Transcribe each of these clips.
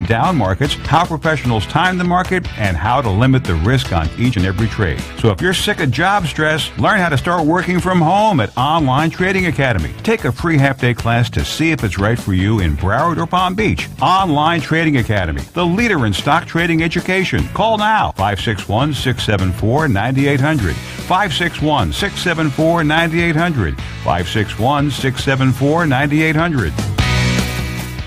down markets, how professionals time the market, and how to limit the risk on each and every trade. So if you're sick of job stress, learn how to start working from home at Online Trading Academy. Take a free half-day class to see if it's right for you in Broward or Palm Beach. Online Trading Academy, the leader in stock trading education. Call now, 561-674-9800. 561-674-9800. 561-674-9800.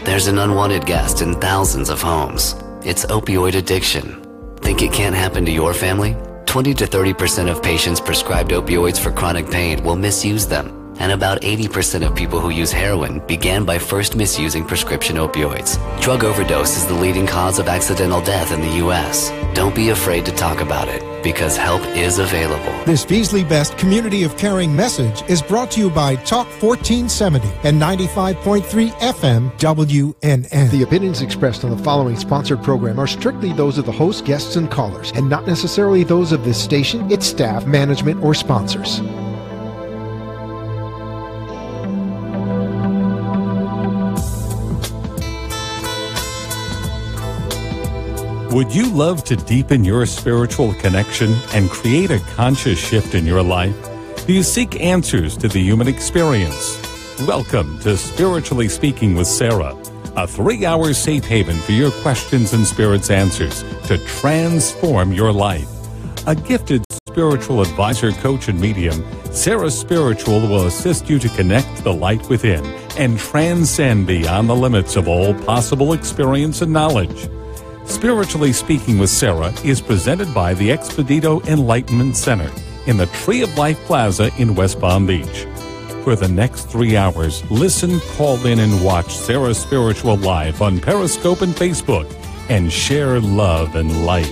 There's an unwanted guest in thousands of homes. It's opioid addiction. Think it can't happen to your family? 20 to 30% of patients prescribed opioids for chronic pain will misuse them. And about 80% of people who use heroin began by first misusing prescription opioids. Drug overdose is the leading cause of accidental death in the U.S. Don't be afraid to talk about it, because help is available. This Beasley Best Community of Caring message is brought to you by Talk 1470 and 95.3 FM WNN. The opinions expressed on the following sponsored program are strictly those of the host, guests, and callers, and not necessarily those of this station, its staff, management, or sponsors. Would you love to deepen your spiritual connection and create a conscious shift in your life? Do you seek answers to the human experience? Welcome to Spiritually Speaking with Sarah, a 3-hour safe haven for your questions and spirit's answers to transform your life. A gifted spiritual advisor, coach, and medium, Sarah Spiritual will assist you to connect the light within and transcend beyond the limits of all possible experience and knowledge. Spiritually Speaking with Sarah is presented by the Expedito Enlightenment Center in the Tree of Life Plaza in West Palm Beach. For the next 3 hours, listen, call in, and watch Sarah Spiritual live on Periscope and Facebook, and share love and light.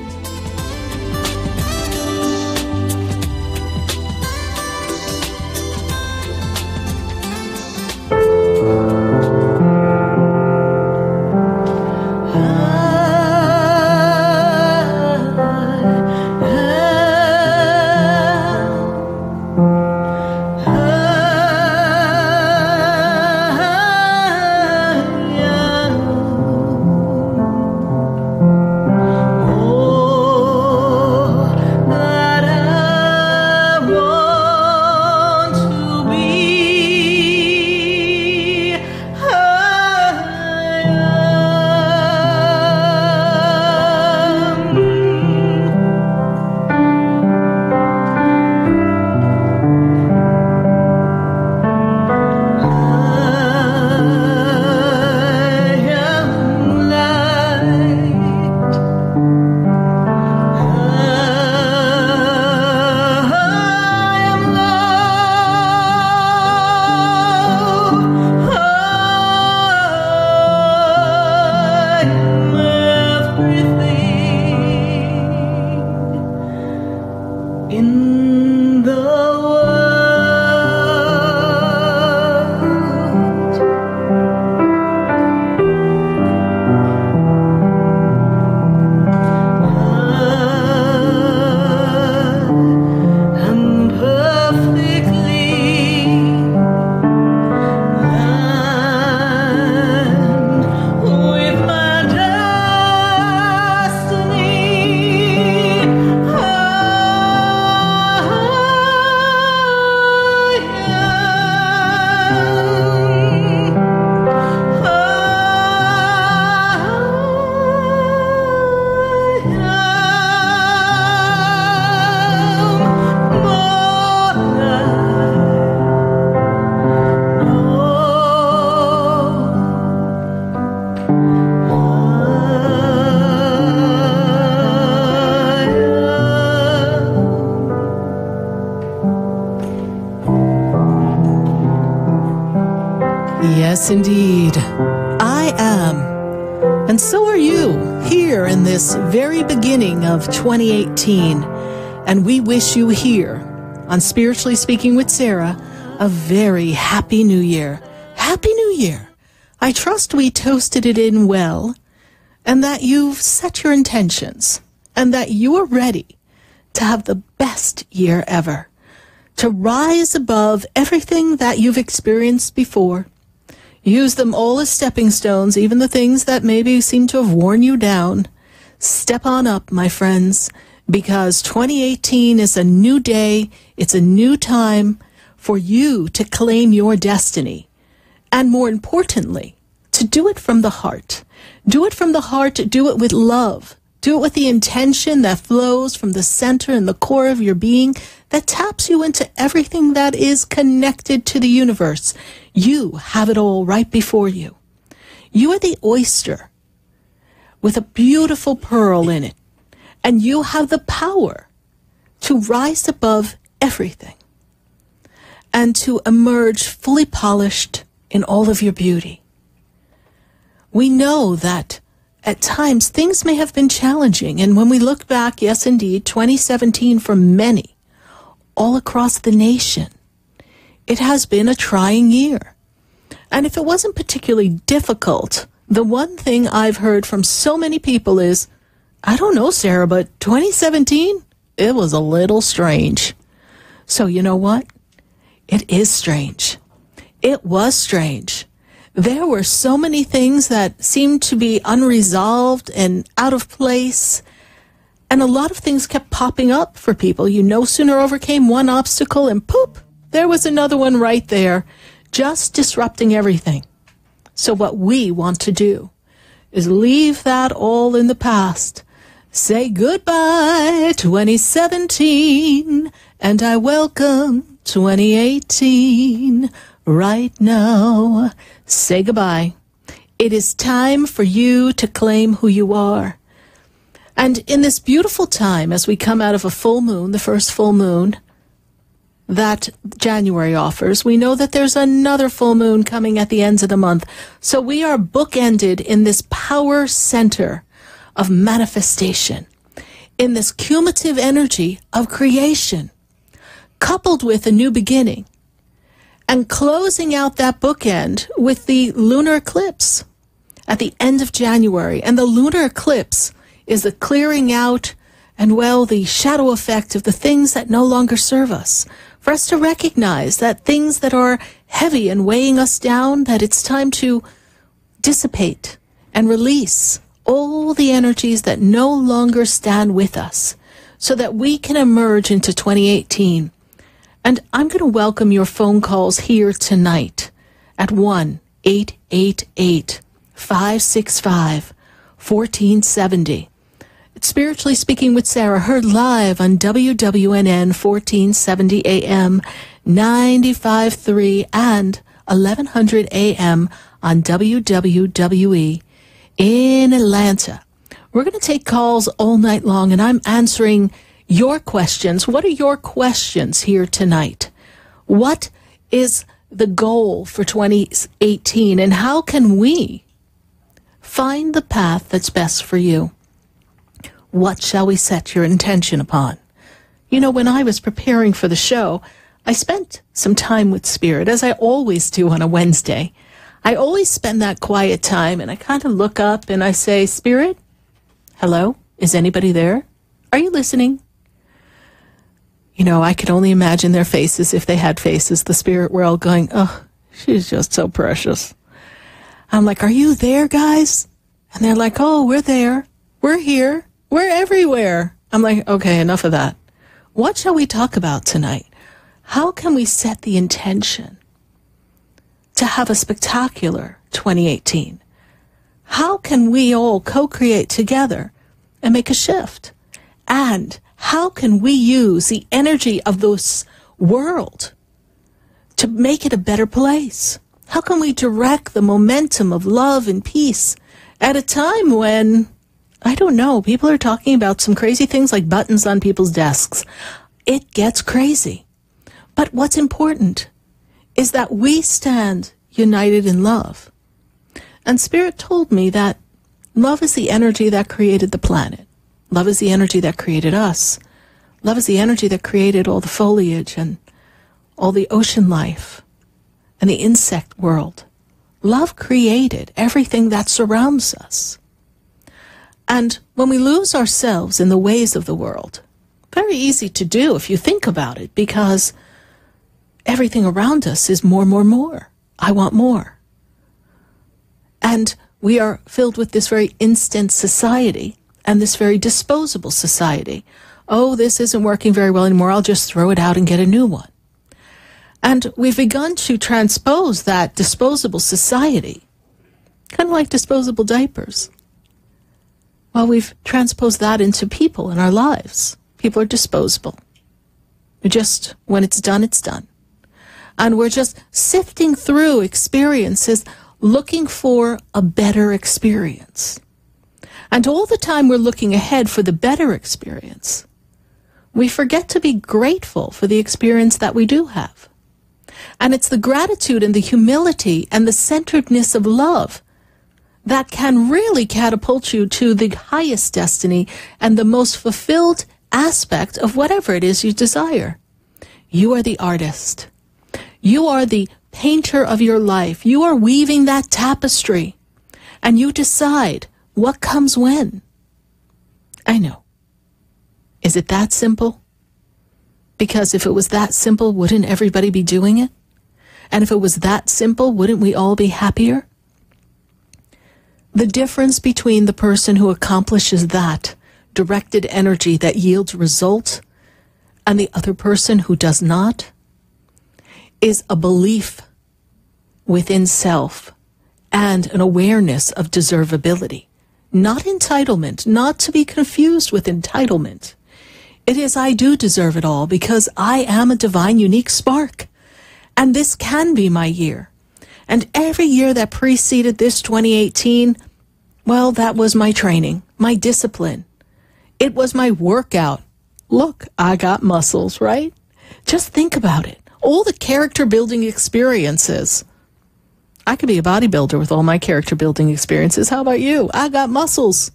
Yes, indeed. I am. And so are you, here in this very beginning of 2018. And we wish you here, on Spiritually Speaking with Sarah, a very happy new year. Happy New Year. I trust we toasted it in well, and that you've set your intentions, and that you are ready to have the best year ever, to rise above everything that you've experienced before. Use them all as stepping stones, even the things that maybe seem to have worn you down. Step on up, my friends, because 2018 is a new day. It's a new time for you to claim your destiny. And more importantly, to do it from the heart. Do it from the heart. Do it with love. Do it with the intention that flows from the center and the core of your being, that taps you into everything that is connected to the universe. You have it all right before you. You are the oyster with a beautiful pearl in it, and you have the power to rise above everything and to emerge fully polished in all of your beauty. We know that at times things may have been challenging, and when we look back, yes indeed, 2017 for many, all across the nation, it has been a trying year. And if it wasn't particularly difficult, the one thing I've heard from so many people is, I don't know, Sarah, but 2017, it was a little strange. So you know what? It is strange. It was strange. There were so many things that seemed to be unresolved and out of place. And a lot of things kept popping up for people. You no sooner overcame one obstacle and poof, there was another one right there, just disrupting everything. So what we want to do is leave that all in the past. Say goodbye, 2017, and I welcome 2018 right now. Say goodbye. It is time for you to claim who you are. And in this beautiful time, as we come out of a full moon, the first full moon that January offers, we know that there's another full moon coming at the ends of the month. So we are bookended in this power center of manifestation, in this cumulative energy of creation, coupled with a new beginning, and closing out that bookend with the lunar eclipse at the end of January. And the lunar eclipse is the clearing out and, well, the shadow effect of the things that no longer serve us. For us to recognize that things that are heavy and weighing us down, that it's time to dissipate and release all the energies that no longer stand with us so that we can emerge into 2018. And I'm going to welcome your phone calls here tonight at 1-888-565-1470. It's Spiritually Speaking with Sarah, heard live on WWNN 1470 AM, 95.3 and 1100 AM on WWWE in Atlanta. We're going to take calls all night long, and I'm answering your questions. What are your questions here tonight? What is the goal for 2018, and how can we find the path that's best for you? What shall we set your intention upon? You know, when I was preparing for the show, I spent some time with Spirit, as I always do on a Wednesday. I always spend that quiet time, and I kind of look up and I say, Spirit, hello? Is anybody there? Are you listening? You know, I could only imagine their faces, if they had faces, the spirit world, going, oh, she's just so precious. I'm like, are you there, guys? And they're like, oh, we're there. We're here. We're everywhere. I'm like, okay, enough of that. What shall we talk about tonight? How can we set the intention to have a spectacular 2018? How can we all co-create together and make a shift? And how can we use the energy of this world to make it a better place? How can we direct the momentum of love and peace at a time when, I don't know, people are talking about some crazy things like buttons on people's desks? It gets crazy. But what's important is that we stand united in love. And Spirit told me that love is the energy that created the planet. Love is the energy that created us. Love is the energy that created all the foliage and all the ocean life and the insect world. Love created everything that surrounds us. And when we lose ourselves in the ways of the world, very easy to do if you think about it, because everything around us is more, more, more. I want more. And we are filled with this very instant society and this very disposable society. Oh, this isn't working very well anymore. I'll just throw it out and get a new one. And we've begun to transpose that disposable society, kind of like disposable diapers. Well, we've transposed that into people in our lives. People are disposable. Just, when it's done, it's done. And we're just sifting through experiences, looking for a better experience. And all the time we're looking ahead for the better experience, we forget to be grateful for the experience that we do have. And it's the gratitude and the humility and the centeredness of love that can really catapult you to the highest destiny and the most fulfilled aspect of whatever it is you desire. You are the artist. You are the painter of your life. You are weaving that tapestry, and you decide what comes when. I know. Is it that simple? Because if it was that simple, wouldn't everybody be doing it? And if it was that simple, wouldn't we all be happier? The difference between the person who accomplishes that directed energy that yields result and the other person who does not is a belief within self and an awareness of deservability. Not entitlement, not to be confused with entitlement. It is, I do deserve it all because I am a divine, unique spark. And this can be my year. And every year that preceded this 2018, well, that was my training, my discipline. It was my workout. Look, I got muscles, right? Just think about it. All the character building experiences. I could be a bodybuilder with all my character building experiences. How about you? I got muscles.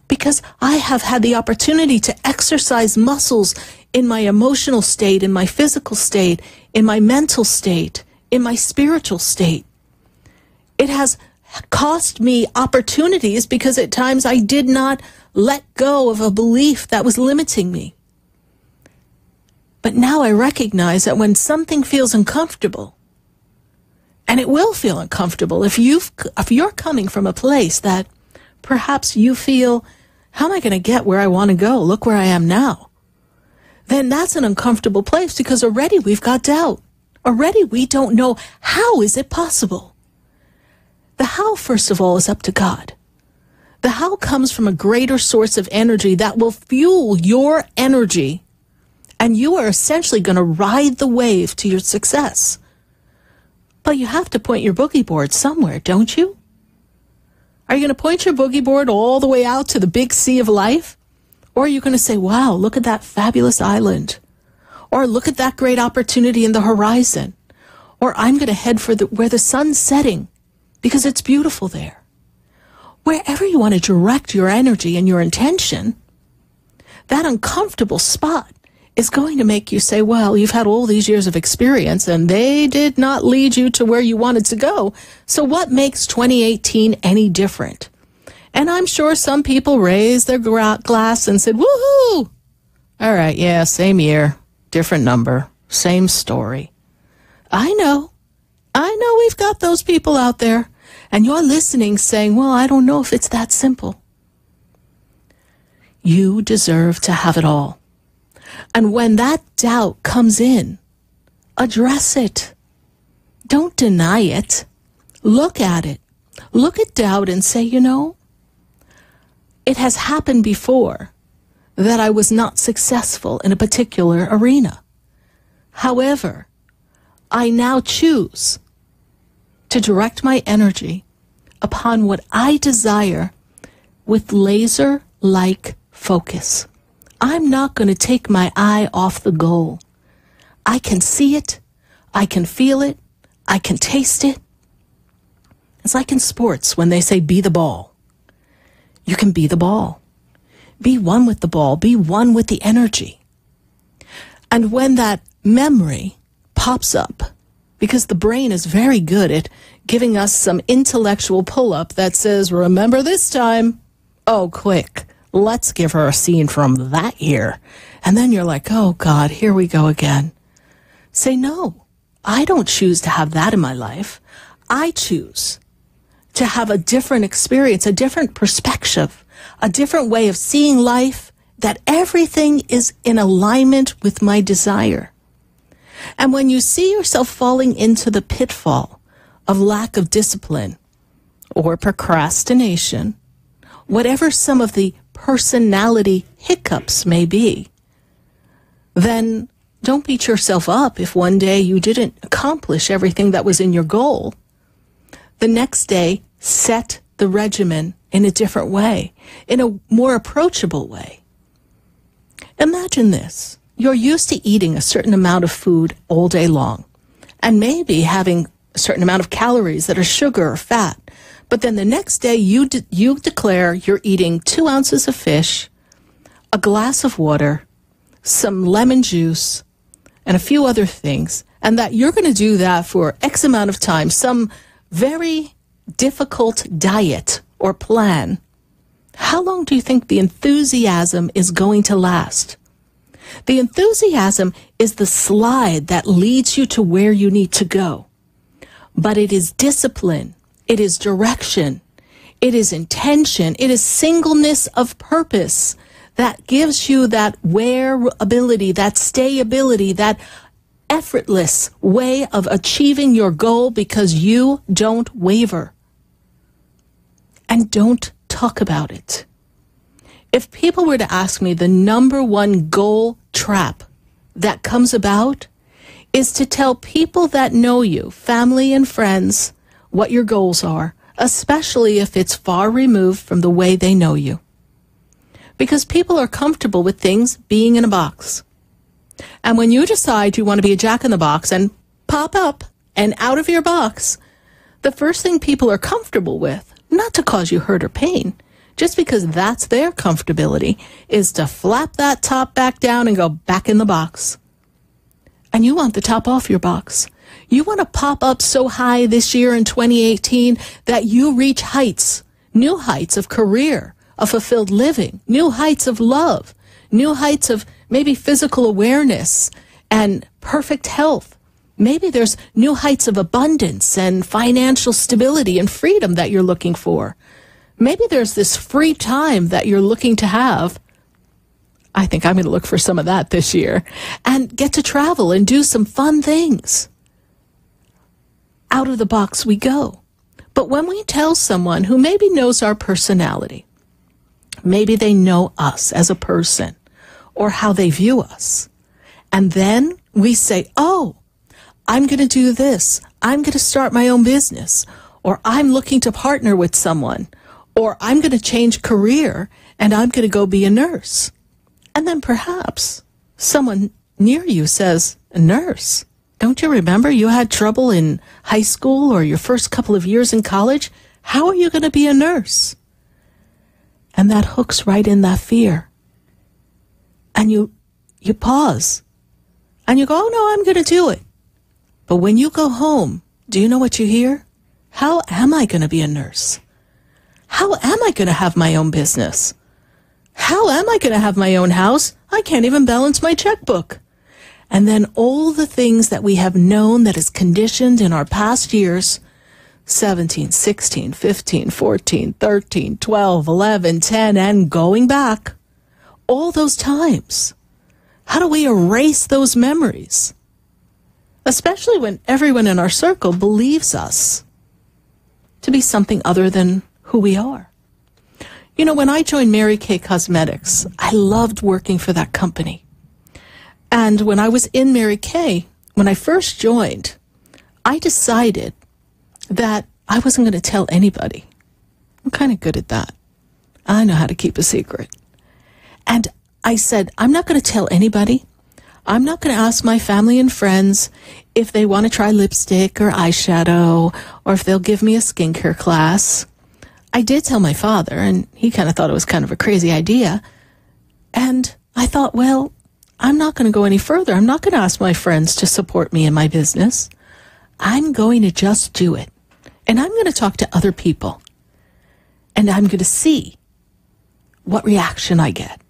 Because I have had the opportunity to exercise muscles in my emotional state, in my physical state, in my mental state, in my spiritual state. It has cost me opportunities because at times I did not let go of a belief that was limiting me. But now I recognize that when something feels uncomfortable, and it will feel uncomfortable if you're coming from a place that perhaps you feel, how am I going to get where I want to go? Look where I am now. Then that's an uncomfortable place because already we've got doubt. Already we don't know, how is it possible? The how, first of all, is up to God. The how comes from a greater source of energy that will fuel your energy, and you are essentially going to ride the wave to your success. But you have to point your boogie board somewhere, don't you? Are you going to point your boogie board all the way out to the big sea of life? Or are you going to say, wow, look at that fabulous island? Or look at that great opportunity in the horizon? Or I'm going to head for where the sun's setting because it's beautiful there. Wherever you want to direct your energy and your intention, that uncomfortable spot is going to make you say, well, you've had all these years of experience and they did not lead you to where you wanted to go. So what makes 2018 any different? And I'm sure some people raised their glass and said, woohoo! All right, yeah, same year, different number, same story. I know we've got those people out there. And you're listening saying, well, I don't know if it's that simple. You deserve to have it all. And when that doubt comes in, address it. Don't deny it. Look at it. Look at doubt and say, it has happened before that I was not successful in a particular arena. However, I now choose to direct my energy upon what I desire with laser-like focus. I'm not going to take my eye off the goal. I can see it. I can feel it. I can taste it. It's like in sports when they say be the ball. You can be the ball. Be one with the ball. Be one with the energy. And when that memory pops up, because the brain is very good at giving us some intellectual pull-up that says, remember this time? Oh, quick. Let's give her a scene from that year. And then you're like, oh, God, here we go again. Say, no, I don't choose to have that in my life. I choose to have a different experience, a different perspective, a different way of seeing life, that everything is in alignment with my desire. And when you see yourself falling into the pitfall of lack of discipline or procrastination, whatever some of the personality hiccups may be, then don't beat yourself up if one day you didn't accomplish everything that was in your goal. The next day, set the regimen in a different way, in a more approachable way. Imagine this. You're used to eating a certain amount of food all day long, and maybe having a certain amount of calories that are sugar or fat. But then the next day you declare you're eating 2 ounces of fish, a glass of water, some lemon juice, and a few other things, and that you're going to do that for X amount of time, some very difficult diet or plan. How long do you think the enthusiasm is going to last? The enthusiasm is the slide that leads you to where you need to go. But it is discipline. It is direction. It is intention. It is singleness of purpose that gives you that wearability, that stayability, that effortless way of achieving your goal because you don't waver. And don't talk about it. If people were to ask me, the number one goal trap that comes about is to tell people that know you, family and friends, what your goals are, especially if it's far removed from the way they know you. Because people are comfortable with things being in a box. And when you decide you want to be a jack-in-the-box and pop up and out of your box, the first thing people are comfortable with, not to cause you hurt or pain, just because that's their comfortability, is to flap that top back down and go back in the box. And you want the top off your box. You want to pop up so high this year in 2018 that you reach heights, new heights of career, of fulfilled living, new heights of love, new heights of maybe physical awareness and perfect health. Maybe there's new heights of abundance and financial stability and freedom that you're looking for. Maybe there's this free time that you're looking to have. I think I'm going to look for some of that this year and get to travel and do some fun things. Out of the box we go. But when we tell someone who maybe knows our personality, maybe they know us as a person or how they view us, and then we say, oh, I'm going to do this. I'm going to start my own business, or I'm looking to partner with someone, or I'm going to change career and I'm going to go be a nurse. And then perhaps someone near you says, a nurse? Don't you remember you had trouble in high school or your first couple of years in college? How are you going to be a nurse? And that hooks right in that fear. And you pause. And you go, oh, no, I'm going to do it. But when you go home, do you know what you hear? How am I going to be a nurse? How am I going to have my own business? How am I going to have my own house? I can't even balance my checkbook. And then all the things that we have known that is conditioned in our past years, 17, 16, 15, 14, 13, 12, 11, 10, and going back, all those times. How do we erase those memories? Especially when everyone in our circle believes us to be something other than who we are. You know, when I joined Mary Kay Cosmetics, I loved working for that company. And when I was in Mary Kay, when I first joined, I decided that I wasn't going to tell anybody. I'm kind of good at that. I know how to keep a secret. And I said, I'm not going to tell anybody. I'm not going to ask my family and friends if they want to try lipstick or eyeshadow or if they'll give me a skincare class. I did tell my father, and he kind of thought it was kind of a crazy idea. And I thought, well, I'm not going to go any further. I'm not going to ask my friends to support me in my business. I'm going to just do it. And I'm going to talk to other people. And I'm going to see what reaction I get.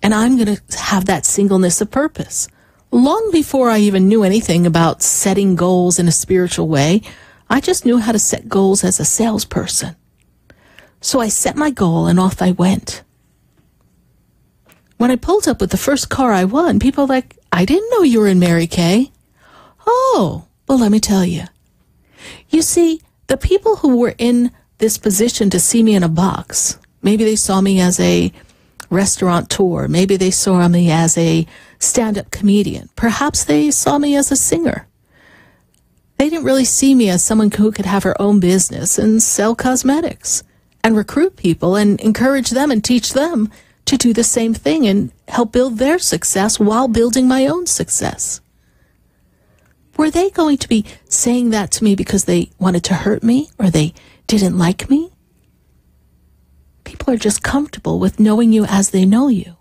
And I'm going to have that singleness of purpose. Long before I even knew anything about setting goals in a spiritual way, I just knew how to set goals as a salesperson. So I set my goal and off I went. When I pulled up with the first car I won, people were like, I didn't know you were in Mary Kay. Oh, well, let me tell you. You see, the people who were in this position to see me in a box, maybe they saw me as a restaurateur, maybe they saw me as a stand-up comedian, perhaps they saw me as a singer. They didn't really see me as someone who could have her own business and sell cosmetics and recruit people and encourage them and teach them to do the same thing and help build their success while building my own success. Were they going to be saying that to me because they wanted to hurt me or they didn't like me? People are just comfortable with knowing you as they know you.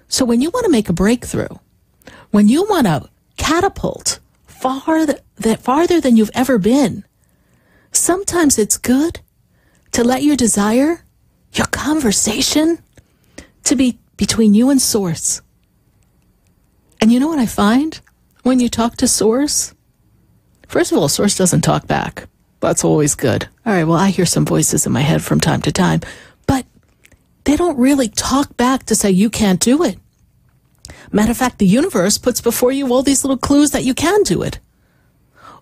So when you want to make a breakthrough, when you want to catapult farther than you've ever been, sometimes it's good to let your desire, your conversation, to be between you and Source. And you know what I find when you talk to Source? First of all, Source doesn't talk back. That's always good. All right, well, I hear some voices in my head from time to time, but they don't really talk back to say you can't do it. Matter of fact, the universe puts before you all these little clues that you can do it,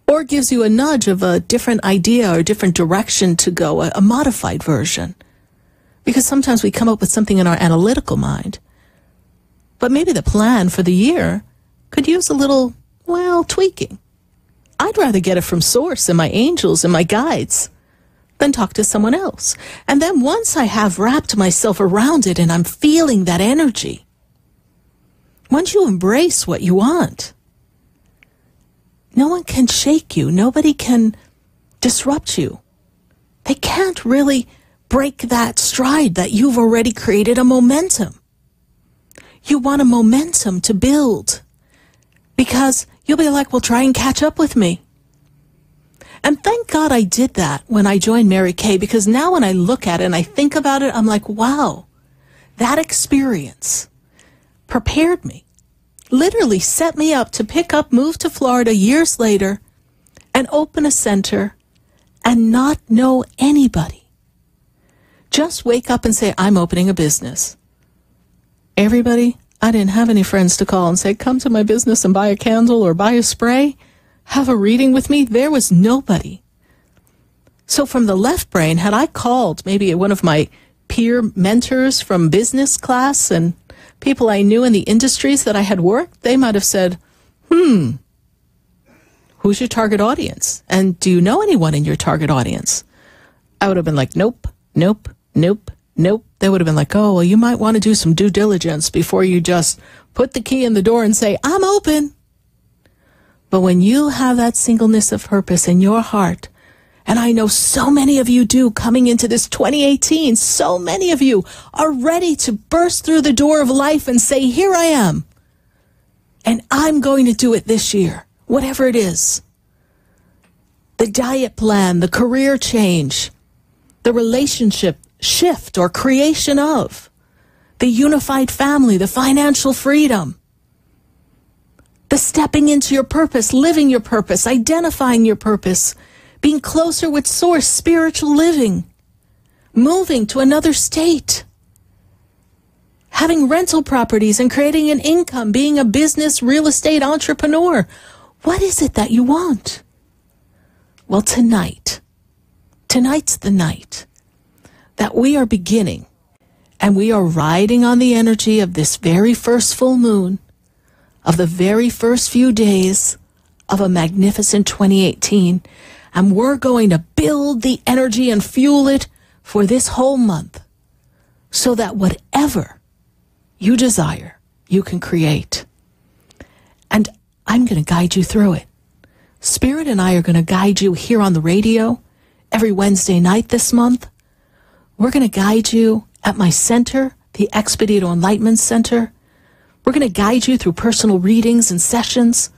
or gives you a nudge of a different idea or different direction to go, a modified version. Because sometimes we come up with something in our analytical mind, but maybe the plan for the year could use a little, tweaking. I'd rather get it from Source and my angels and my guides than talk to someone else. And then once I have wrapped myself around it and I'm feeling that energy, once you embrace what you want, no one can shake you. Nobody can disrupt you. They can't really break that stride that you've already created a momentum. You want a momentum to build because you'll be like, well, try and catch up with me. And thank God I did that when I joined Mary Kay, because now when I look at it and I think about it, I'm like, wow, that experience prepared me, literally set me up to pick up, move to Florida years later and open a center and not know anybody. Just wake up and say, I'm opening a business. Everybody, I didn't have any friends to call and say, come to my business and buy a candle or buy a spray, have a reading with me. There was nobody. So from the left brain, had I called maybe one of my peer mentors from business class and people I knew in the industries that I had worked, they might have said, who's your target audience? And do you know anyone in your target audience? I would have been like, nope. They would have been like, oh, well, you might want to do some due diligence before you just put the key in the door and say, I'm open. But when you have that singleness of purpose in your heart, and I know so many of you do coming into this 2018, so many of you are ready to burst through the door of life and say, here I am. And I'm going to do it this year, whatever it is. The diet plan, the career change, the relationship shift or creation of, the unified family, the financial freedom, the stepping into your purpose, living your purpose, identifying your purpose, being closer with Source, spiritual living, moving to another state, having rental properties and creating an income, being a business real estate entrepreneur. What is it that you want? Well, tonight's the night that we are beginning, and we are riding on the energy of this very first full moon, of the very first few days of a magnificent 2018, and we're going to build the energy and fuel it for this whole month so that whatever you desire, you can create. And I'm going to guide you through it. Spirit and I are going to guide you here on the radio every Wednesday night this month. We're going to guide you at my center, the Expedito Enlightenment Center. We're going to guide you through personal readings and sessions.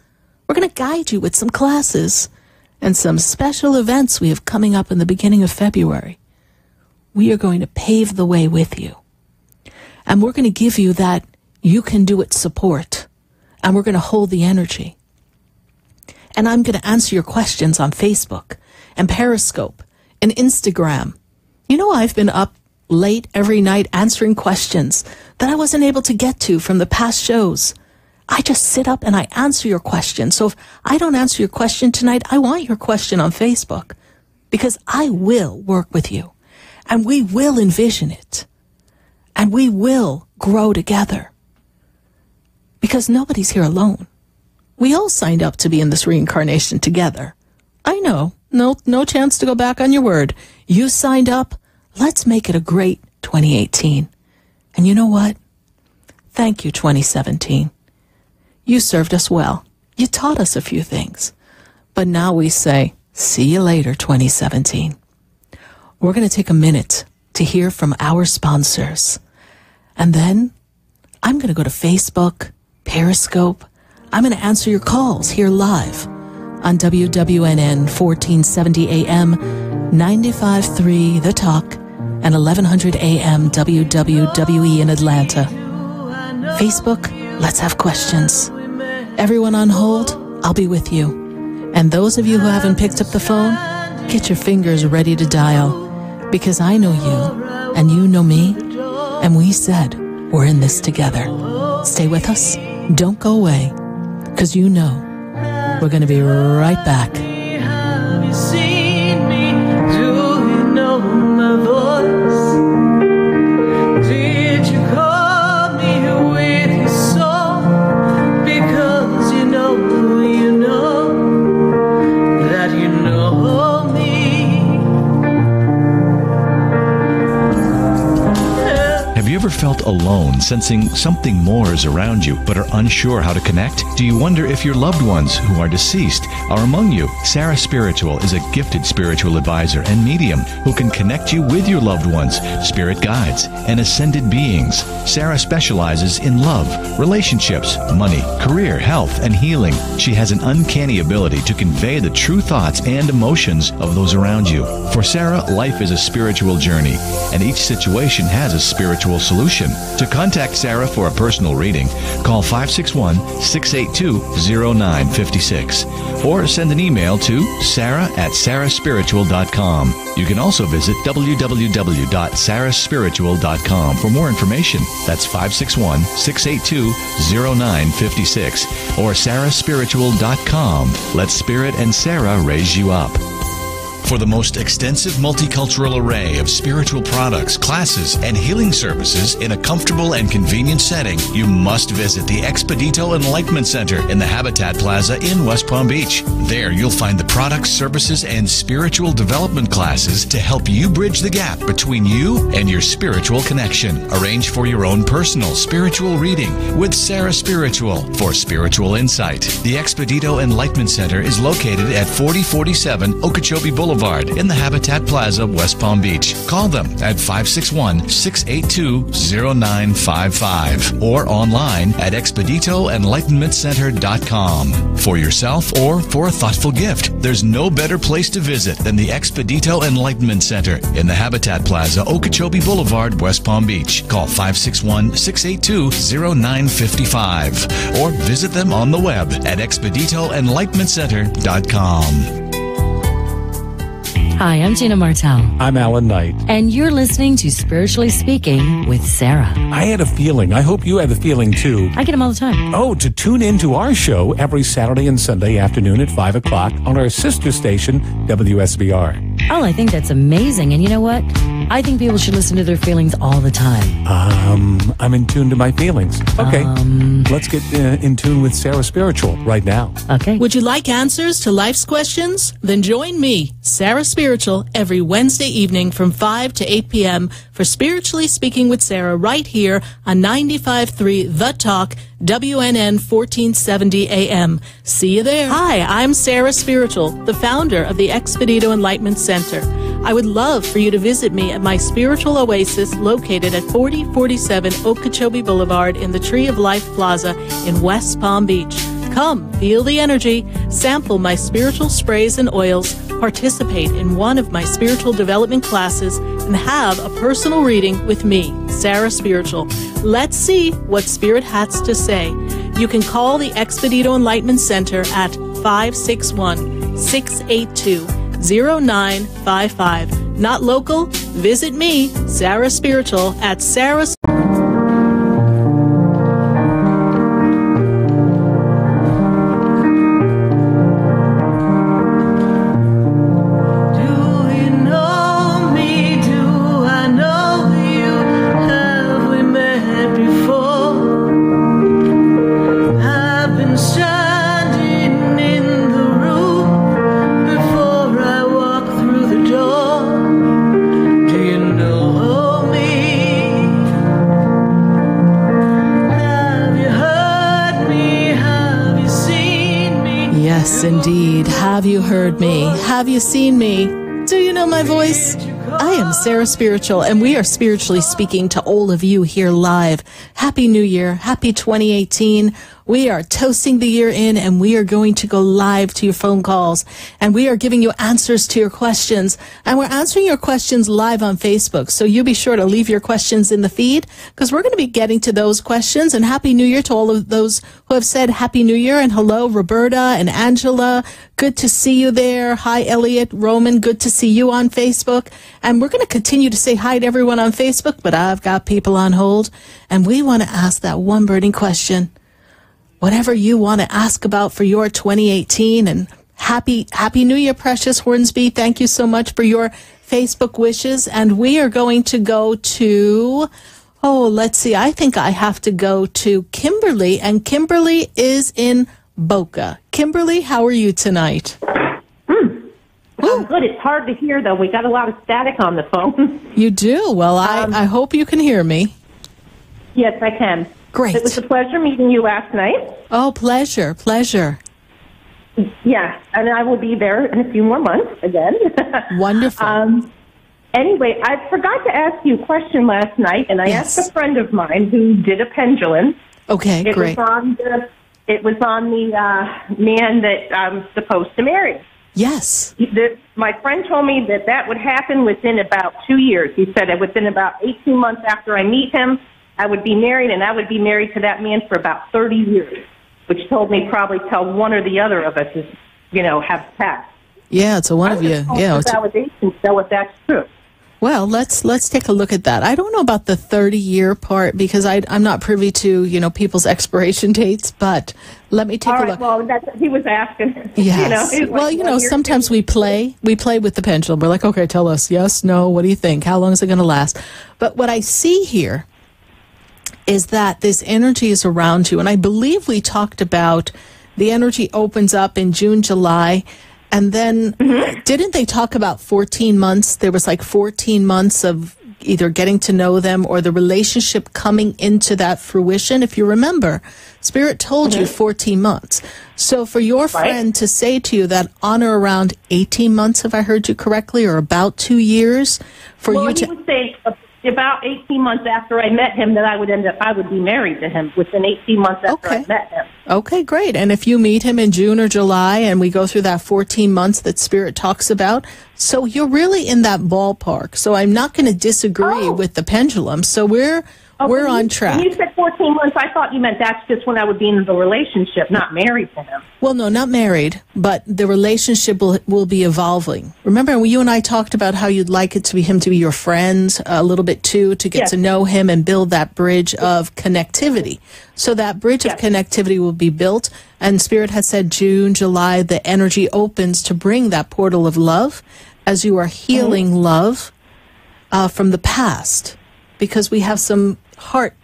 We're going to guide you with some classes and some special events we have coming up in the beginning of February. We are going to pave the way with you. And we're going to give you that you can do it support. And we're going to hold the energy. And I'm going to answer your questions on Facebook. and Periscope and Instagram. You know, I've been up late every night answering questions that I wasn't able to get to from the past shows. I just sit up and I answer your question. So if I don't answer your question tonight, I want your question on Facebook, because I will work with you and we will envision it and we will grow together, because nobody's here alone. We all signed up to be in this reincarnation together. I know, no chance to go back on your word. You signed up. Let's make it a great 2018. And you know what? Thank you, 2017. You served us well. You taught us a few things. But now we say, see you later, 2017. We're going to take a minute to hear from our sponsors. And then I'm going to go to Facebook, Periscope. I'm going to answer your calls here live on WWNN 1470 AM, 95.3 The Talk, and 1100 AM WWWE in Atlanta. Facebook, let's have questions. Everyone on hold, I'll be with you. And those of you who haven't picked up the phone, get your fingers ready to dial, because I know you and you know me, and we said we're in this together. Stay with us. Don't go away, because you know we're going to be right back. Have you seen me? Do you know my voice? Did you call me with your soul? Because you know that you know me. Have you ever felt alone, sensing something more is around you, but are unsure how to connect? Do you wonder if your loved ones who are deceased are among you? Sarah Spiritual is a gifted spiritual advisor and medium who can connect you with your loved ones, spirit guides, and ascended beings. Sarah specializes in love, relationships, money, career, health, and healing. She has an uncanny ability to convey the true thoughts and emotions of those around you. For Sarah, life is a spiritual journey, and each situation has a spiritual solution. To contact Sarah for a personal reading, call 561-682-0956 or send an email to sarah@sarahspiritual.com. You can also visit www.sarahspiritual.com for more information. That's 561-682-0956 or sarahspiritual.com. Let Spirit and Sarah raise you up. For the most extensive multicultural array of spiritual products, classes, and healing services in a comfortable and convenient setting, you must visit the Expedito Enlightenment Center in the Habitat Plaza in West Palm Beach. There, you'll find the products, services, and spiritual development classes to help you bridge the gap between you and your spiritual connection. Arrange for your own personal spiritual reading with Sarah Spiritual for spiritual insight. The Expedito Enlightenment Center is located at 4047 Okeechobee Boulevard in the Habitat Plaza, West Palm Beach. Call them at 561-682-0955 or online at expeditoenlightenmentcenter.com. For yourself or for a thoughtful gift, there's no better place to visit than the Expedito Enlightenment Center in the Habitat Plaza, Okeechobee Boulevard, West Palm Beach. Call 561-682-0955 or visit them on the web at expeditoenlightenmentcenter.com. Hi, I'm Gina Martell. I'm Alan Knight. And you're listening to Spiritually Speaking with Sarah. I had a feeling. I hope you had the feeling, too. I get them all the time. Oh, to tune in to our show every Saturday and Sunday afternoon at 5 o'clock on our sister station, WSBR. Oh, I think that's amazing. And you know what? I think people should listen to their feelings all the time. I'm in tune to my feelings. Okay, let's get in tune with Sarah Spiritual right now. Okay. Would you like answers to life's questions? Then join me, Sarah Spiritual, every Wednesday evening from 5 to 8 p.m. for Spiritually Speaking with Sarah right here on 95.3 The Talk, WNN 1470 AM. See you there. Hi, I'm Sarah Spiritual, the founder of the Expedito Enlightenment Center. I would love for you to visit me at my spiritual oasis located at 4047 Okeechobee Boulevard in the Tree of Life Plaza in West Palm Beach. Come, feel the energy, sample my spiritual sprays and oils, participate in one of my spiritual development classes, and have a personal reading with me, Sarah Spiritual. Let's see what Spirit has to say. You can call the Expedito Enlightenment Center at 561-682-0955 0955. Not local? Visit me, Sarah Spiritual, at Sarah. Yes, indeed. Have you heard me? Have you seen me? Do you know my voice? I am Sarah Spiritual, and we are spiritually speaking to all of you here live. Happy New Year. Happy 2018. We are toasting the year in, and we are going to go live to your phone calls, and we are giving you answers to your questions, and we're answering your questions live on Facebook. So you be sure to leave your questions in the feed, because we're going to be getting to those questions. And Happy New Year to all of those who have said Happy New Year. And hello, Roberta and Angela. Good to see you there. Hi, Elliot, Roman. Good to see you on Facebook. And we're going to continue to say hi to everyone on Facebook, but I've got people on hold, and we want to ask that one burning question. Whatever you want to ask about for your 2018, and happy New Year, Precious Hornsby. Thank you so much for your Facebook wishes. And we are going to go to, let's see. I think I have to go to Kimberly, and Kimberly is in Boca. Kimberly, how are you tonight? I'm good. It's hard to hear, though. We got a lot of static on the phone. You do? Well, I hope you can hear me. Yes, I can. Great. It was a pleasure meeting you last night. Oh, pleasure. Yeah, and I will be there in a few more months again. Wonderful. Anyway, I forgot to ask you a question last night, and I asked a friend of mine who did a pendulum. Okay, great. It was on the man that I'm supposed to marry. Yes. My friend told me that would happen within about 2 years. He said that within about 18 months after I meet him, I would be married, and I would be married to that man for about 30 years, which told me probably tell one or the other of us is, have passed. Yeah, it's a one of you. Yeah, it's validation. So if that's true. Well, let's take a look at that. I don't know about the 30-year part, because I'm not privy to people's expiration dates. But let me take a look. Well, that's what he was asking. Yes. Sometimes we play with the pendulum. We're like, okay, tell us yes, no. What do you think? How long is it going to last? But what I see here is that this energy is around you. And I believe we talked about the energy opens up in June, July. And then didn't they talk about 14 months? There was like 14 months of either getting to know them or the relationship coming into that fruition. If you remember, Spirit told you 14 months. So for your friend to say to you that on or around 18 months, if I heard you correctly, or about 2 years, for you to... He was saying about 18 months after I met him that I would be married to him within 18 months after I met him. Okay, great. And if you meet him in June or July and we go through that 14 months that Spirit talks about, so you're really in that ballpark. So I'm not going to disagree with the pendulum. So we're on track. When you said 14 months, I thought you meant that's just when I would be in the relationship, not married to him. Well, no, not married, but the relationship will be evolving. Remember, you and I talked about how you'd like it to be him to be your friend a little bit too, to get to know him and build that bridge of connectivity. So that bridge of connectivity will be built, and Spirit has said June, July, the energy opens to bring that portal of love as you are healing love from the past, because we have some heart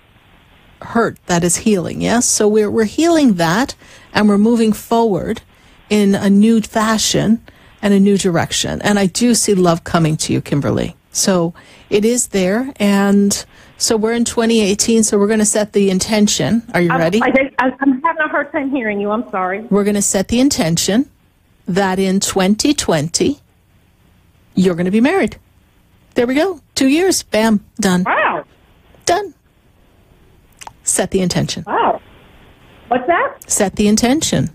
hurt that is healing. Yes, so we're healing that, and we're moving forward in a new fashion and a new direction. And I do see love coming to you, Kimberly. So it is there, and so we're in 2018. So we're going to set the intention. Are you ready? I'm having a hard time hearing you. I'm sorry. We're going to set the intention that in 2020 you're going to be married. There we go. 2 years. Bam. Done. Wow. Done. Set the intention. Wow. What's that? Set the intention.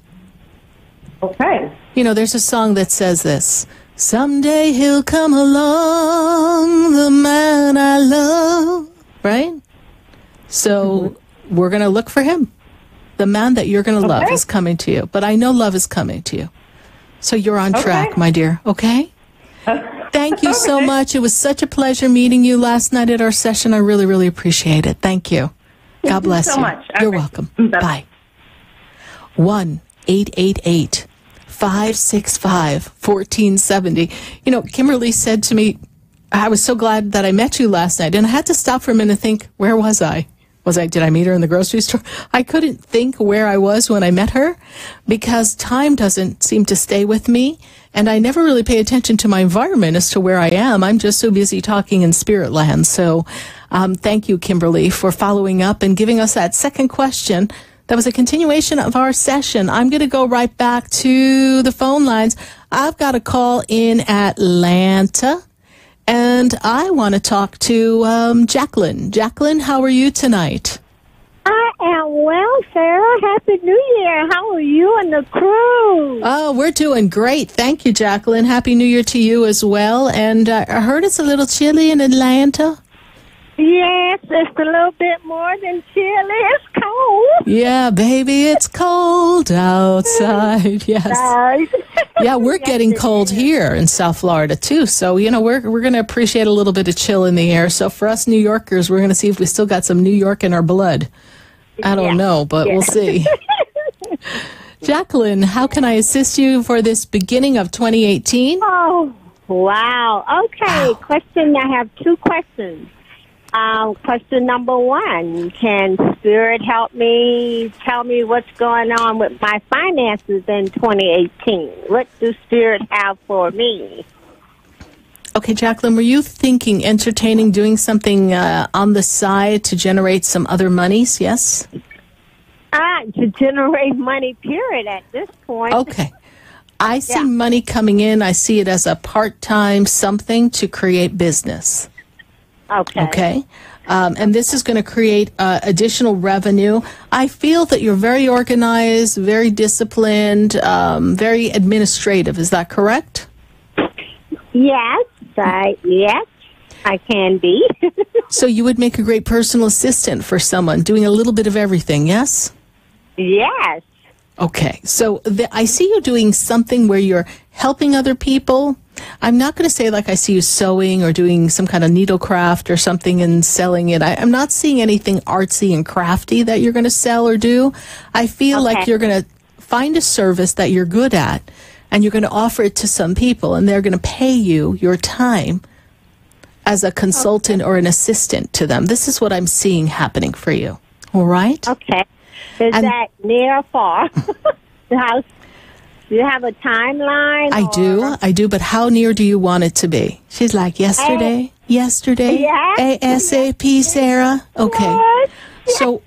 Okay. There's a song that says this. Someday he'll come along, the man I love. Right? So we're going to look for him. The man that you're going to love is coming to you. But I know love is coming to you. So you're on track, my dear. Okay? Thank you so much. It was such a pleasure meeting you last night at our session. I really, really appreciate it. Thank you. God bless you. So much. You're welcome. Bye. 1-888-565-1470. You know, Kimberly said to me, I was so glad that I met you last night. And I had to stop for a minute and think, where was I? Did I meet her in the grocery store? I couldn't think where I was when I met her because time doesn't seem to stay with me. And I never really pay attention to my environment as to where I am. I'm just so busy talking in spirit land. So thank you, Kimberly, for following up and giving us that second question. That was a continuation of our session. I'm going to go right back to the phone lines. I've got a call in Atlanta. And I want to talk to Jacqueline. Jacqueline, how are you tonight? I am well, Sarah. Happy New Year. How are you and the crew? Oh, we're doing great. Thank you, Jacqueline. Happy New Year to you as well. And I heard it's a little chilly in Atlanta. Yes, it's a little bit more than chilly. It's cold. Yeah, baby, it's cold outside. Yes. Yeah, we're getting cold here in South Florida, too. So, you know, we're going to appreciate a little bit of chill in the air. So for us New Yorkers, we're going to see if we still got some New York in our blood. I don't know, but we'll see. Jacqueline, how can I assist you for this beginning of 2018? Oh, wow. Okay, wow. I have two questions. Question number one, can Spirit help me tell me what's going on with my finances in 2018? What does Spirit have for me? Okay, Jacqueline, were you entertaining doing something on the side to generate some other monies, yes? To generate money, period, at this point. Okay. I see money coming in. I see it as a part-time something to create business. Okay. And this is going to create additional revenue. I feel that you're very organized, very disciplined, very administrative. Is that correct? Yes, I can be. So you would make a great personal assistant for someone, doing a little bit of everything, yes? Yes. Okay. So I see you doing something where you're helping other people. I'm not going to say like I see you sewing or doing some kind of needlecraft or something and selling it. I'm not seeing anything artsy and crafty that you're going to sell or do. I feel like you're going to find a service that you're good at and you're going to offer it to some people and they're going to pay you your time as a consultant or an assistant to them. This is what I'm seeing happening for you. All right? Okay. Is that near or far? The house? Do you have a timeline? I do, but how near do you want it to be? She's like, yesterday, ASAP, Sarah. Okay. Yes. So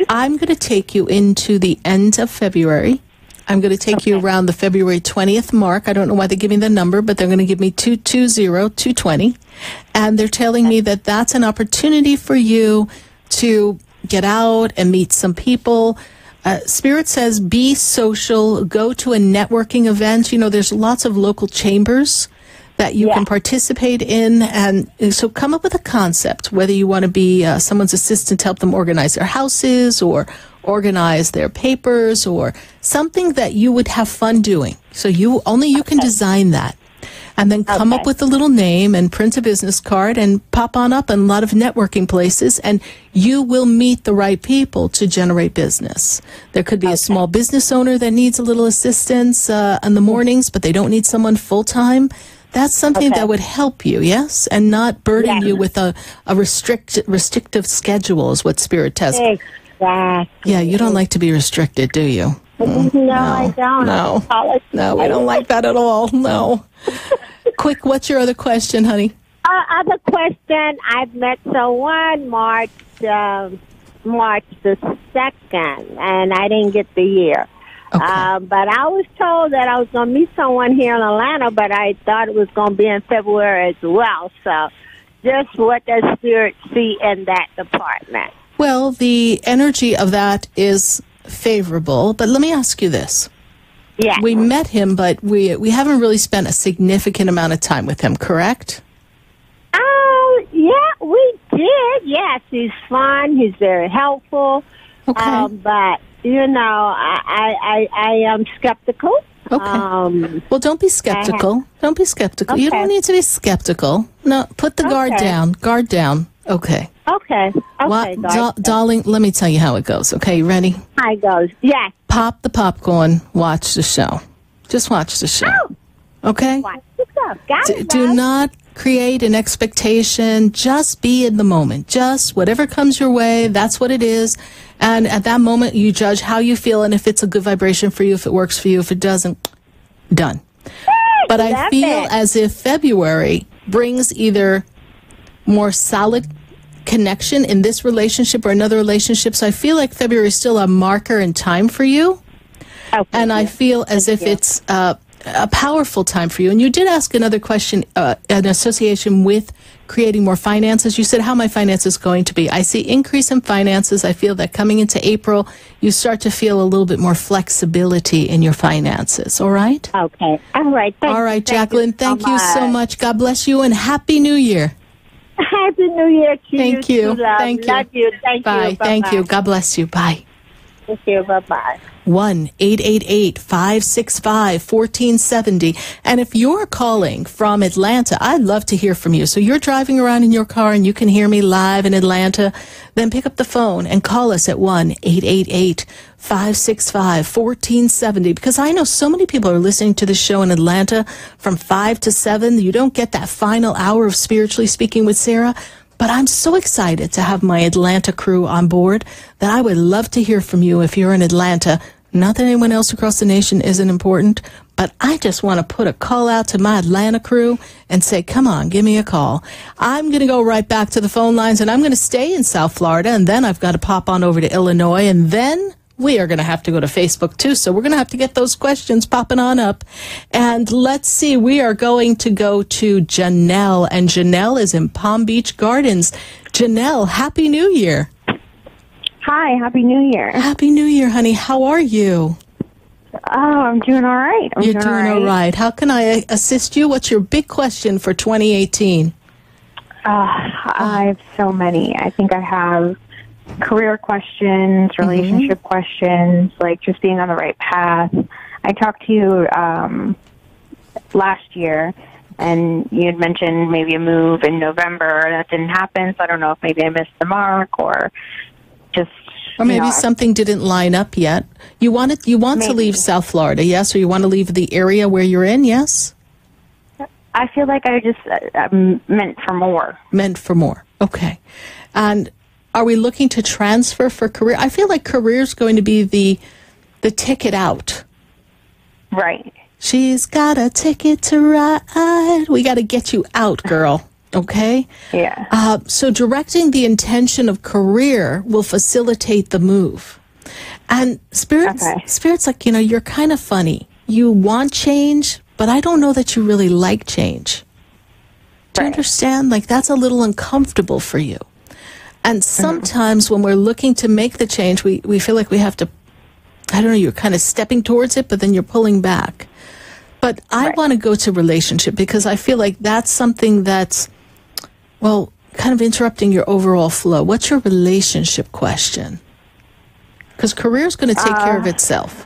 I'm going to take you into the end of February. I'm going to take you around the February 20th mark. I don't know why they're giving the number, but they're going to give me 220. And they're telling me that that's an opportunity for you to get out and meet some people. Spirit says be social, go to a networking event. You know, there's lots of local chambers that you can participate in. And so come up with a concept, whether you want to be someone's assistant to help them organize their houses or organize their papers or something that you would have fun doing. So you can design that. And then come up with a little name and print a business card and pop on up in a lot of networking places, and you will meet the right people to generate business. There could be a small business owner that needs a little assistance in the mornings, but they don't need someone full-time. That's something that would help you, yes? And not burden you with a restrictive schedule is what Spirit tells me. Exactly. Yeah, you don't like to be restricted, do you? No, I don't. No, we don't like that at all. No. Quick, what's your other question, honey? Other question, I've met someone March the 2nd, and I didn't get the year. But I was told that I was going to meet someone here in Atlanta, but I thought it was going to be in February as well. So just what does Spirit see in that department? Well, the energy of that is favorable, but let me ask you this. Yeah. We met him, but we haven't really spent a significant amount of time with him, correct? Yeah, we did. Yes, he's fun. He's very helpful. Okay. But, you know, I am skeptical Okay. Well, don't be skeptical. Don't be skeptical. Okay. You don't need to be skeptical. No, put the guard down. Guard down. Okay. Okay. Okay, Darling, let me tell you how it goes. Okay, you ready? How it goes. Yes. Pop the popcorn. Watch the show. Just watch the show. Okay? Watch the show. Got it, Do love. not create an expectation. Just be in the moment. Just whatever comes your way, that's what it is. And at that moment, you judge how you feel and if it's a good vibration for you, if it works for you, if it doesn't, done. But I feel as if February brings either more solid connection in this relationship or another relationship. So I feel like February is still a marker in time for you. And I feel as if it's a powerful time for you. And you did ask another question, an association with creating more finances. You said, how my finances going to be? I see increase in finances. I feel that coming into April, you start to feel a little bit more flexibility in your finances. All right? Okay. All right. All right, Jacqueline. Thank you so much. God bless you and Happy New Year. Happy New Year to you. Thank you. Too, love. Thank you. Love you. Thank Bye. you. Thank you. God bless you. Bye. Thank you. Bye-bye. 1-888-565-1470. And if you're calling from Atlanta, I'd love to hear from you. So you're driving around in your car and you can hear me live in Atlanta, then pick up the phone and call us at 1-888-565-1470. Because I know so many people are listening to the show in Atlanta from 5 to 7. You don't get that final hour of Spiritually Speaking with Sarah. But I'm so excited to have my Atlanta crew on board that I would love to hear from you if you're in Atlanta. Not that anyone else across the nation isn't important, but I just want to put a call out to my Atlanta crew and say, come on, give me a call. I'm going to go right back to the phone lines, and I'm going to stay in South Florida, and then I've got to pop on over to Illinois, and then we are going to have to go to Facebook, too. So we're going to have to get those questions popping on up. And let's see, we are going to go to Janelle. And Janelle is in Palm Beach Gardens. Janelle, Happy New Year. Hi, Happy New Year. Happy New Year, honey. How are you? Oh, I'm doing all right. You're doing all right. How can I assist you? What's your big question for 2018? I have so many. I think I have career questions, relationship questions, like just being on the right path. I talked to you last year, and you had mentioned maybe a move in November. That didn't happen, so I don't know if maybe I missed the mark or just... Or maybe something didn't line up yet. You want to leave South Florida, yes? Or you want to leave the area where you're in, yes? I feel like I just meant for more. Meant for more. Okay. And are we looking to transfer for career? I feel like career is going to be the ticket out. Right. She's got a ticket to ride. We got to get you out, girl. Okay? Yeah. So directing the intention of career will facilitate the move. And Spirit's like, you're kind of funny. You want change, but I don't know that you really like change. Do you understand? Like, that's a little uncomfortable for you. And sometimes when we're looking to make the change, we feel like we have to, I don't know, you're kind of stepping towards it, but then you're pulling back. But I want to go to relationship because I feel like that's something that's, well, kind of interrupting your overall flow. What's your relationship question? Because career is going to take care of itself.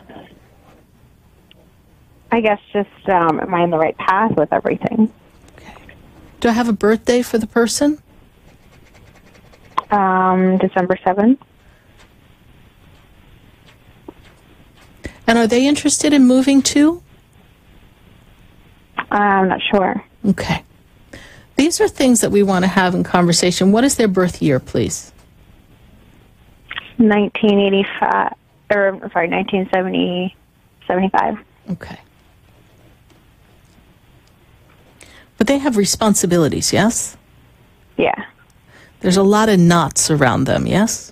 I guess just, am I on the right path with everything? Okay. Do I have a birthday for the person? December 7th. And are they interested in moving too? I'm not sure. Okay. These are things that we want to have in conversation. What is their birth year, please? 1975. Okay. But they have responsibilities, yes? Yeah. There's a lot of knots around them, yes?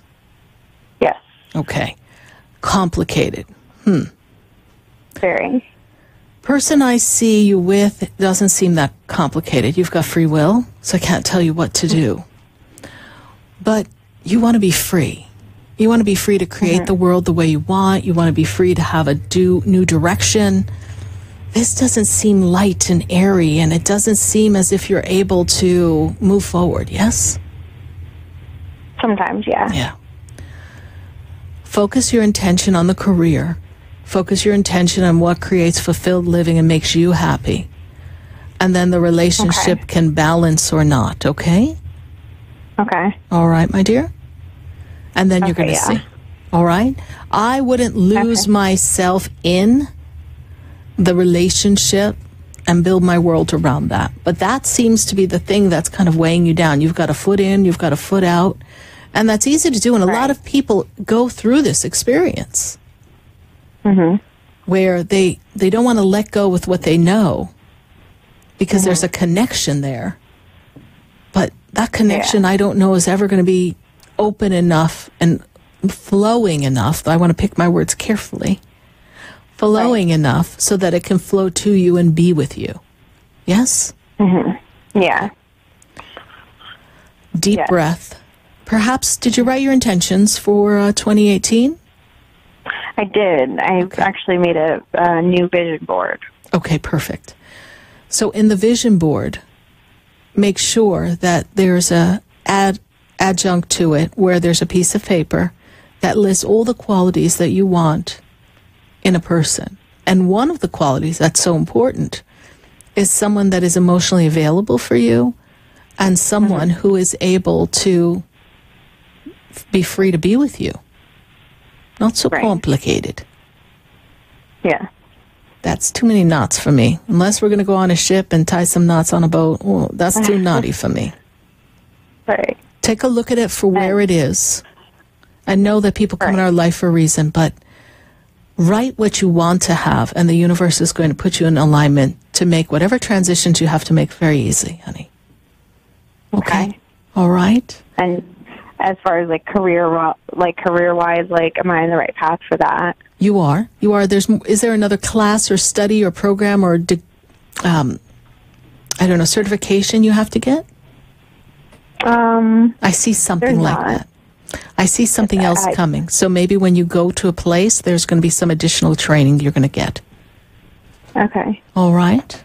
Yes. Okay. Complicated. Very. Person I see you with doesn't seem that complicated. You've got free will, so I can't tell you what to do. But you want to be free. You want to be free to create the world the way you want. You want to be free to have a new direction. This doesn't seem light and airy, and it doesn't seem as if you're able to move forward, yes? Sometimes, yeah. Yeah. Focus your intention on the career. Focus your intention on what creates fulfilled living and makes you happy. And then the relationship can balance or not, okay? Okay. All right, my dear? And then you're going to see. All right? I wouldn't lose myself in the relationship and build my world around that. But that seems to be the thing that's kind of weighing you down. You've got a foot in, you've got a foot out. And that's easy to do. And a lot of people go through this experience where they don't want to let go with what they know because there's a connection there. But that connection, I don't know, is ever going to be open enough and flowing enough. I want to pick my words carefully. Flowing enough so that it can flow to you and be with you. Yes? Yeah. Deep breath. Perhaps, did you write your intentions for 2018? I did. I actually made a new vision board. Okay, perfect. So in the vision board, make sure that there's a adjunct to it where there's a piece of paper that lists all the qualities that you want in a person. And one of the qualities that's so important is someone that is emotionally available for you and someone who is able to be free to be with you. Not so complicated. Yeah. That's too many knots for me. Unless we're going to go on a ship and tie some knots on a boat, well, that's too knotty for me. Right. Take a look at it for where it is. I know that people come in our life for a reason, but write what you want to have, and the universe is going to put you in alignment to make whatever transitions you have to make very easy, honey. Okay? All right? And as far as career-wise, am I on the right path for that? You are. You are. Is there another class or study or program or, certification you have to get? I see something like that. I see something else coming. So maybe when you go to a place, there's going to be some additional training you're going to get. Okay. All right?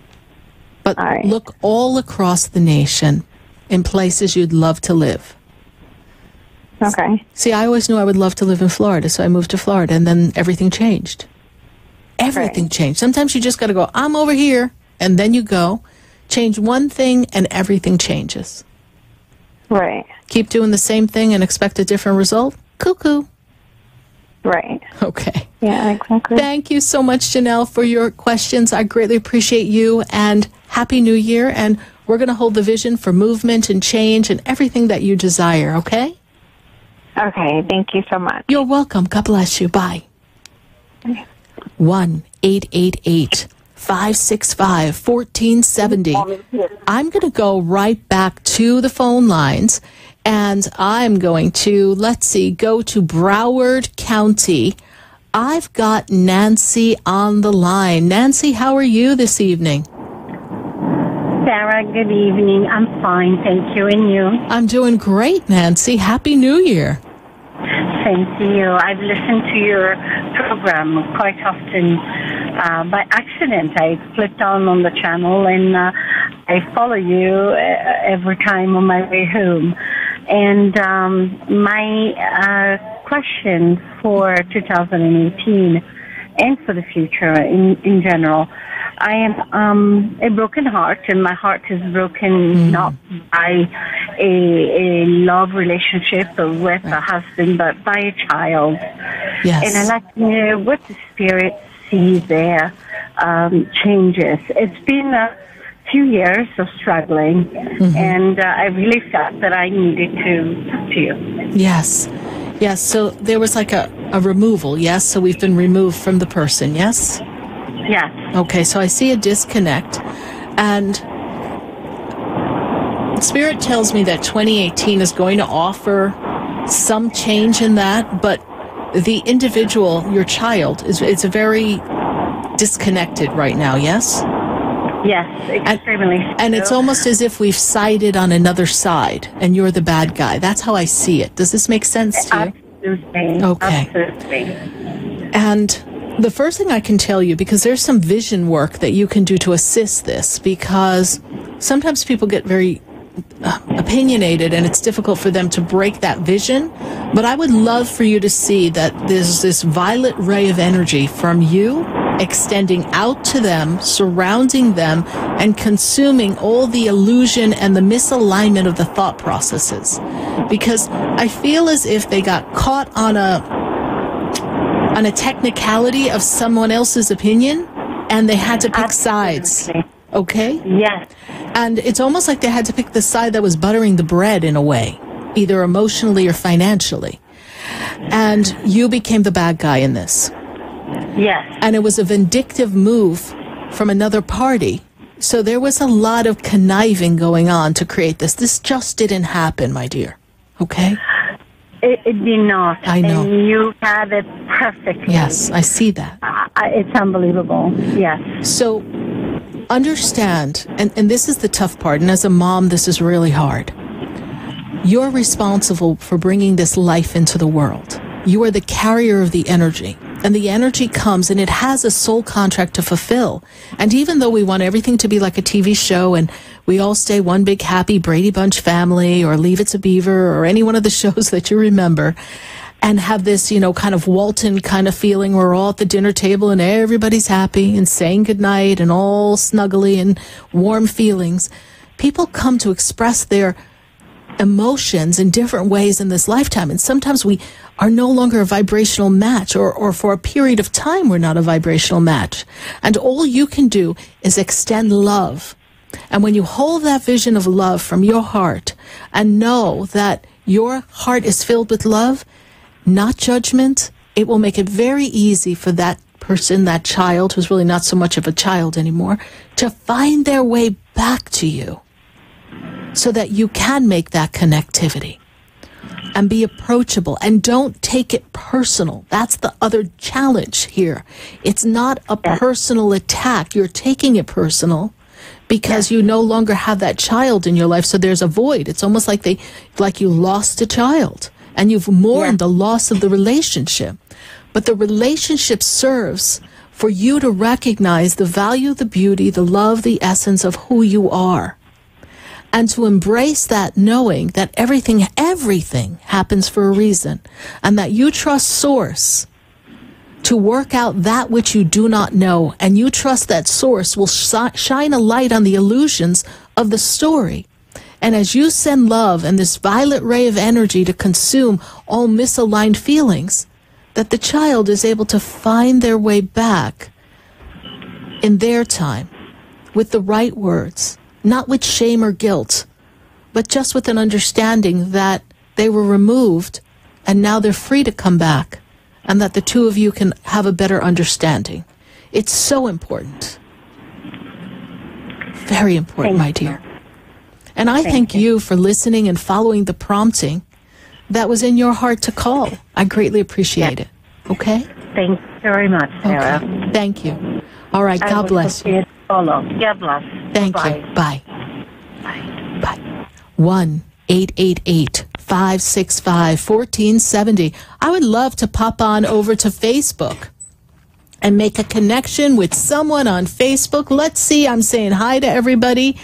But look all across the nation in places you'd love to live. Okay. See, I always knew I would love to live in Florida, so I moved to Florida, and then everything changed. Everything changed. Sometimes you just got to go, I'm over here, and then you go, change one thing, and everything changes. Right. Keep doing the same thing and expect a different result? Cuckoo. Right. Okay. Yeah, exactly. Thank you so much, Janelle, for your questions. I greatly appreciate you, and Happy New Year, and we're going to hold the vision for movement and change and everything that you desire, okay? Okay, thank you so much. You're welcome. God bless you. Bye. 1-888-565-1470. I'm going to go right back to the phone lines, and I'm going to, go to Broward County. I've got Nancy on the line. Nancy, how are you this evening? Sarah, good evening. I'm fine, thank you. And you? I'm doing great, Nancy. Happy New Year. Same to you. I've listened to your program quite often by accident. I clicked on the channel and I follow you every time on my way home. And my question for 2018 and for the future in general, I am a broken heart, and my heart is broken not by a love relationship with a husband, but by a child. Yes. And I'd like to know what the spirit sees there changes. It's been a few years of struggling, and I really felt that I needed to talk to you. Yes. Yes, so there was like a removal, yes? So we've been removed from the person, yes? Yes. Okay, so I see a disconnect, and Spirit tells me that 2018 is going to offer some change in that, but the individual, your child, it's very disconnected right now, yes? Yes, extremely. And it's almost as if we've sided on another side, and you're the bad guy. That's how I see it. Does this make sense to you? Absolutely. Okay. Absolutely. And the first thing I can tell you, because there's some vision work that you can do to assist this, because sometimes people get very opinionated and it's difficult for them to break that vision. But I would love for you to see that there's this violet ray of energy from you extending out to them, surrounding them, and consuming all the illusion and the misalignment of the thought processes. Because I feel as if they got caught on a technicality of someone else's opinion, and they had to pick sides. Okay? Yes. And it's almost like they had to pick the side that was buttering the bread in a way, either emotionally or financially. And you became the bad guy in this. Yes. And it was a vindictive move from another party. So there was a lot of conniving going on to create this. This just didn't happen, my dear. Okay? It did not. I know. And you had it perfectly. Yes, I see that. It's unbelievable. Yes. So understand, and this is the tough part, and as a mom, this is really hard. You're responsible for bringing this life into the world. You are the carrier of the energy. And the energy comes and it has a soul contract to fulfill. And even though we want everything to be like a TV show and we all stay one big happy Brady Bunch family or Leave It to Beaver or any one of the shows that you remember and have this, kind of Walton kind of feeling where we're all at the dinner table and everybody's happy and saying goodnight and all snuggly and warm feelings, people come to express their emotions in different ways in this lifetime. And sometimes we are no longer a vibrational match, or for a period of time we're not a vibrational match. And all you can do is extend love. And when you hold that vision of love from your heart and know that your heart is filled with love, not judgment, it will make it very easy for that person, that child, who's really not so much of a child anymore, to find their way back to you so that you can make that connectivity and be approachable, and don't take it personal. That's the other challenge here. It's not a personal attack. You're taking it personal because you no longer have that child in your life, so there's a void. It's almost like you lost a child, and you've mourned the loss of the relationship. But the relationship serves for you to recognize the value, the beauty, the love, the essence of who you are. And to embrace that, knowing that everything happens for a reason, and that you trust Source to work out that which you do not know, and you trust that Source will shine a light on the illusions of the story. And as you send love and this violet ray of energy to consume all misaligned feelings, that the child is able to find their way back in their time with the right words. Not with shame or guilt, but just with an understanding that they were removed and now they're free to come back, and that the two of you can have a better understanding. It's so important. Very important, my dear. And I thank you for listening and following the prompting that was in your heart to call. I greatly appreciate it. Okay? Thank you very much, Sarah. Okay. Thank you. All right. God bless you. Follow. God bless. Thank you. Bye. Bye. 1-888-565-1470. I would love to pop on over to Facebook and make a connection with someone on Facebook. Let's see. I'm saying hi to everybody.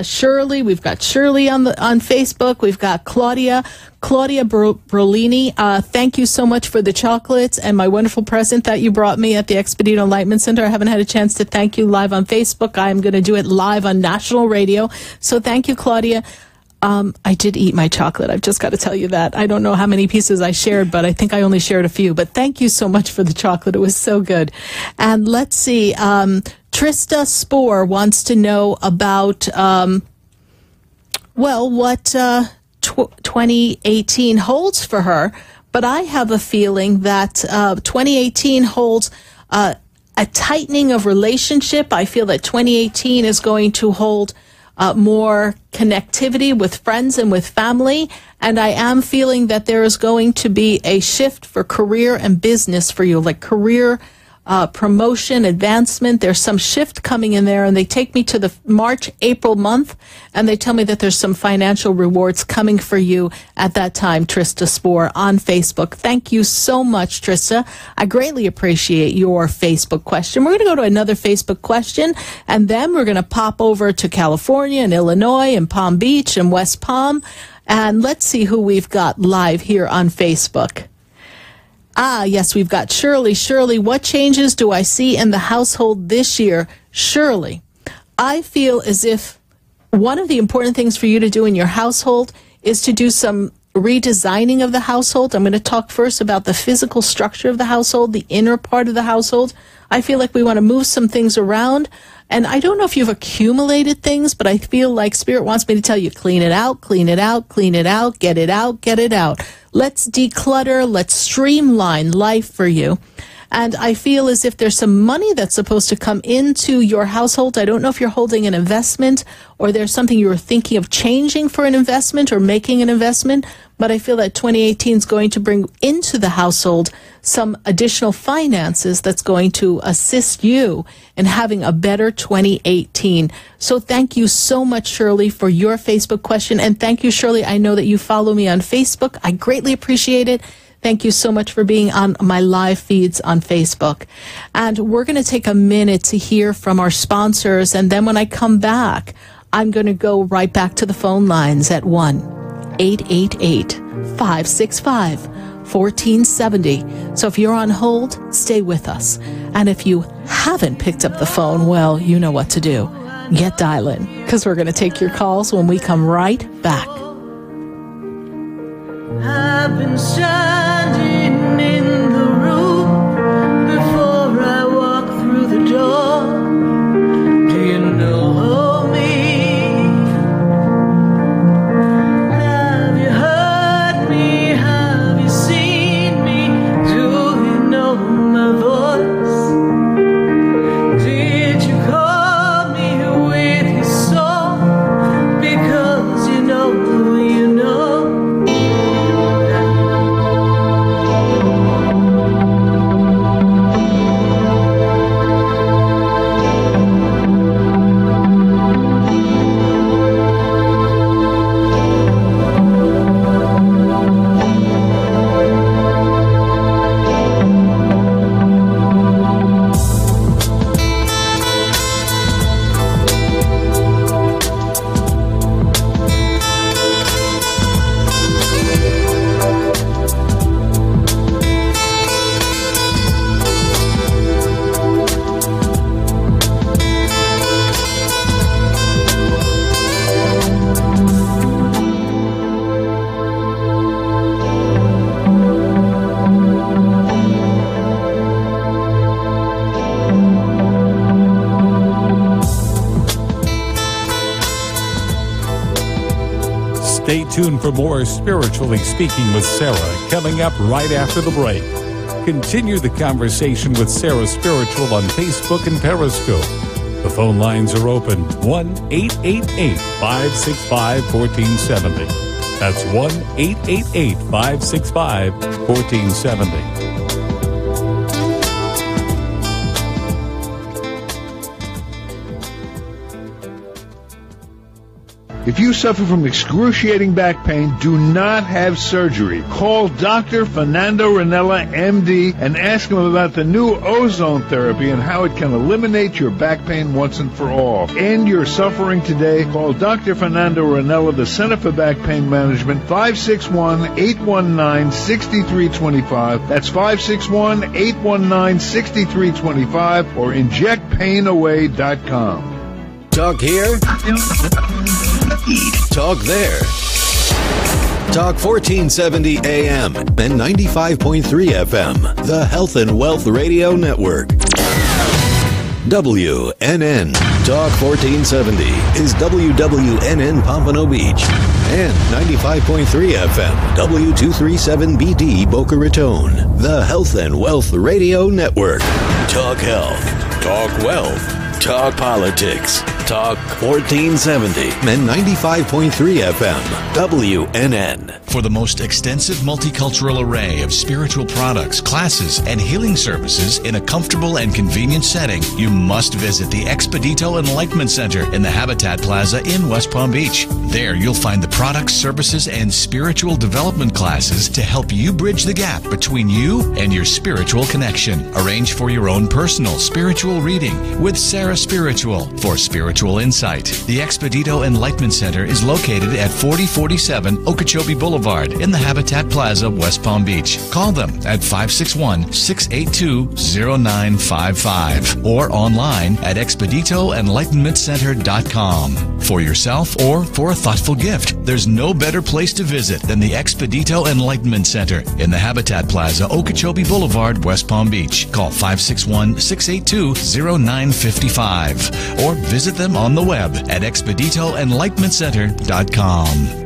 Shirley, we've got Shirley on Facebook. We've got Claudia Brolini. Thank you so much for the chocolates and my wonderful present that you brought me at the Expedito Enlightenment Center. I haven't had a chance to thank you live on Facebook. I'm going to do it live on national radio. So thank you, Claudia. I did eat my chocolate. I've just got to tell you that. I don't know how many pieces I shared, but I think I only shared a few. But thank you so much for the chocolate. It was so good. And let's see. Trista Spoor wants to know about, what 2018 holds for her. But I have a feeling that 2018 holds a tightening of relationship. I feel that 2018 is going to hold more connectivity with friends and with family. And I am feeling that there is going to be a shift for career and business for you, like career promotion, advancement. There's some shift coming in there, and they take me to the March, April month, and they tell me that there's some financial rewards coming for you at that time, Trista Spohr on Facebook. Thank you so much, Trista. I greatly appreciate your Facebook question. We're going to go to another Facebook question, and then we're going to pop over to California and Illinois and Palm Beach and West Palm, and let's see who we've got live here on Facebook. Yes, we've got Shirley. Shirley, what changes do I see in the household this year? Shirley, I feel as if one of the important things for you to do in your household is to do some redesigning of the household. I'm going to talk first about the physical structure of the household, the inner part of the household. I feel like we want to move some things around. And I don't know if you've accumulated things, but I feel like Spirit wants me to tell you, clean it out, clean it out, clean it out, get it out, get it out. Let's declutter, let's streamline life for you. And I feel as if there's some money that's supposed to come into your household. I don't know if you're holding an investment or there's something you were thinking of changing for an investment or making an investment, but I feel that 2018 is going to bring into the household some additional finances that's going to assist you in having a better 2018. So thank you so much, Shirley, for your Facebook question. And thank you, Shirley. I know that you follow me on Facebook. I greatly appreciate it. Thank you so much for being on my live feeds on Facebook. And we're going to take a minute to hear from our sponsors. And then when I come back, I'm going to go right back to the phone lines at 1-888-565-1470. So if you're on hold, stay with us. And if you haven't picked up the phone, well, you know what to do. Get dialing, because we're going to take your calls when we come right back. I've been standing in the room before I walk through the door. Do you know me? Have you heard me? Have you seen me? Do you know my voice? Did you call me with your song? Because you know. Stay tuned for more Spiritually Speaking with Sarah coming up right after the break. Continue the conversation with Sarah Spiritual on Facebook and Periscope. The phone lines are open, 1-888-565-1470. That's 1-888-565-1470. If you suffer from excruciating back pain, do not have surgery. Call Dr. Fernando Ranella, MD, and ask him about the new ozone therapy and how it can eliminate your back pain once and for all. End your suffering today. Call Dr. Fernando Ranella, the Center for Back Pain Management, 561-819-6325. That's 561-819-6325 or injectpainaway.com. Talk here. Talk there. Talk 1470 AM and 95.3 FM. The Health and Wealth Radio Network. WNN. Talk 1470 is WWNN Pompano Beach. And 95.3 FM. W237BD Boca Raton. The Health and Wealth Radio Network. Talk health. Talk wealth. Talk politics. Talk 1470 and 95.3 FM. WNN. For the most extensive multicultural array of spiritual products, classes, and healing services in a comfortable and convenient setting, you must visit the Expedito Enlightenment Center in the Habitat Plaza in West Palm Beach. There you'll find the products, services, and spiritual development classes to help you bridge the gap between you and your spiritual connection. Arrange for your own personal spiritual reading with Sarah Spiritual for spiritual insight. The Expedito Enlightenment Center is located at 4047 Okeechobee Boulevard in the Habitat Plaza, West Palm Beach. Call them at 561-682-0955 or online at expeditoenlightenmentcenter.com. For yourself or for a thoughtful gift, there's no better place to visit than the Expedito Enlightenment Center in the Habitat Plaza, Okeechobee Boulevard, West Palm Beach. Call 561-682-0955 or visit them on the web at expeditoenlightenmentcenter.com.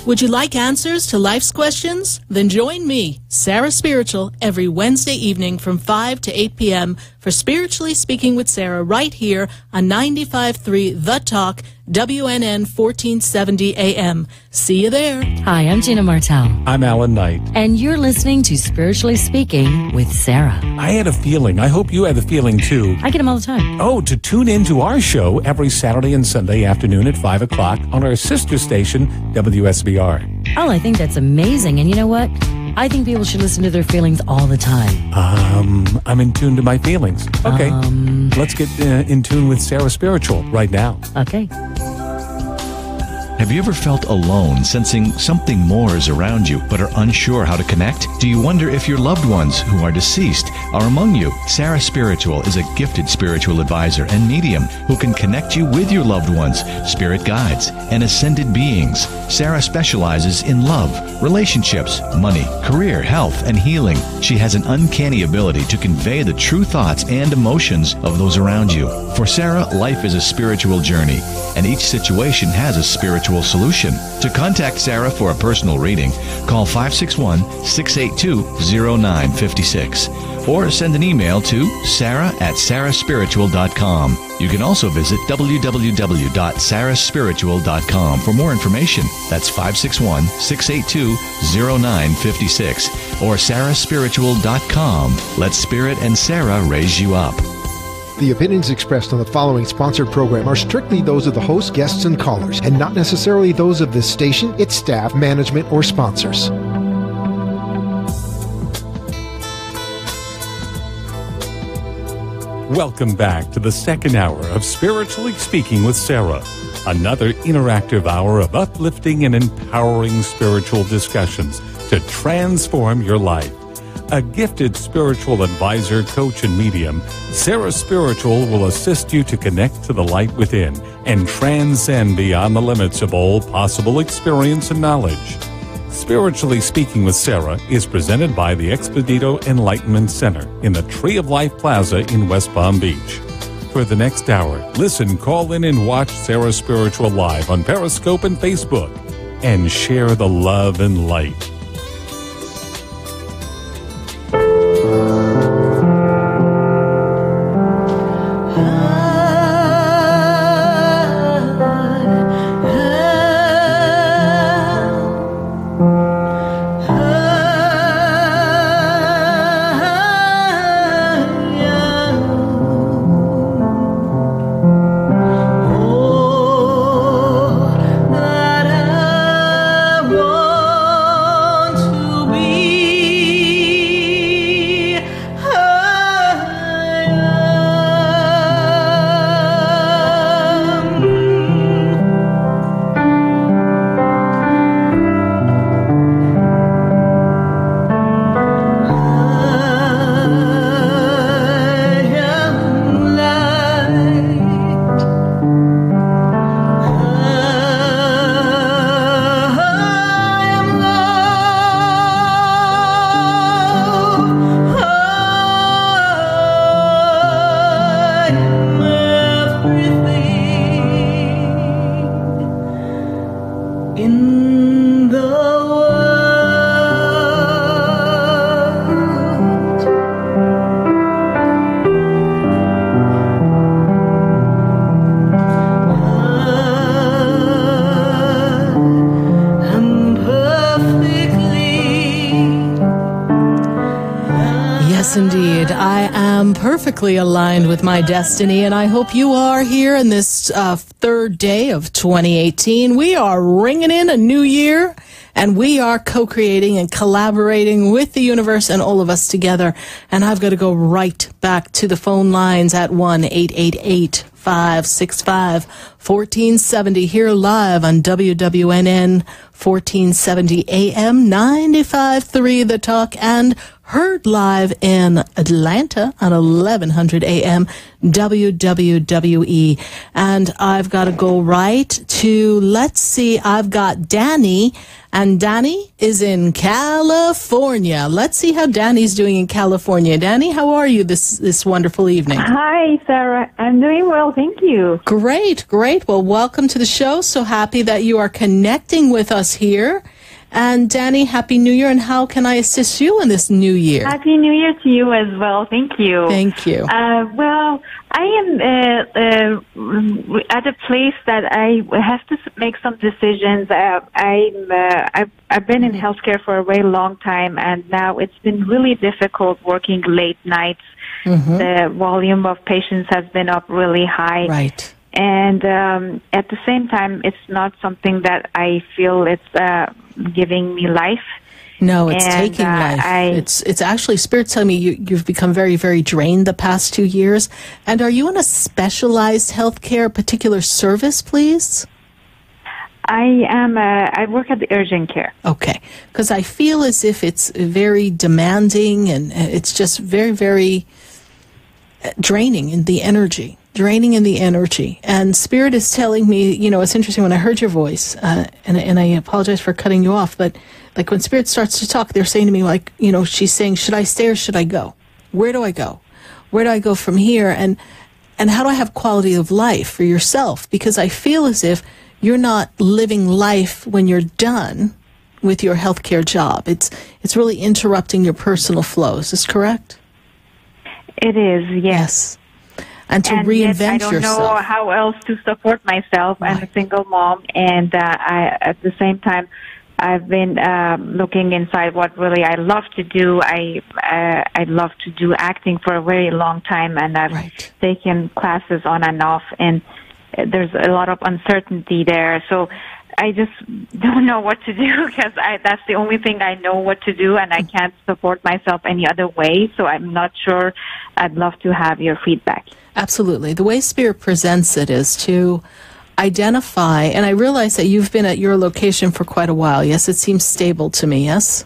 Would you like answers to life's questions? Then join me, Sarah Spiritual, every Wednesday evening from 5 to 8 p.m. for Spiritually Speaking with Sarah right here on 95.3 The Talk, WNN 1470 AM. See you there. Hi, I'm Gina Martell. I'm Alan Knight. And you're listening to Spiritually Speaking with Sarah. I had a feeling. I hope you had the feeling, too. I get them all the time. Oh, to tune in to our show every Saturday and Sunday afternoon at 5 o'clock on our sister station, WSBR. Oh, I think that's amazing. And you know what? I think people should listen to their feelings all the time. I'm in tune to my feelings. Okay. Let's get in tune with Sarah Spiritual right now. Okay. Have you ever felt alone, sensing something more is around you, but are unsure how to connect? Do you wonder if your loved ones who are deceased are among you? Sarah Spiritual is a gifted spiritual advisor and medium who can connect you with your loved ones, spirit guides, and ascended beings. Sarah specializes in love, relationships, money, career, health, and healing. She has an uncanny ability to convey the true thoughts and emotions of those around you. For Sarah, life is a spiritual journey, and each situation has a spiritual solution. To contact Sarah for a personal reading, call 561-682-0956 or send an email to sarah@sarahspiritual.com. You can also visit www.sarahspiritual.com for more information. That's 561-682-0956 or sarahspiritual.com. Let Spirit and Sarah raise you up. The opinions expressed on the following sponsored program are strictly those of the host, guests, and callers, and not necessarily those of this station, its staff, management, or sponsors. Welcome back to the second hour of Spiritually Speaking with Sarah, another interactive hour of uplifting and empowering spiritual discussions to transform your life. A gifted spiritual advisor, coach, and medium, Sarah Spiritual will assist you to connect to the light within and transcend beyond the limits of all possible experience and knowledge. Spiritually Speaking with Sarah is presented by the Expedito Enlightenment Center in the Tree of Life Plaza in West Palm Beach. For the next hour, listen, call in, and watch Sarah Spiritual live on Periscope and Facebook, and share the love and light. indeed. I am perfectly aligned with my destiny, and I hope you are here in this third day of 2018. We are ringing in a new year, and we are co-creating and collaborating with the universe and all of us together. And I've got to go right back to the phone lines at 1-888-565-1470 here live on WWNN 1470 AM 95.3 The Talk, and heard live in Atlanta on 1100 AM WWWE. And I've got to go right to, let's see, I've got Danny, and Danny is in California. Let's see how Danny's doing in California. Danny, how are you this wonderful evening? Hi, Sarah. I'm doing well, thank you. Great, great. Well, welcome to the show. So happy that you are connecting with us here. And Danny, Happy New Year, and how can I assist you in this new year? Happy New Year to you as well. Thank you. Thank you. Well, I am at a place that I have to make some decisions. I've been in healthcare for a very long time, and now it's been really difficult working late nights. Mm-hmm. The volume of patients has been up really high. Right. And at the same time, it's not something that I feel it's giving me life. No, it's taking life. It's actually, Spirit's telling me you've become very, very drained the past 2 years. And are you in a specialized healthcare, particular service, please? I am. I work at the urgent care. Okay, because I feel as if it's very demanding, and it's just very, very draining in the energy. And Spirit is telling me, it's interesting when I heard your voice, and I apologize for cutting you off, but like when Spirit starts to talk, they're saying to me, like, she's saying, should I stay or should I go? Where do I go? Where do I go from here? And how do I have quality of life for yourself? Because I feel as if you're not living life when you're done with your healthcare job. It's really interrupting your personal flow. Is this correct? It is, yes. And to reinvent yourself. I don't know how else to support myself. Right. I'm a single mom, and at the same time, I've been looking inside what really I love to do. I love to do acting for a very long time, and I've taken classes on and off, and there's a lot of uncertainty there. So I just don't know what to do, because that's the only thing I know what to do, and I can't support myself any other way. So I'm not sure. I'd love to have your feedback. Absolutely. The way Spirit presents it is to identify, and I realize that you've been at your location for quite a while. Yes, it seems stable to me, yes?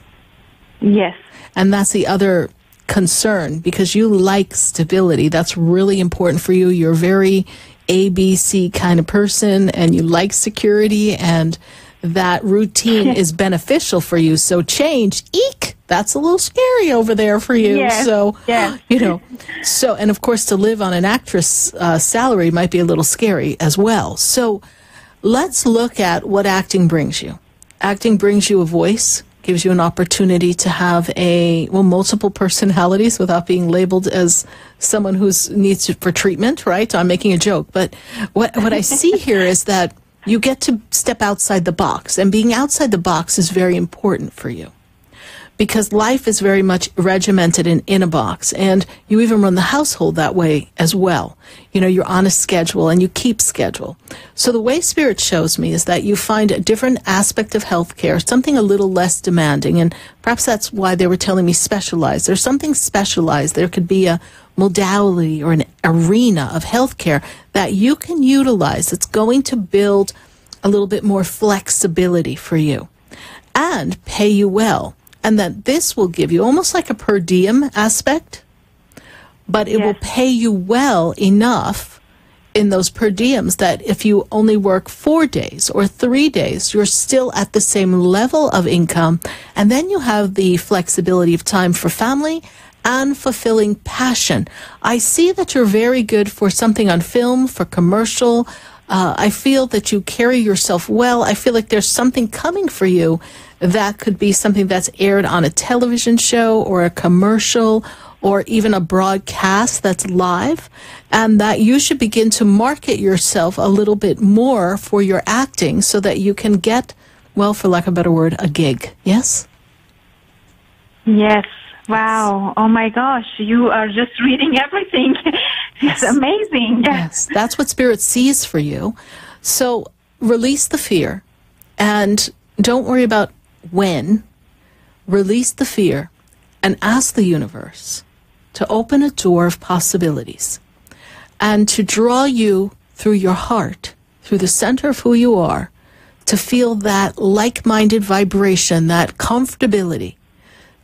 Yes. And that's the other concern, because you like stability. That's really important for you. You're very ABC kind of person, and you like security, and that routine is beneficial for you. So change, eek, that's a little scary over there for you. Yes. So, so, and of course, to live on an actress salary might be a little scary as well. So let's look at what acting brings you. Acting brings you a voice, gives you an opportunity to have multiple personalities without being labeled as someone who needs for treatment, right? I'm making a joke. But what I see here is that you get to step outside the box, and being outside the box is very important for you, because life is very much regimented and in a box, and you even run the household that way as well. You're on a schedule, and you keep schedule. So the way Spirit shows me is that you find a different aspect of healthcare, something a little less demanding, and perhaps that's why they were telling me specialized. There's something specialized. There could be a modality or an arena of healthcare that you can utilize that's going to build a little bit more flexibility for you and pay you well. And that this will give you almost like a per diem aspect, but it will pay you well enough in those per diems that if you only work 4 days or 3 days, you're still at the same level of income. And then you have the flexibility of time for family and fulfilling passion. I see that you're very good for something on film, for commercial. I feel that you carry yourself well. I feel like there's something coming for you that could be something that's aired on a television show or a commercial or even a broadcast that's live, and that you should begin to market yourself a little bit more for your acting so that you can get, well, for lack of a better word, a gig. Yes? Yes. Wow. Oh, my gosh. You are just reading everything. It's amazing. Yes, that's what Spirit sees for you. So release the fear and don't worry about when. Release the fear and ask the universe to open a door of possibilities and to draw you through your heart, through the center of who you are, to feel that like-minded vibration, that comfortability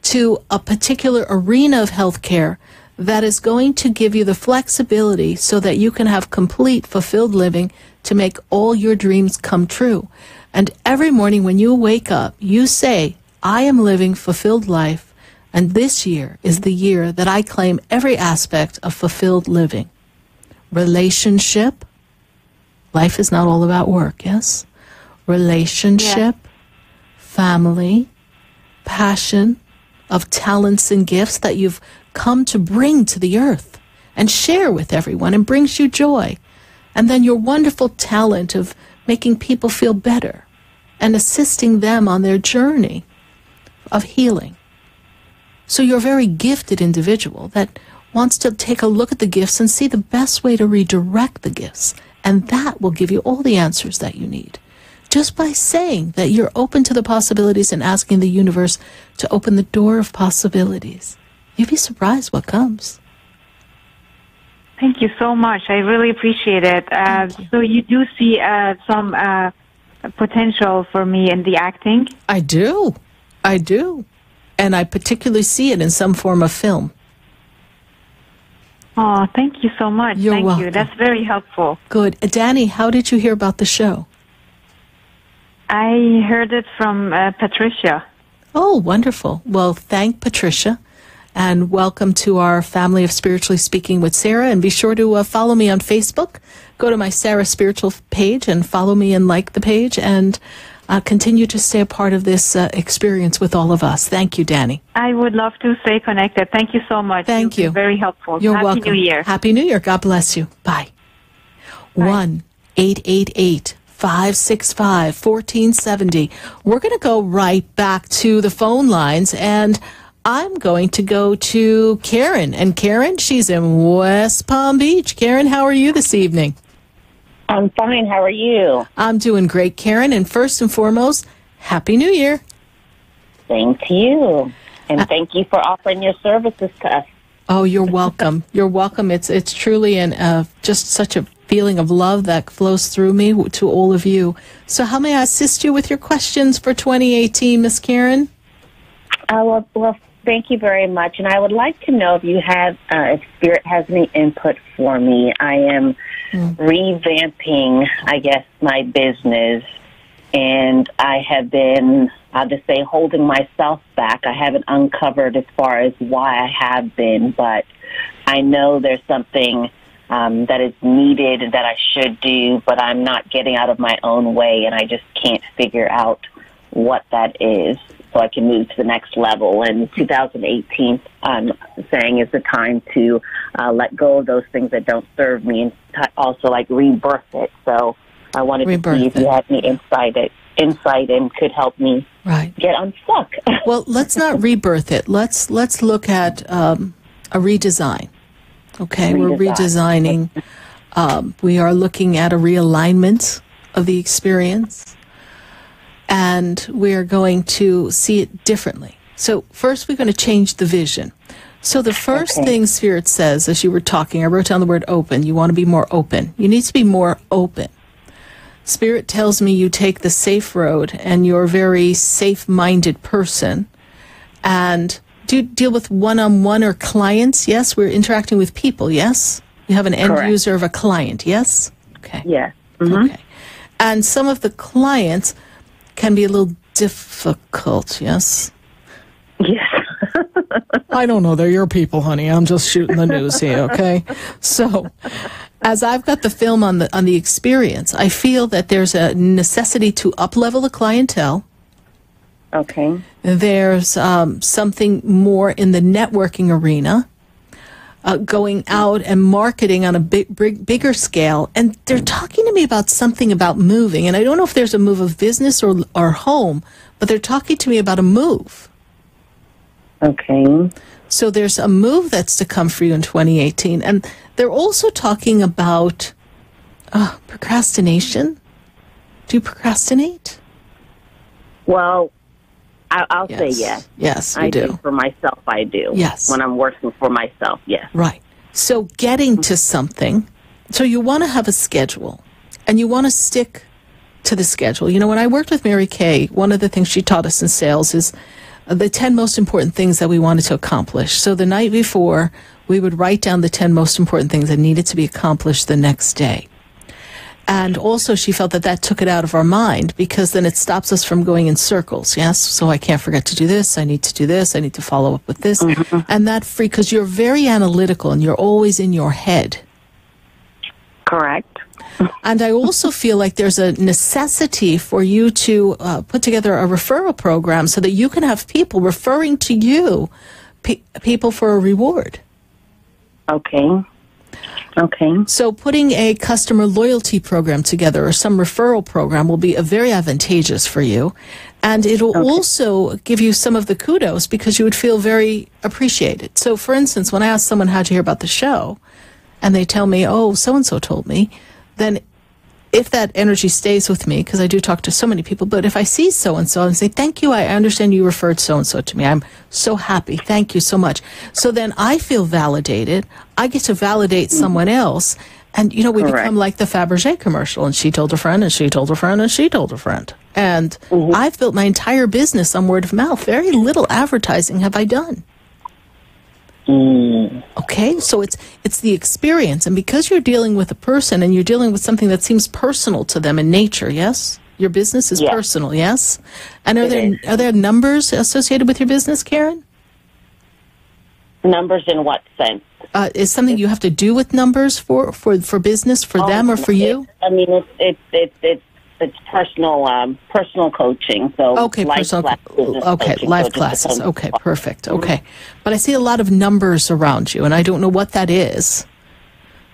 to a particular arena of healthcare that is going to give you the flexibility so that you can have complete, fulfilled living to make all your dreams come true. And every morning when you wake up, you say, I am living fulfilled life, and this year is the year that I claim every aspect of fulfilled living. Relationship. Life is not all about work, yes? Relationship, family, passion, of talents and gifts that you've come to bring to the earth and share with everyone and brings you joy. And then your wonderful talent of making people feel better and assisting them on their journey of healing. So you're a very gifted individual that wants to take a look at the gifts and see the best way to redirect the gifts. And that will give you all the answers that you need. Just by saying that you're open to the possibilities and asking the universe to open the door of possibilities. You'd be surprised what comes. Thank you so much. I really appreciate it. So you do see some potential for me in the acting? I do. And I particularly see it in some form of film. Oh, thank you so much. You're thank welcome. you. That's very helpful. Good. Danny, how did you hear about the show? I heard it from Patricia. Oh, wonderful. Well, thank Patricia. And welcome to our family of Spiritually Speaking with Sarah. And be sure to follow me on Facebook. Go to my Sarah Spiritual page and follow me and like the page. And continue to stay a part of this experience with all of us. Thank you, Danny. I would love to stay connected. Thank you so much. Thank you. You've been very helpful. You're Happy welcome. New Year. Happy New Year. God bless you. Bye. 1-888-565-1470. We're going to go right back to the phone lines, and I'm going to go to Karen. And Karen, she's in West Palm Beach. Karen, how are you this evening? I'm fine. How are you? I'm doing great, Karen. And first and foremost, Happy New Year. Same to you. And thank you for offering your services to us. Oh, you're welcome. You're welcome. It's truly just such a feeling of love that flows through me to all of you. So how may I assist you with your questions for 2018, Miss Karen? Well, thank you very much. And I would like to know if you have, if Spirit has any input for me. I am revamping, I guess, my business. And I have been, I'll just say, holding myself back. I haven't uncovered as far as why I have been, but I know there's something that is needed that I should do, but I'm not getting out of my own way, and I just can't figure out what that is so I can move to the next level. And 2018, I'm saying, is the time to let go of those things that don't serve me and also, like, rebirth it. So I wanted to see if you had any insight and could help me get unstuck. Well, let's not rebirth it. Let's look at a redesign. Okay, we're redesigning. We are looking at a realignment of the experience, and we are going to see it differently. So first, we're going to change the vision. So the first thing Spirit says, as you were talking, I wrote down the word open. You want to be more open. You need to be more open. Spirit tells me you take the safe road, and you're a very safe-minded person. And do you deal with one-on-one or clients? Yes, we're interacting with people, yes? You have an end user of a client, yes? Okay. Yes. Okay. And some of the clients can be a little difficult, yes? Yes. I don't know. They're your people, honey. I'm just shooting the news here, okay? So, as I've got the film on the experience, I feel that there's a necessity to up-level the clientele. Okay. There's something more in the networking arena, going out and marketing on a bigger scale. And they're talking to me about something about moving. And I don't know if there's a move of business or home, but they're talking to me about a move. Okay. So there's a move that's to come for you in 2018. And they're also talking about procrastination. Do you procrastinate? Well, I'll say yes. Yes, you I do. For myself, I do. Yes. When I'm working for myself, yes. Right. So getting to something, so you want to have a schedule, and you want to stick to the schedule. You know, when I worked with Mary Kay, one of the things she taught us in sales is the 10 most important things that we wanted to accomplish. So the night before, we would write down the 10 most important things that needed to be accomplished the next day. And also she felt that that took it out of our mind, because then it stops us from going in circles. Yes. So I can't forget to do this. I need to do this. I need to follow up with this. Mm-hmm. And that because you're very analytical and you're always in your head. Correct. And I also feel like there's a necessity for you to put together a referral program so that you can have people referring to you, people for a reward. Okay. Okay. So putting a customer loyalty program together or some referral program will be very advantageous for you. And it'll also give you some of the kudos because you would feel very appreciated. So, for instance, when I ask someone, how'd you hear about the show? And they tell me, oh, so-and-so told me, then if that energy stays with me, because I do talk to so many people, but if I see so-and-so and say, thank you, I understand you referred so-and-so to me. I'm so happy. Thank you so much. So then I feel validated. I get to validate someone else. And, you know, we become like the Fabergé commercial. And she told a friend, and she told a friend, and she told a friend. And I've built my entire business on word of mouth. Very little advertising have I done. Okay, so it's the experience, and because you're dealing with a person and you're dealing with something that seems personal to them in nature, yes? Your business is personal, yes? And are there numbers associated with your business, Karen? Numbers in what sense? Is something you have to do with numbers for business, for them, or for you? It's personal coaching. So life classes. Okay, perfect. Okay, but I see a lot of numbers around you, and I don't know what that is.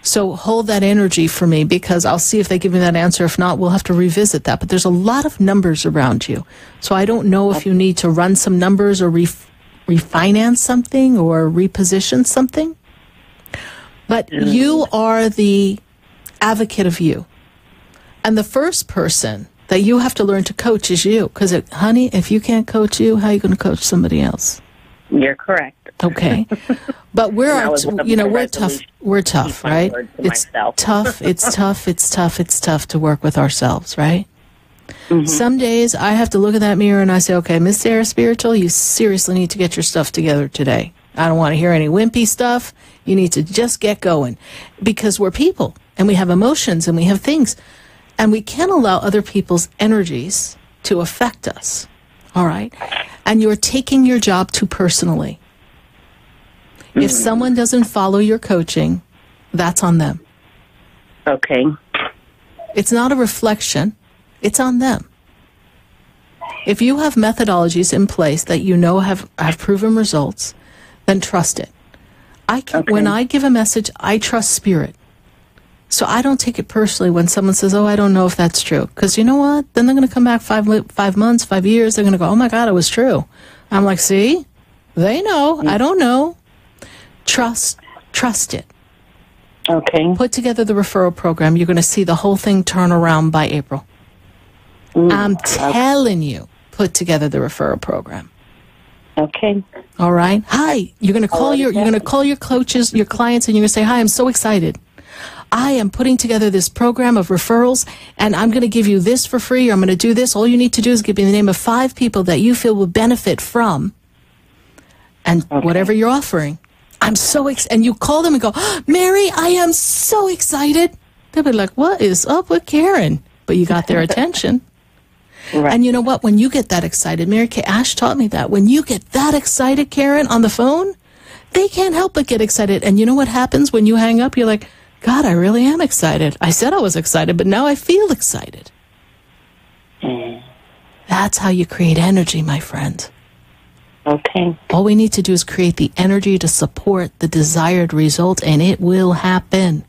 So hold that energy for me, because I'll see if they give me that answer. If not, we'll have to revisit that. But there's a lot of numbers around you, so I don't know if you need to run some numbers or refinance something or reposition something. But you are the advocate of you. And the first person that you have to learn to coach is you. Because, honey, if you can't coach you, how are you going to coach somebody else? You're correct. Okay. But we're tough. We're tough, right? It's tough. It's tough. It's tough. It's tough to work with ourselves, right? Some days I have to look in that mirror and I say, okay, Miss Sarah Spiritual, you seriously need to get your stuff together today. I don't want to hear any wimpy stuff. You need to just get going. Because we're people and we have emotions and we have things. And we can't allow other people's energies to affect us. All right? And you're taking your job too personally. If someone doesn't follow your coaching, that's on them. Okay. It's not a reflection. It's on them. If you have methodologies in place that you know have proven results, then trust it. When I give a message, I trust spirit. So I don't take it personally when someone says, oh, I don't know if that's true. Because you know what? Then they're going to come back 5 months, 5 years. They're going to go, oh, my God, it was true. I'm like, see? They know. I don't know. Trust it. Okay. Put together the referral program. You're going to see the whole thing turn around by April. I'm telling you, put together the referral program. Okay. All right. Hi. You're going to call your coaches, your clients, and you're going to say, hi, I'm so excited. I am putting together this program of referrals, and I'm going to give you this for free, or I'm going to do this. All you need to do is give me the name of 5 people that you feel will benefit from, and whatever you're offering. I'm so and you call them and go, oh, Mary, I am so excited. They'll be like, what is up with Karen? But you got their attention. Right. And you know what? When you get that excited, Mary Kay Ash taught me that. When you get that excited, Karen, on the phone, they can't help but get excited. And you know what happens when you hang up? You're like, God, I really am excited. I said I was excited, but now I feel excited. That's how you create energy, my friend. Okay. All we need to do is create the energy to support the desired result, and it will happen.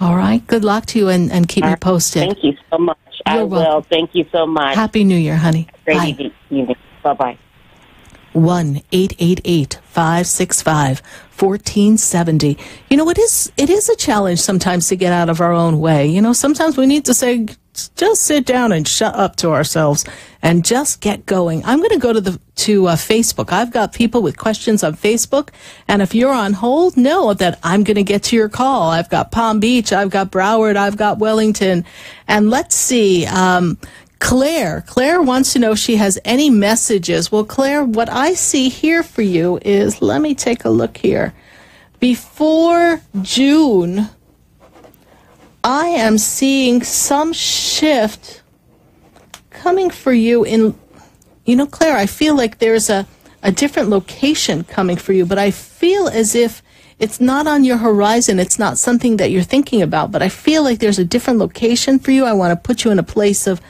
All right? Good luck to you, and keep me posted. Thank you so much. I will. Thank you so much. Happy New Year, honey. Great evening. Bye-bye. 1-888-565-1470. You know, it is a challenge sometimes to get out of our own way. You know, sometimes we need to say, just sit down and shut up to ourselves and just get going. I'm going to go to Facebook. I've got people with questions on Facebook, and if you're on hold, know that I'm going to get to your call. I've got Palm Beach, I've got Broward, I've got Wellington, and let's see. Claire wants to know if she has any messages. Well, Claire, what I see here for you is, let me take a look here. Before June, I am seeing some shift coming for you in, you know, Claire, I feel like there's a different location coming for you, but I feel as if it's not on your horizon. It's not something that you're thinking about, but I feel like there's a different location for you. I want to put you in a place of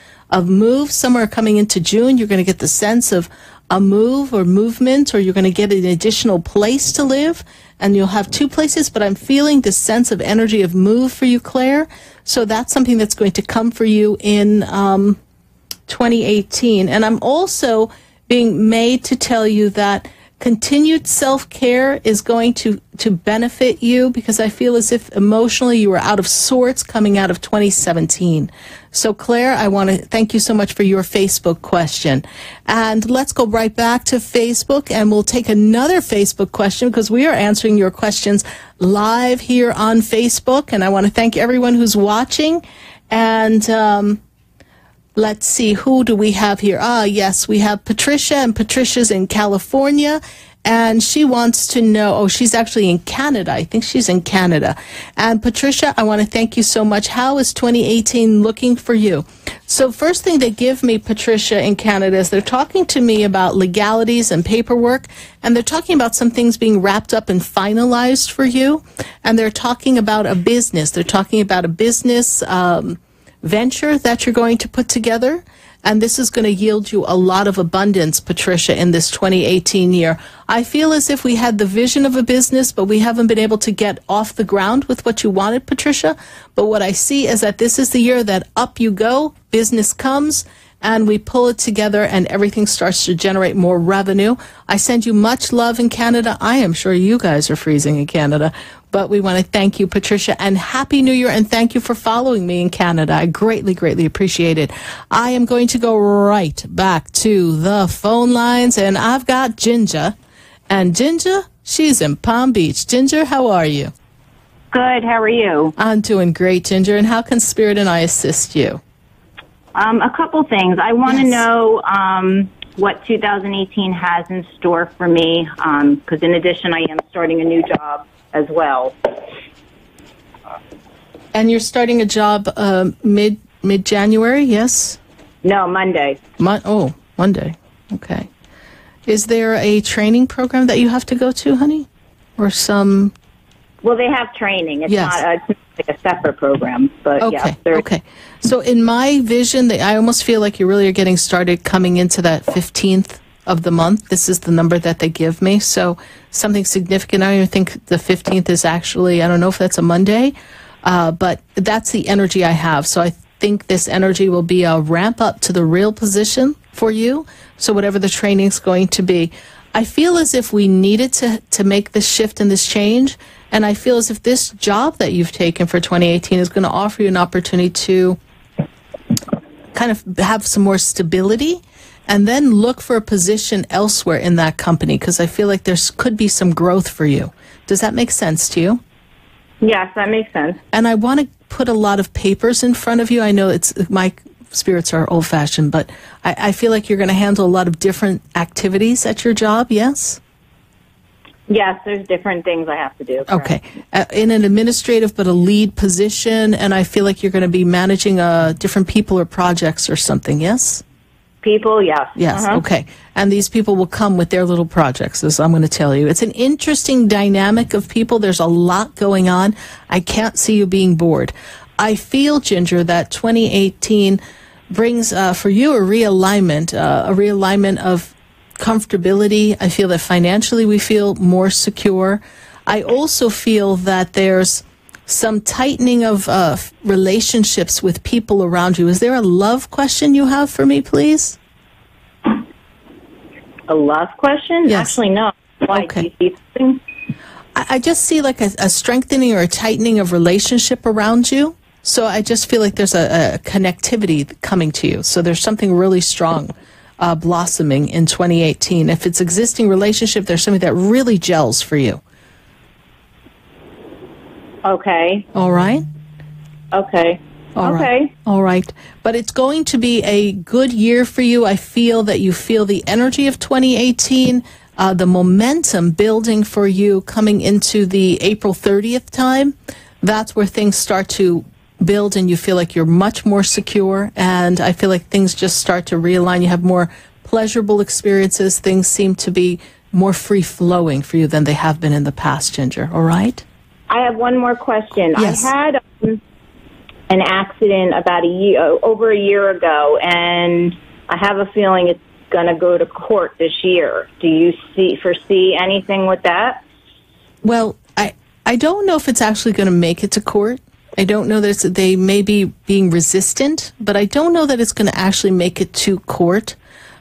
move somewhere coming into June. You're going to get the sense of a move or movement, or you're going to get an additional place to live, and you'll have two places, but I'm feeling this sense of energy of move for you, Claire. So that's something that's going to come for you in 2018. And I'm also being made to tell you that continued self-care is going to benefit you, because I feel as if emotionally you were out of sorts coming out of 2017. So, Claire, I want to thank you so much for your Facebook question. And let's go right back to Facebook, and we'll take another Facebook question, because we are answering your questions live here on Facebook. And I want to thank everyone who's watching. And let's see, who do we have here? Yes, we have Patricia, and Patricia's in California, and she wants to know, she's actually in Canada. I think she's in Canada. And Patricia, I want to thank you so much. How is 2018 looking for you? So first thing they give me, Patricia, in Canada, is they're talking to me about legalities and paperwork, and they're talking about some things being wrapped up and finalized for you, and they're talking about a business. They're talking about a business venture that you're going to put together, and this is going to yield you a lot of abundance, Patricia, in this 2018 year. I feel as if we had the vision of a business, but we haven't been able to get off the ground with what you wanted, Patricia. But what I see is that this is the year that up you go, business comes, and we pull it together, and everything starts to generate more revenue. I send you much love in Canada. I am sure you guys are freezing in Canada, but we want to thank you, Patricia, and Happy New Year, and thank you for following me in Canada. I greatly, greatly appreciate it. I am going to go right back to the phone lines, and I've got Ginger. And Ginger, she's in Palm Beach. Ginger, how are you? Good. How are you? I'm doing great, Ginger. And how can Spirit and I assist you? A couple things. I want to know what 2018 has in store for me, because in addition, I am starting a new job as well. And you're starting a job mid-January, yes? No, Monday. Monday. Okay. Is there a training program that you have to go to, honey? Or some... Well, they have training. It's not like a separate program, but Okay. So in my vision, I almost feel like you really are getting started coming into that 15th of the month. This is the number that they give me. So something significant. I don't even think the 15th is actually, I don't know if that's a Monday, but that's the energy I have. So I think this energy will be a ramp up to the real position for you. So whatever the training's going to be. I feel as if we needed to make this shift and this change. And I feel as if this job that you've taken for 2018 is going to offer you an opportunity to kind of have some more stability and then look for a position elsewhere in that company, because I feel like there could be some growth for you. Does that make sense to you? Yes, that makes sense. And I want to put a lot of papers in front of you. I know my spirits are old-fashioned, but I feel like you're going to handle a lot of different activities at your job, yes? Yes, there's different things I have to do. Correct. Okay. In an administrative but a lead position, and I feel like you're going to be managing different people or projects or something, yes? People, yes. Yes, okay. And these people will come with their little projects, as I'm going to tell you. It's an interesting dynamic of people. There's a lot going on. I can't see you being bored. I feel, Ginger, that 2018 brings for you a realignment of comfortability. I feel that financially we feel more secure. I also feel that there's some tightening of relationships with people around you. Is there a love question you have for me, please? A love question? Yes. Actually, no. Why? Okay. Do you see something? I just see like a strengthening or a tightening of relationship around you. So I just feel like there's a connectivity coming to you. So there's something really strong blossoming in 2018. If it's existing relationship, there's something that really gels for you. Okay. All right? Okay. All okay. right. All right. But it's going to be a good year for you. I feel that you feel the energy of 2018, the momentum building for you coming into the April 30th time. That's where things start to build and you feel like you're much more secure. And I feel like things just start to realign. You have more pleasurable experiences. Things seem to be more free-flowing for you than they have been in the past, Ginger. All right? I have one more question. Yes. I had an accident about over a year ago, and I have a feeling it's going to go to court this year. Do you foresee anything with that? Well, I don't know if it's actually going to make it to court. I don't know that they may be being resistant, but I don't know that it's going to actually make it to court.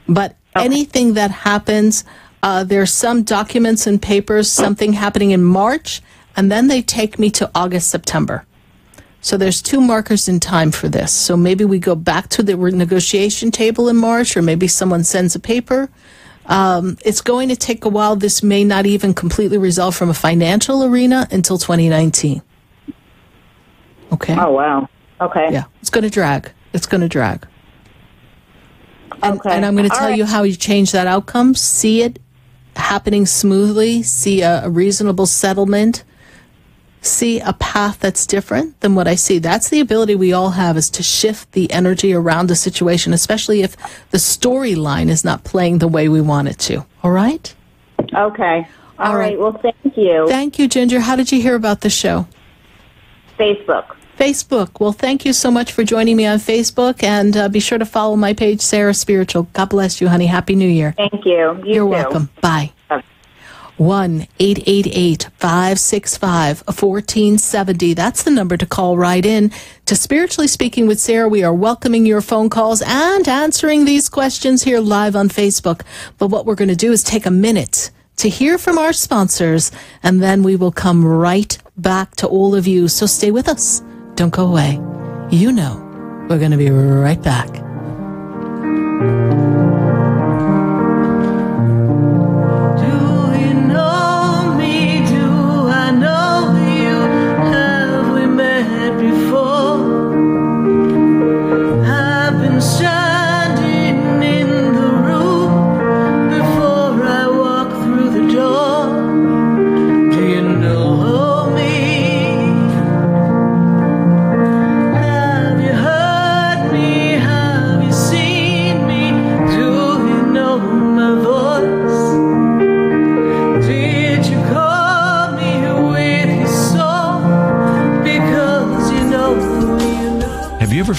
But anything that happens, there's some documents and papers, something happening in March, and then they take me to August, September. So there's 2 markers in time for this. So maybe we go back to the negotiation table in March, or maybe someone sends a paper. It's going to take a while. This may not even completely resolve from a financial arena until 2019. Okay. Oh, wow. Okay. Yeah. It's going to drag. It's going to drag. And, Okay. and I'm going to tell you how you change that outcome. See it happening smoothly. See a reasonable settlement. See a path that's different than what I see. That's the ability we all have, is to shift the energy around a situation, especially if the storyline is not playing the way we want it to. All right? Okay. All All right. Well, thank you. Thank you, Ginger. How did you hear about the show? Facebook. Facebook. Well, thank you so much for joining me on Facebook, and be sure to follow my page, Sarah Spiritual. God bless you, honey. Happy New Year. Thank you. You're welcome. Bye. 1-888-565-1470. That's the number to call right in to Spiritually Speaking with Sarah. We are welcoming your phone calls and answering these questions here live on Facebook. But what we're going to do is take a minute to hear from our sponsors, and then we will come right back to all of you. So stay with us. Don't go away. You know, we're going to be right back.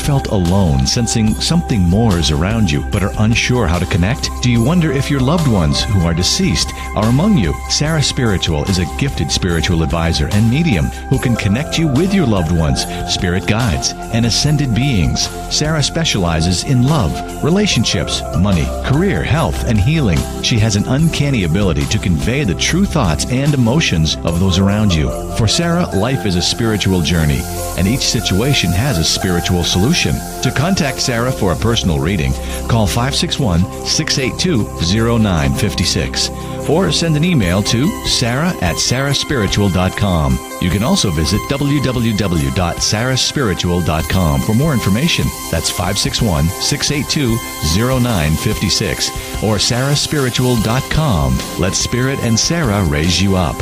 Felt alone, sensing something more is around you, but are unsure how to connect? Do you wonder if your loved ones who are deceased are among you? Sarah Spiritual is a gifted spiritual advisor and medium who can connect you with your loved ones, spirit guides, and ascended beings. Sarah specializes in love, relationships, money, career, health, and healing. She has an uncanny ability to convey the true thoughts and emotions of those around you. For Sarah, life is a spiritual journey, and each situation has a spiritual solution. To contact Sarah for a personal reading, call 561-682-0956 or send an email to sarah@sarahspiritual.com. You can also visit www.sarahspiritual.com for more information. That's 561-682-0956 or sarahspiritual.com. Let Spirit and Sarah raise you up.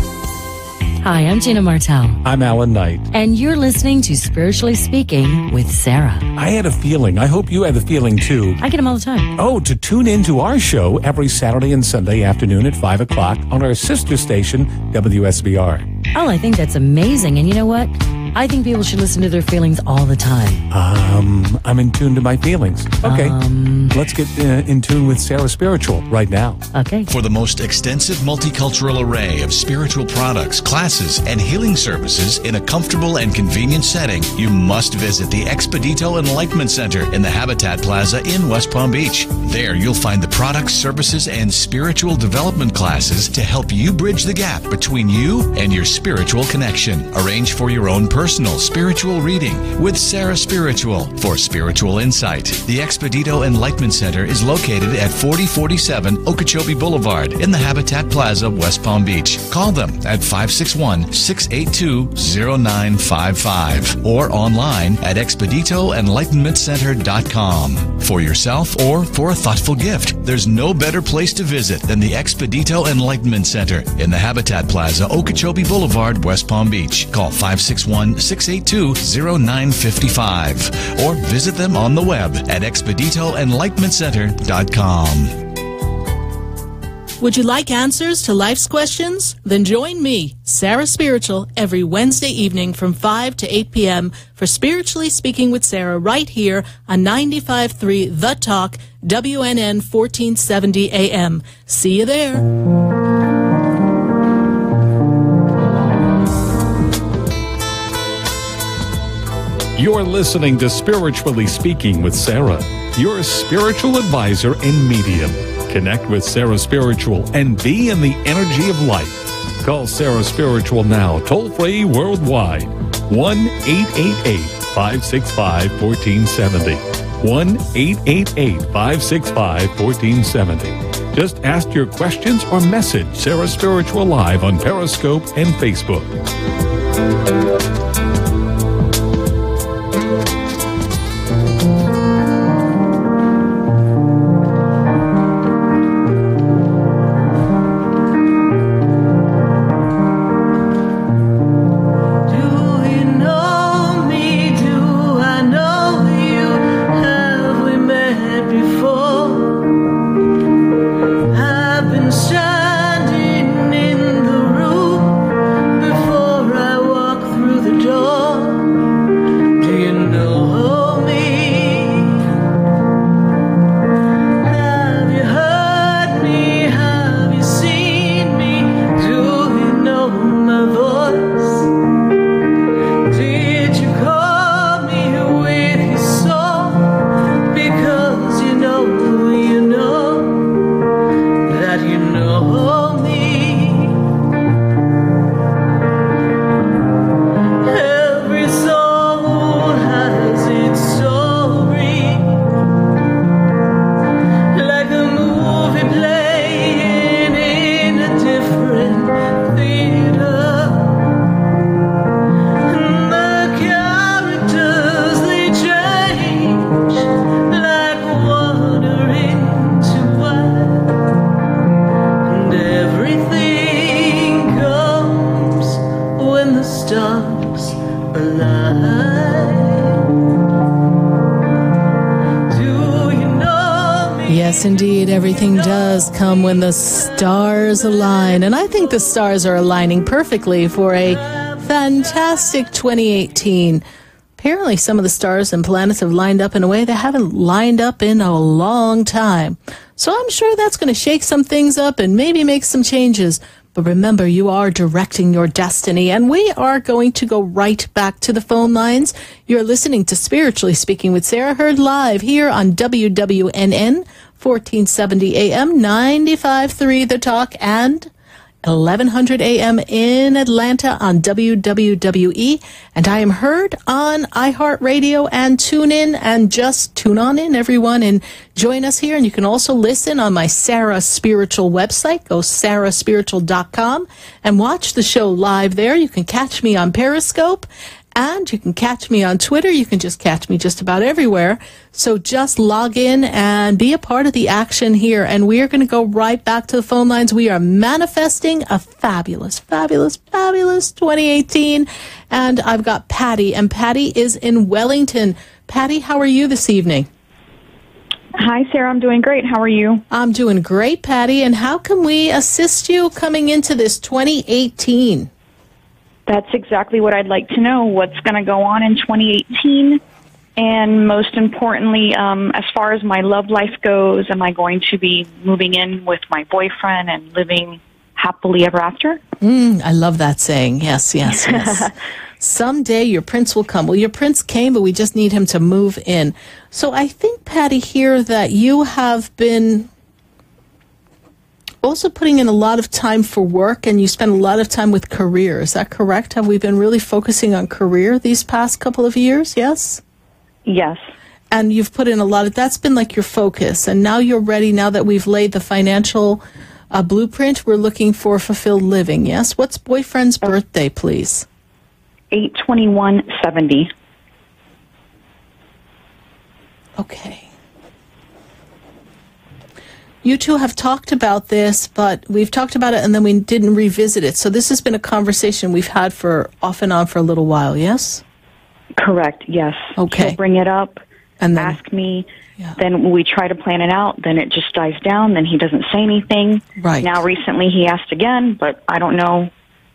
Hi, I'm Gina Martell. I'm Alan Knight. And you're listening to Spiritually Speaking with Sarah. I had a feeling. I hope you had the feeling too. I get them all the time. Oh, to tune into our show every Saturday and Sunday afternoon at 5 o'clock on our sister station, WSBR. Oh, I think that's amazing. And you know what? I think people should listen to their feelings all the time. I'm in tune to my feelings. Okay. Let's get in tune with Sarah Spiritual right now. Okay. For the most extensive multicultural array of spiritual products, classes, and healing services in a comfortable and convenient setting, you must visit the Expedito Enlightenment Center in the Habitat Plaza in West Palm Beach. There you'll find the products, services, and spiritual development classes to help you bridge the gap between you and your spiritual connection. Arrange for your own personal spiritual reading with Sarah Spiritual for spiritual insight. The Expedito Enlightenment Center is located at 4047 Okeechobee Boulevard in the Habitat Plaza, West Palm Beach. Call them at 561-682-0955 or online at expeditoenlightenmentcenter.com. For yourself or for a thoughtful gift, there's no better place to visit than the Expedito Enlightenment Center in the Habitat Plaza, Okeechobee Boulevard, West Palm Beach. Call 561-682-0955 or visit them on the web at expeditoenlightenmentcenter.com. Would you like answers to life's questions? Then join me, Sarah Spiritual, every Wednesday evening from 5 to 8 p.m. for Spiritually Speaking with Sarah right here on 95.3 The Talk, WNN 1470 AM. See you there. You're listening to Spiritually Speaking with Sarah, your spiritual advisor and medium. Connect with Sarah Spiritual and be in the energy of light. Call Sarah Spiritual now, toll-free worldwide. 1-888-565-1470. 1-888-565-1470. Just ask your questions or message Sarah Spiritual live on Periscope and Facebook. Yes, indeed. Everything does come when the stars align. And I think the stars are aligning perfectly for a fantastic 2018. Apparently, some of the stars and planets have lined up in a way they haven't lined up in a long time. So I'm sure that's going to shake some things up and maybe make some changes. But remember, you are directing your destiny, and we are going to go right back to the phone lines. You're listening to Spiritually Speaking with Sarah, heard live here on WWNN 1470 AM, 95.3 The Talk, and 1100 AM in Atlanta on WWWE. And I am heard on iHeartRadio and TuneIn. And just tune on in, everyone, and join us here. And you can also listen on my Sarah Spiritual website. Go sarahspiritual.com and watch the show live there. You can catch me on Periscope. And you can catch me on Twitter. You can just catch me just about everywhere. So just log in and be a part of the action here. And we are going to go right back to the phone lines. We are manifesting a fabulous, fabulous, fabulous 2018. And I've got Patty, and Patty is in Wellington. Patty, how are you this evening? Hi, Sarah. I'm doing great. How are you? I'm doing great, Patty. And how can we assist you coming into this 2018? That's exactly what I'd like to know. What's going to go on in 2018? And most importantly, as far as my love life goes, am I going to be moving in with my boyfriend and living happily ever after? I love that saying. Yes, yes, yes. Someday your prince will come. Well, your prince came, but we just need him to move in. So I think, Patty, here that you have been also putting in a lot of time for work, and you spend a lot of time with career. Is that correct? Have we been really focusing on career these past couple of years? Yes? Yes. And you've put in a lot of, that's been like your focus. And now you're ready, now that we've laid the financial blueprint, we're looking for fulfilled living. Yes? What's boyfriend's birthday, please? 8/21/70. Okay. You two have talked about this, but we've talked about it and then we didn't revisit it. So this has been a conversation we've had for off and on for a little while, yes? Correct, yes. Okay. He'll bring it up, and then, ask me, then we try to plan it out, then it just dies down, then he doesn't say anything. Right. Now recently he asked again, but I don't know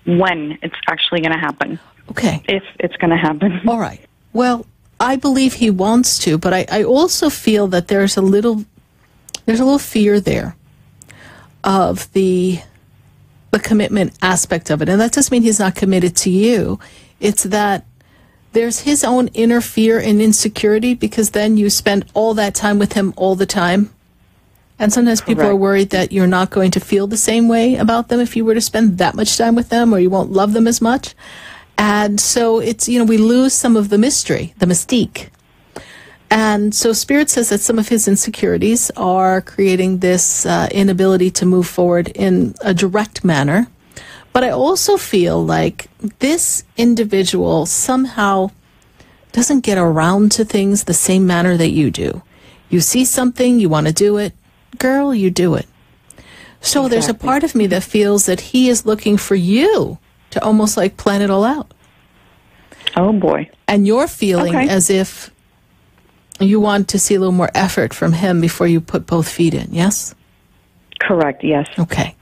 when it's actually going to happen. Okay. If it's going to happen. All right. Well, I believe he wants to, but I also feel that there's a little fear there of the commitment aspect of it. And that doesn't mean he's not committed to you. It's that there's his own inner fear and insecurity, because then you spend all that time with him all the time. And sometimes people are worried that you're not going to feel the same way about them if you were to spend that much time with them, or you won't love them as much. And so it's, we lose some of the mystery, the mystique. And so Spirit says that some of his insecurities are creating this inability to move forward in a direct manner. But I also feel like this individual somehow doesn't get around to things the same manner that you do. You see something, you want to do it. Girl, you do it. So there's a part of me that feels that he is looking for you to almost like plan it all out. Oh, boy. And you're feeling as if you want to see a little more effort from him before you put both feet in, yes? Correct, yes. Okay.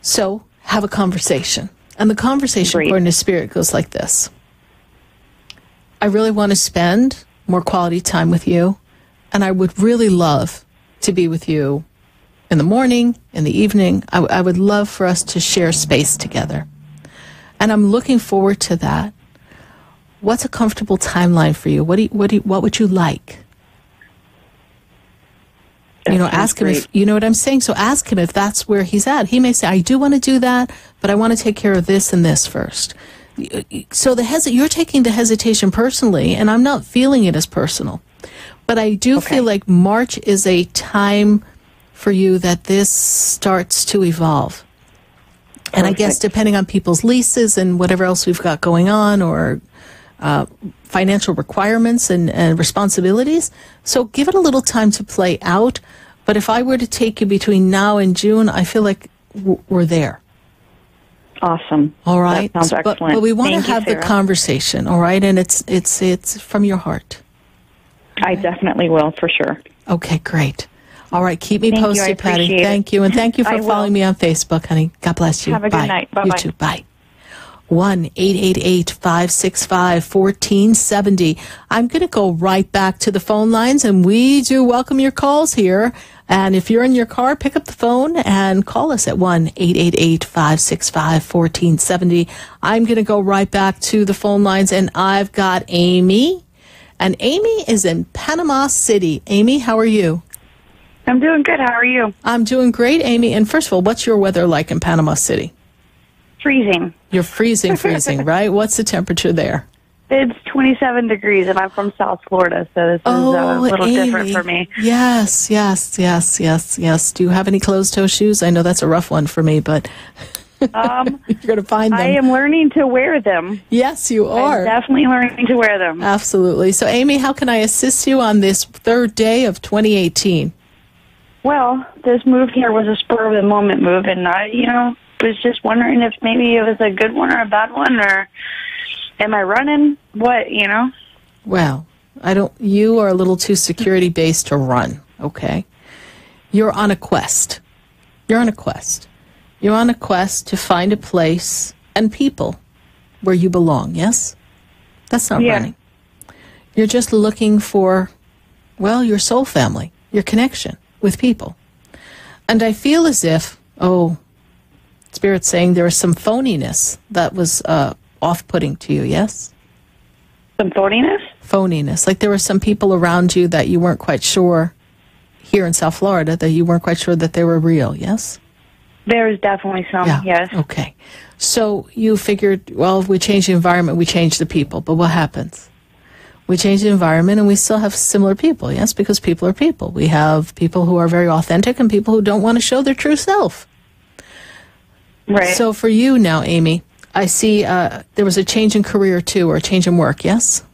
So have a conversation. And the conversation, according to Spirit, goes like this. I really want to spend more quality time with you, and I would really love to be with you in the morning, in the evening. I would love for us to share space together. And I'm looking forward to that. What's a comfortable timeline for you? What would you like? Ask him if, you know what I'm saying? So ask him if that's where he's at. He may say, I do want to do that, but I want to take care of this and this first. So you're taking the hesitation personally, and I'm not feeling it as personal. But I do feel like March is a time for you that this starts to evolve. And I guess depending on people's leases and whatever else we've got going on, or financial requirements and responsibilities. So give it a little time to play out. But if I were to take you between now and June, I feel like we're there. Awesome. All right. That sounds excellent. But we want to have Sarah. the conversation, all right? And it's from your heart. I definitely will, for sure. Okay, great. All right, keep me Thank you. I posted, Patty. appreciate it. Thank you. And thank you for I will. following me on Facebook, honey. God bless you. Have a Bye. good night. Bye-bye. You too. Bye. 1-888-565-1470. I'm going to go right back to the phone lines, and we do welcome your calls here. And if you're in your car, pick up the phone and call us at 1-888-565-1470. I'm going to go right back to the phone lines, and I've got Amy. And Amy is in Panama City. Amy, how are you? I'm doing good. How are you? I'm doing great, Amy. And first of all, what's your weather like in Panama City? Freezing. You're freezing, right? What's the temperature there? It's 27 degrees, and I'm from South Florida, so this is a little different for me. Yes. Do you have any closed-toe shoes? I know that's a rough one for me, but you're going to find them. I am learning to wear them. Yes, you are. I'm definitely learning to wear them. Absolutely. So, Amy, how can I assist you on this third day of 2018? Well, this move here was a spur-of-the-moment move, and I, was just wondering if maybe it was a good one or a bad one, or am I running? What, Well, you are a little too security-based to run, okay? You're on a quest. You're on a quest to find a place and people where you belong, yes? That's not Yeah. running. You're just looking for, well, your soul family, your connection with people. And I feel as if, Spirit's saying there was some phoniness that was off-putting to you, yes? Some phoniness? Phoniness. Like there were some people around you that you weren't quite sure, here in South Florida, that you weren't quite sure that they were real, yes? There's definitely some, yes. Okay. So you figured, well, if we change the environment, we change the people. But what happens? We change the environment and we still have similar people, yes? Because people are people. We have people who are very authentic and people who don't want to show their true self. Right. So for you now, Amy, I see there was a change in career too, or a change in work, yes?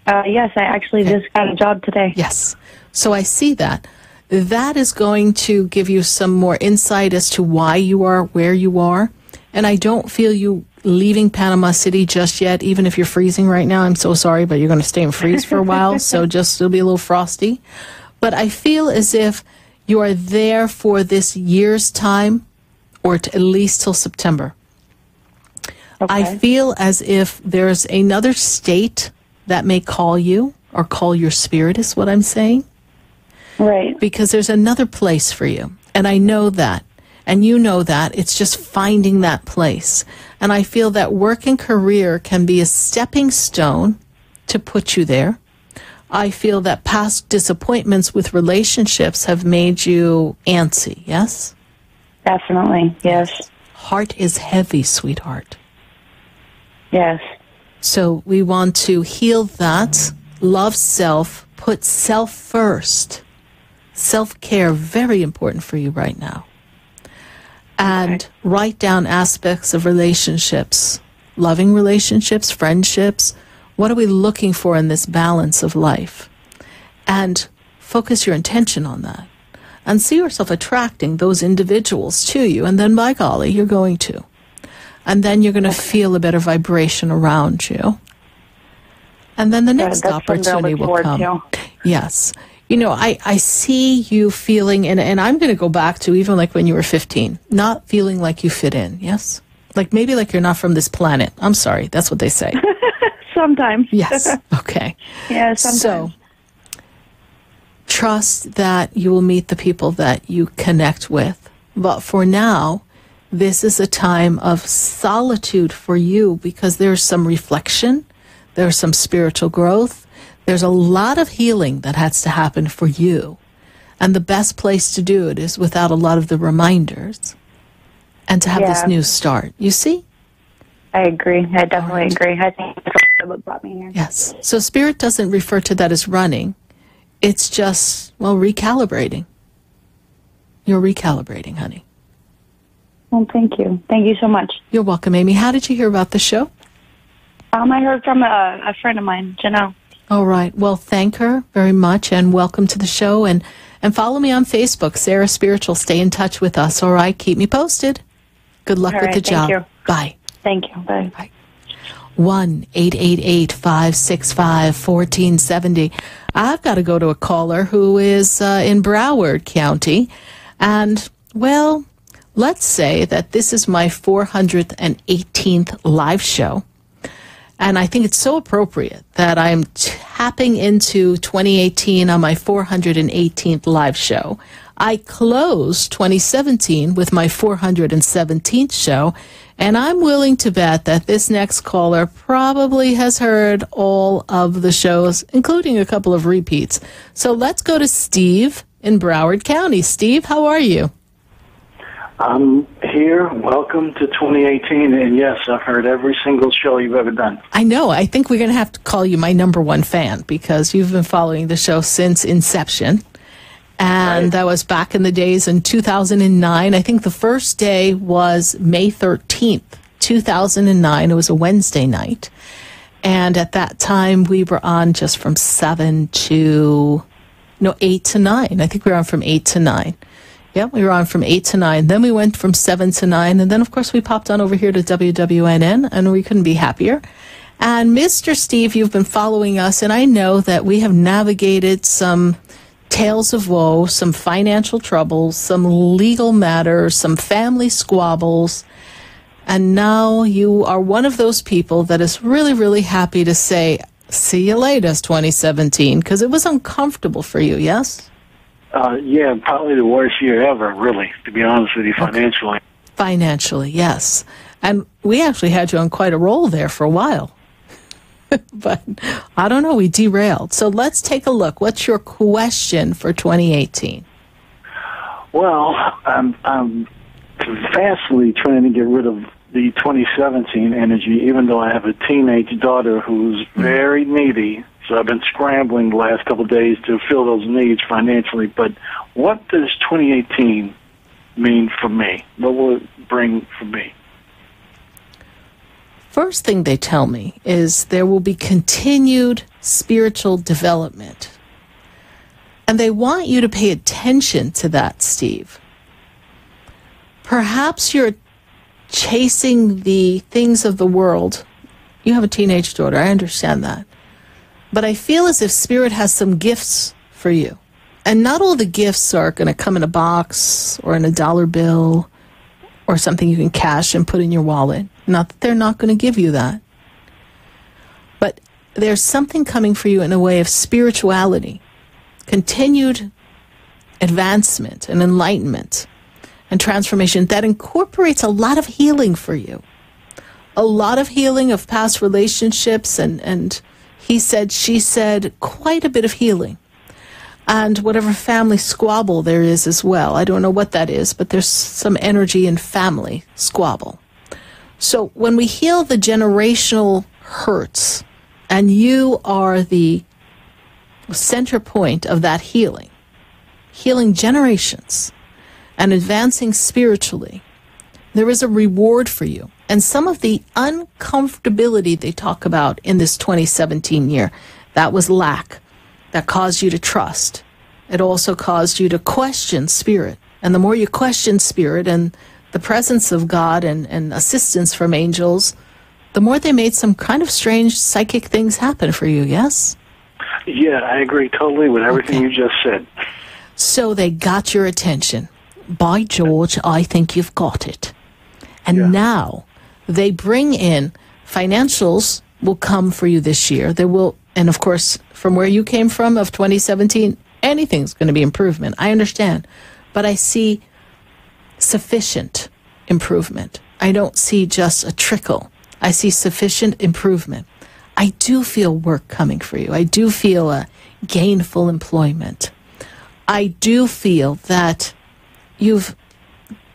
Yes, I actually just got a job today. Yes. So I see that. That is going to give you some more insight as to why you are where you are. And I don't feel you leaving Panama City just yet, even if you're freezing right now. I'm so sorry, but you're going to stay and freeze for a while, so it'll be a little frosty. But I feel as if you are there for this year's time, or at least till September. Okay. I feel as if there's another state that may call you, or call your spirit, is what I'm saying. Right. Because there's another place for you. And I know that. And you know that. It's just finding that place. And I feel that work and career can be a stepping stone to put you there. I feel that past disappointments with relationships have made you antsy, yes? Definitely, yes. Heart is heavy, sweetheart. Yes. So we want to heal that, love self, put self first. Self-care, very important for you right now. And write down aspects of relationships, loving relationships, friendships. What are we looking for in this balance of life? And focus your intention on that. And see yourself attracting those individuals to you. And then, by golly, you're going to. And then you're going to feel a better vibration around you. And then the next opportunity will come. Yes. You know, I see you feeling, and I'm going to go back to even like when you were 15, not feeling like you fit in, yes? Like maybe like you're not from this planet. I'm sorry, that's what they say. Sometimes. Yes, okay. Yeah, sometimes. So, trust that you will meet the people that you connect with. But for now, this is a time of solitude for you because there's some reflection, there's some spiritual growth. There's a lot of healing that has to happen for you. And the best place to do it is without a lot of the reminders and to have this new start. You see? I agree. I definitely agree. I think that's what brought me here. Yes. So Spirit doesn't refer to that as running. It's just, well, recalibrating. You're recalibrating, honey. Well, thank you. Thank you so much. You're welcome, Amy. How did you hear about the show? I heard from a friend of mine, Janelle. All right. Well, thank her very much and welcome to the show. And follow me on Facebook, Sarah Spiritual. Stay in touch with us. All right. Keep me posted. Good luck with the job. Thank you. Bye. Thank you. Bye. Bye. 1-888-565-1470. I've got to go to a caller who is in Broward County. And, well, let's say that this is my 418th live show. And I think it's so appropriate that I'm tapping into 2018 on my 418th live show. I closed 2017 with my 417th show, and I'm willing to bet that this next caller probably has heard all of the shows, including a couple of repeats. So let's go to Steve in Broward County. Steve, how are you? I'm here. Welcome to 2018. And yes, I've heard every single show you've ever done. I know. I think we're going to have to call you my number one fan because you've been following the show since inception. And that was back in the days in 2009. I think the first day was May 13th, 2009. It was a Wednesday night. And at that time, we were on just from 8 to 9. I think we were on from 8 to 9. Yeah, we were on from 8 to 9. Then we went from 7 to 9. And then, of course, we popped on over here to WWNN, and we couldn't be happier. And Mr. Steve, you've been following us, and I know that we have navigated some tales of woe, some financial troubles, some legal matters, some family squabbles. And now you are one of those people that is really, really happy to say, see you later, 2017, because it was uncomfortable for you, yes? Yeah, probably the worst year ever, really, to be honest with you, financially. Financially, yes. And we actually had you on quite a roll there for a while. But I don't know, we derailed. So let's take a look. What's your question for 2018? Well, I'm vastly trying to get rid of the 2017 energy, even though I have a teenage daughter who's very needy. So I've been scrambling the last couple of days to fill those needs financially. But what does 2018 mean for me? What will it bring for me? First thing they tell me is there will be continued spiritual development. And they want you to pay attention to that, Steve. Perhaps you're chasing the things of the world. You have a teenage daughter, I understand that. But I feel as if Spirit has some gifts for you. And not all the gifts are going to come in a box or in a dollar bill or something you can cash and put in your wallet. Not that they're not going to give you that. But there's something coming for you in a way of spirituality, continued advancement and enlightenment and transformation that incorporates a lot of healing for you. A lot of healing of past relationships and he said, she said, quite a bit of healing. And whatever family squabble there is as well. I don't know what that is, but there's some energy in family squabble. So when we heal the generational hurts, and you are the center point of that healing generations and advancing spiritually, there is a reward for you. And some of the uncomfortability they talk about in this 2017 year, that was lack. That caused you to trust. It also caused you to question Spirit. And the more you question Spirit and the presence of God and assistance from angels, the more they made some kind of strange psychic things happen for you, yes? Yeah, I agree totally with everything you just said. So they got your attention. By George, I think you've got it. And now they bring in financials will come for you this year. They will, and of course, from where you came from of 2017, anything's going to be improvement. I understand. But I see sufficient improvement. I don't see just a trickle. I see sufficient improvement. I do feel work coming for you. I do feel a gainful employment. I do feel that you've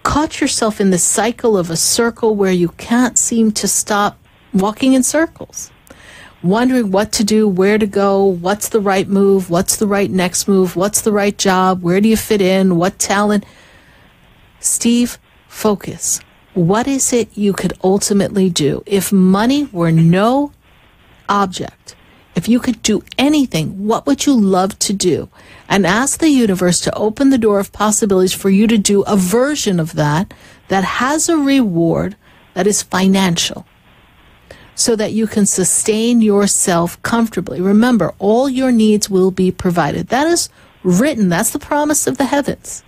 caught yourself in the cycle of a circle where you can't seem to stop walking in circles, wondering what to do, where to go, what's the right move, what's the right next move, what's the right job, where do you fit in, what talent. Steve, focus. What is it you could ultimately do? If money were no object, if you could do anything, what would you love to do? And ask the universe to open the door of possibilities for you to do a version of that that has a reward that is financial, so that you can sustain yourself comfortably. Remember, all your needs will be provided. That is written. That's the promise of the heavens.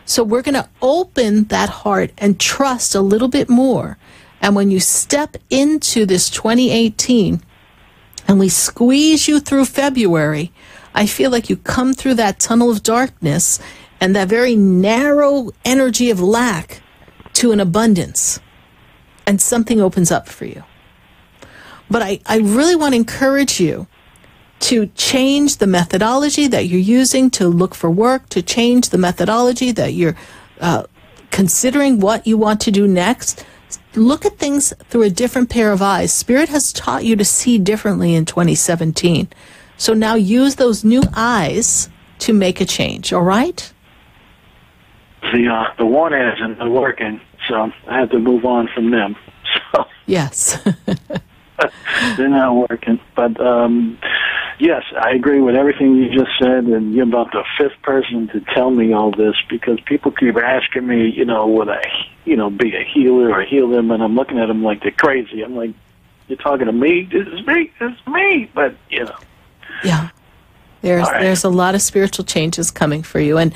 So we're going to open that heart and trust a little bit more. And when you step into this 2018 and we squeeze you through February, I feel like you come through that tunnel of darkness and that very narrow energy of lack to an abundance, and something opens up for you. But I really want to encourage you to change the methodology that you're using to look for work, to change the methodology that you're considering what you want to do next. Look at things through a different pair of eyes. Spirit has taught you to see differently in 2017. So now use those new eyes to make a change, all right? The one isn't working, so I have to move on from them. So yes. They're not working. But, yes, I agree with everything you just said, and you're about the fifth person to tell me all this, because people keep asking me, would I, be a healer or heal them, and I'm looking at them like they're crazy. I'm like, you're talking to me? This is me. But, Yeah. There's a lot of spiritual changes coming for you. And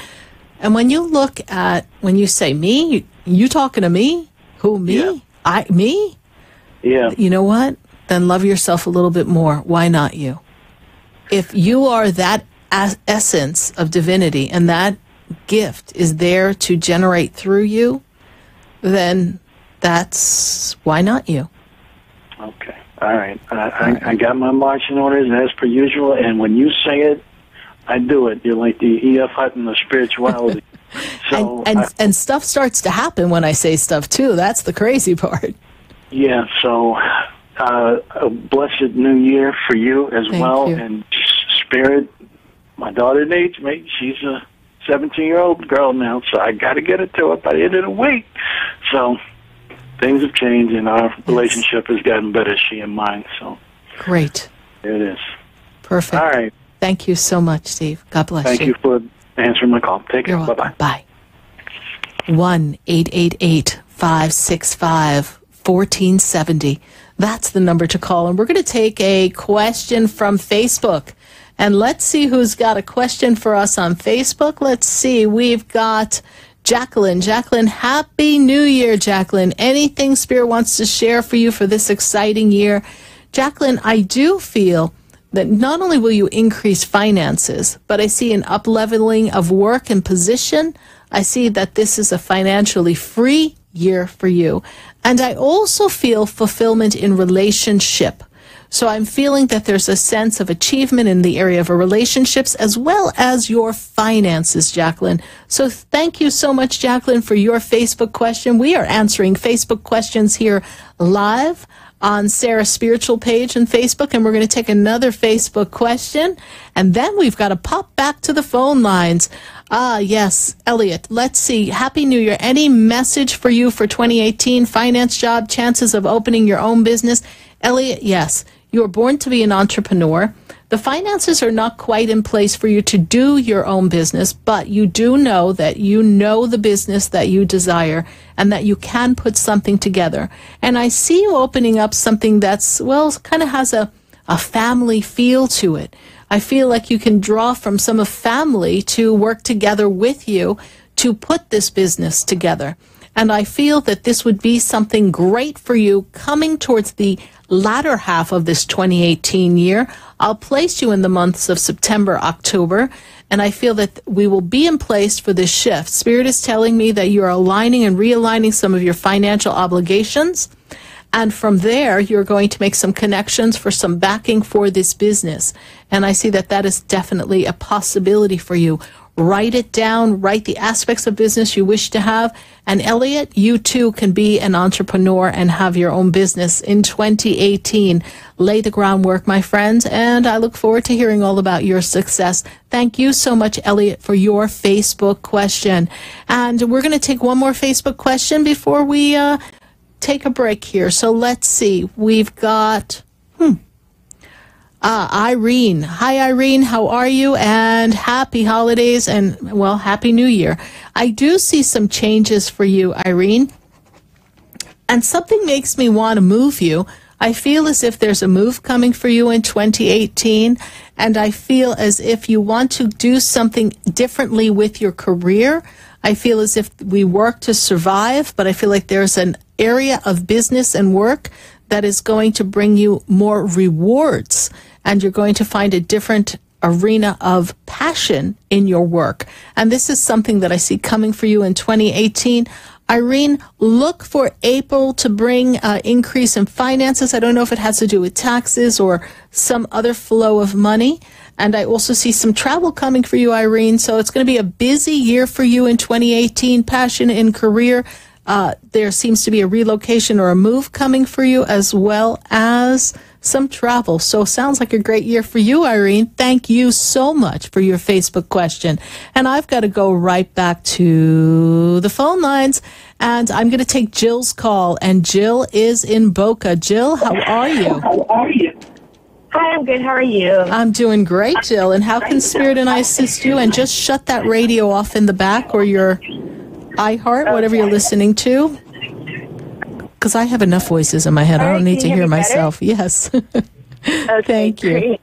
when you look at, when you say me, you talking to me? Who, me? Yeah. Me? Yeah. You know what? Then love yourself a little bit more. Why not you? If you are that essence of divinity and that gift is there to generate through you, then that's why not you? Okay. All right. I got my marching orders as per usual, and when you say it, I do it. You're like the E.F. Hutton of spirituality. So and stuff starts to happen when I say stuff, too. That's the crazy part. Yeah, so a blessed new year for you as well. You. And Spirit, my daughter needs me. She's a 17-year-old girl now, so I got to get her to her by the end of the week. So things have changed, and our relationship has gotten better, she and mine. So great. There it is. Perfect. All right. Thank you so much, Steve. God bless you. Thank you for answering my call. Take care. Bye-bye. Bye. 1-888-565-1470. That's the number to call. And we're going to take a question from Facebook. And let's see who's got a question for us on Facebook. Let's see. We've got Jacqueline. Jacqueline, Happy New Year, Jacqueline. Anything Spirit wants to share for you for this exciting year? Jacqueline, I do feel that not only will you increase finances, but I see an up-leveling of work and position. I see that this is a financially free year for you. And I also feel fulfillment in relationship. So I'm feeling that there's a sense of achievement in the area of relationships as well as your finances, Jacqueline. So thank you so much, Jacqueline, for your Facebook question. We are answering Facebook questions here live on Sarah's Spiritual page on Facebook, and we're going to take another Facebook question, and then we've got to pop back to the phone lines. Yes, Elliot, let's see. Happy New Year. Any message for you for 2018? Finance, job, chances of opening your own business? Elliot, yes. You were born to be an entrepreneur. The finances are not quite in place for you to do your own business, but you do know that you know the business that you desire and that you can put something together. And I see you opening up something that's, well, kind of has a family feel to it. I feel like you can draw from some of family to work together with you to put this business together. And I feel that this would be something great for you coming towards the latter half of this 2018 year. I'll place you in the months of September, October, and I feel that we will be in place for this shift. Spirit is telling me that you are aligning and realigning some of your financial obligations, and from there, you're going to make some connections for some backing for this business. And I see that that is definitely a possibility for you. Write it down, write the aspects of business you wish to have. And Elliot, you too can be an entrepreneur and have your own business in 2018. Lay the groundwork, my friends, and I look forward to hearing all about your success. Thank you so much, Elliot, for your Facebook question. And we're going to take one more Facebook question before we take a break here. So let's see. We've got... Irene. Hi, Irene. How are you? And happy holidays and, well, happy New Year. I do see some changes for you, Irene. And something makes me want to move you. I feel as if there's a move coming for you in 2018. And I feel as if you want to do something differently with your career. I feel as if we work to survive, but I feel like there's an area of business and work that is going to bring you more rewards. And you're going to find a different arena of passion in your work. And this is something that I see coming for you in 2018. Irene, look for April to bring increase in finances. I don't know if it has to do with taxes or some other flow of money. And I also see some travel coming for you, Irene. So it's going to be a busy year for you in 2018. Passion in career. There seems to be a relocation or a move coming for you, as well as some travel. So sounds like a great year for you, Irene. Thank you so much for your Facebook question. And I've got to go right back to the phone lines, and I'm going to take Jill's call. And Jill is in Boca. Jill, how are you? Hi, I'm good. How are you? I'm doing great, Jill. And how can Spirit and I assist you? And just shut that radio off in the back or your iHeart, whatever you're listening to. Because I have enough voices in my head. I don't need to hear myself. Yes. Okay, Thank you. Great.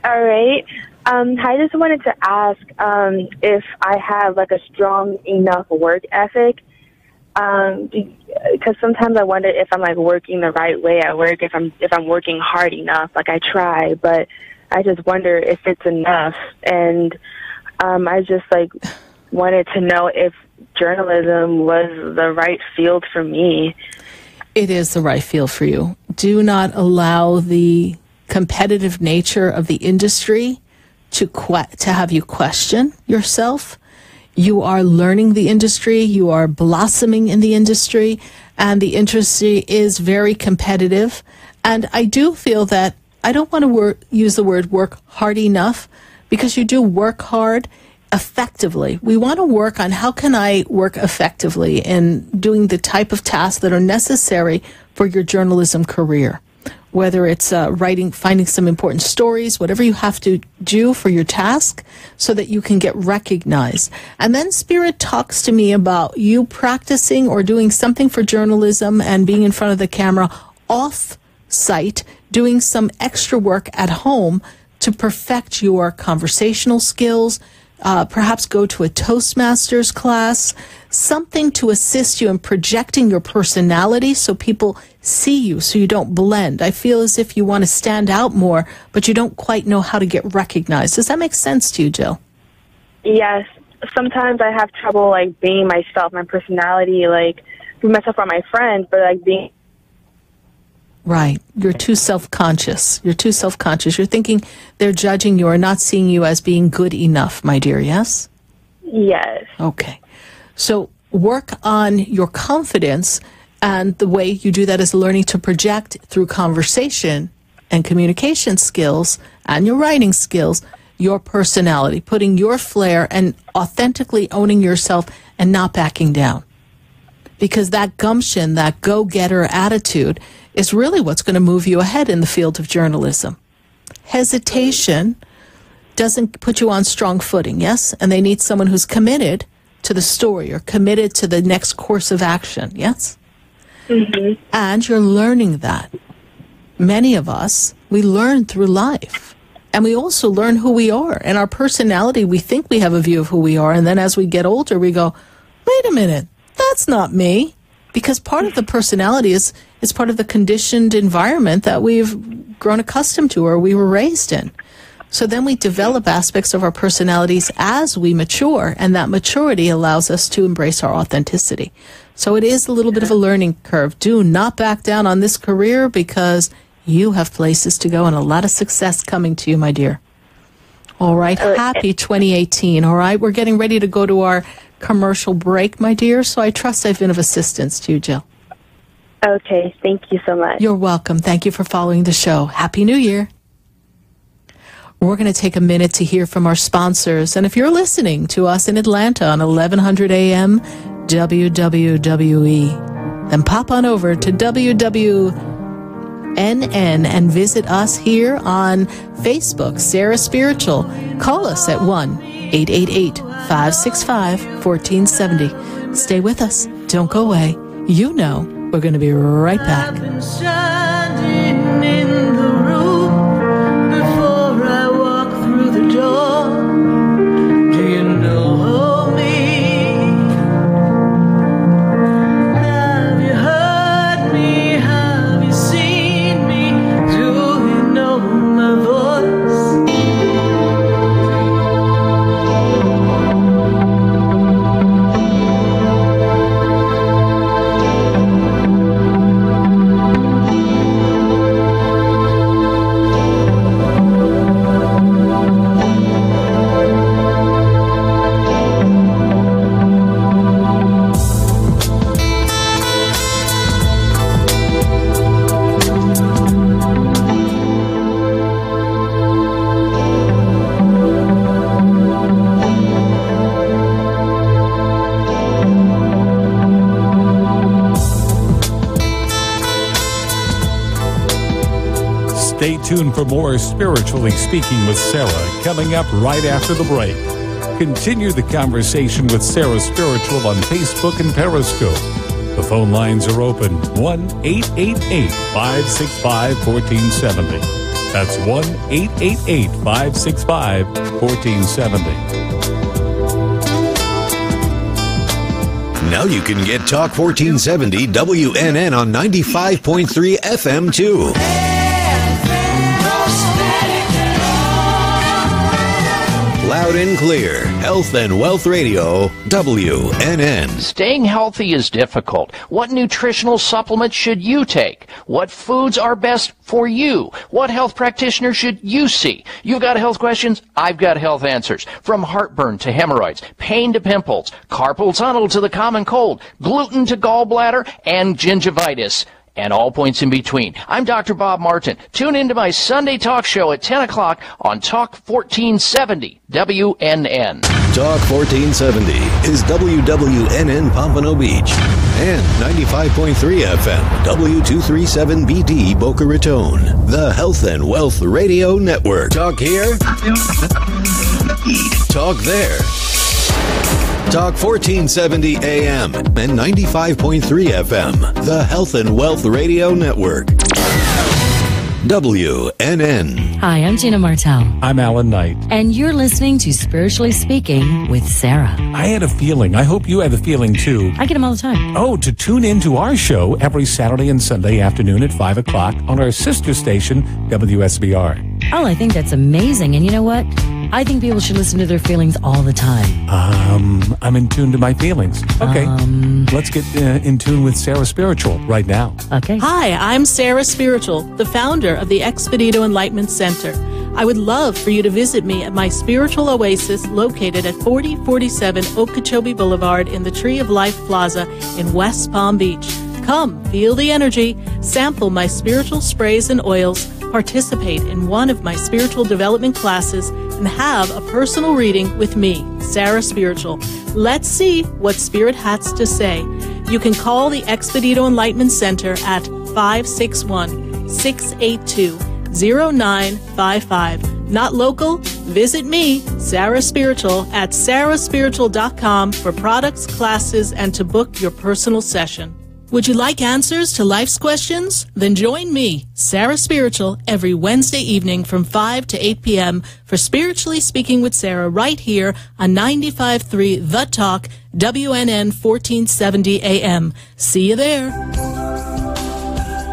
All right. I just wanted to ask if I have like a strong enough work ethic Because sometimes I wonder if I'm like working the right way at work, if I'm working hard enough. Like I try, but I just wonder if it's enough. And I just like wanted to know if journalism was the right field for me. It is the right field for you. Do not allow the competitive nature of the industry to have you question yourself. You are learning the industry. You are blossoming in the industry, and the industry is very competitive. And I do feel that I don't want to use the word work hard enough, because you do work hard effectively. We want to work on how can I work effectively in doing the type of tasks that are necessary for your journalism career. Whether it's writing, finding some important stories, whatever you have to do for your task so that you can get recognized. And then Spirit talks to me about you practicing or doing something for journalism and being in front of the camera off-site, doing some extra work at home to perfect your conversational skills, perhaps go to a Toastmasters class, something to assist you in projecting your personality so people see you, so you don't blend. I feel as if you want to stand out more, but you don't quite know how to get recognized. Does that make sense to you, Jill? Yes. Sometimes I have trouble like being myself, my personality, like being myself around my friends, but like being... Right. You're too self-conscious. You're thinking they're judging you or not seeing you as being good enough, my dear, yes? Yes. Okay. So work on your confidence, and the way you do that is learning to project through conversation and communication skills and your writing skills, your personality, putting your flair and authentically owning yourself and not backing down. Because that gumption, that go-getter attitude is really what's going to move you ahead in the field of journalism. Hesitation doesn't put you on strong footing, yes? And they need someone who's committed to the story or committed to the next course of action, yes? Mm-hmm. And you're learning that. Many of us, we learn through life. And we also learn who we are. And our personality, we think we have a view of who we are. And then as we get older, we go, wait a minute, that's not me. Because part of the personality is part of the conditioned environment that we've grown accustomed to or we were raised in. So then we develop aspects of our personalities as we mature, and that maturity allows us to embrace our authenticity. So it is a little bit of a learning curve. Do not back down on this career, because you have places to go and a lot of success coming to you, my dear. All right. Happy 2018. All right. We're getting ready to go to our commercial break, my dear. So I trust I've been of assistance to you, Jill. Okay. Thank you so much. You're welcome. Thank you for following the show. Happy New Year. We're going to take a minute to hear from our sponsors. And if you're listening to us in Atlanta on 1100 AM WWWE, then pop on over to WWNN and visit us here on Facebook, Sarah Spiritual. Call us at 1-888-565-1470. Stay with us. Don't go away. You know we're going to be right back. Stay tuned for more Spiritually Speaking with Sarah coming up right after the break. Continue the conversation with Sarah Spiritual on Facebook and Periscope. The phone lines are open, 1-888-565-1470. That's 1-888-565-1470. Now you can get Talk 1470 WNN on 95.3 FM too. Loud and clear. Health and Wealth Radio, WNN. Staying healthy is difficult. What nutritional supplements should you take? What foods are best for you? What health practitioner should you see? You've got health questions, I've got health answers. From heartburn to hemorrhoids, pain to pimples, carpal tunnel to the common cold, gluten to gallbladder, and gingivitis. And all points in between. I'm Dr. Bob Martin. Tune into my Sunday talk show at 10 o'clock on Talk 1470 WNN. Talk 1470 is WWNN Pompano Beach and 95.3 FM W237BD Boca Raton. The Health and Wealth Radio Network. Talk here. Talk there. Talk 1470 AM and 95.3 FM. The Health and Wealth Radio Network. WNN. Hi, I'm Gina Martell. I'm Alan Knight. And you're listening to Spiritually Speaking with Sarah. I had a feeling. I hope you had a feeling too. I get them all the time. Oh, to tune into our show every Saturday and Sunday afternoon at 5 o'clock on our sister station, WSBR. Oh, I think that's amazing. And you know what? I think people should listen to their feelings all the time. I'm in tune to my feelings. Okay. Let's get in tune with Sarah Spiritual right now. Okay. Hi, I'm Sarah Spiritual, the founder of the Expedito Enlightenment Center. I would love for you to visit me at my spiritual oasis located at 4047 Okeechobee Boulevard in the Tree of Life Plaza in West Palm Beach. Come, feel the energy, sample my spiritual sprays and oils, participate in one of my spiritual development classes, and have a personal reading with me, Sarah Spiritual. Let's see what Spirit has to say. You can call the Expedito Enlightenment Center at 561-682-0955. Not local? Visit me, Sarah Spiritual, at sarahspiritual.com for products, classes, and to book your personal session. Would you like answers to life's questions? Then join me, Sarah Spiritual, every Wednesday evening from 5 to 8 p.m. for Spiritually Speaking with Sarah right here on 95.3 The Talk, WNN 1470 AM. See you there.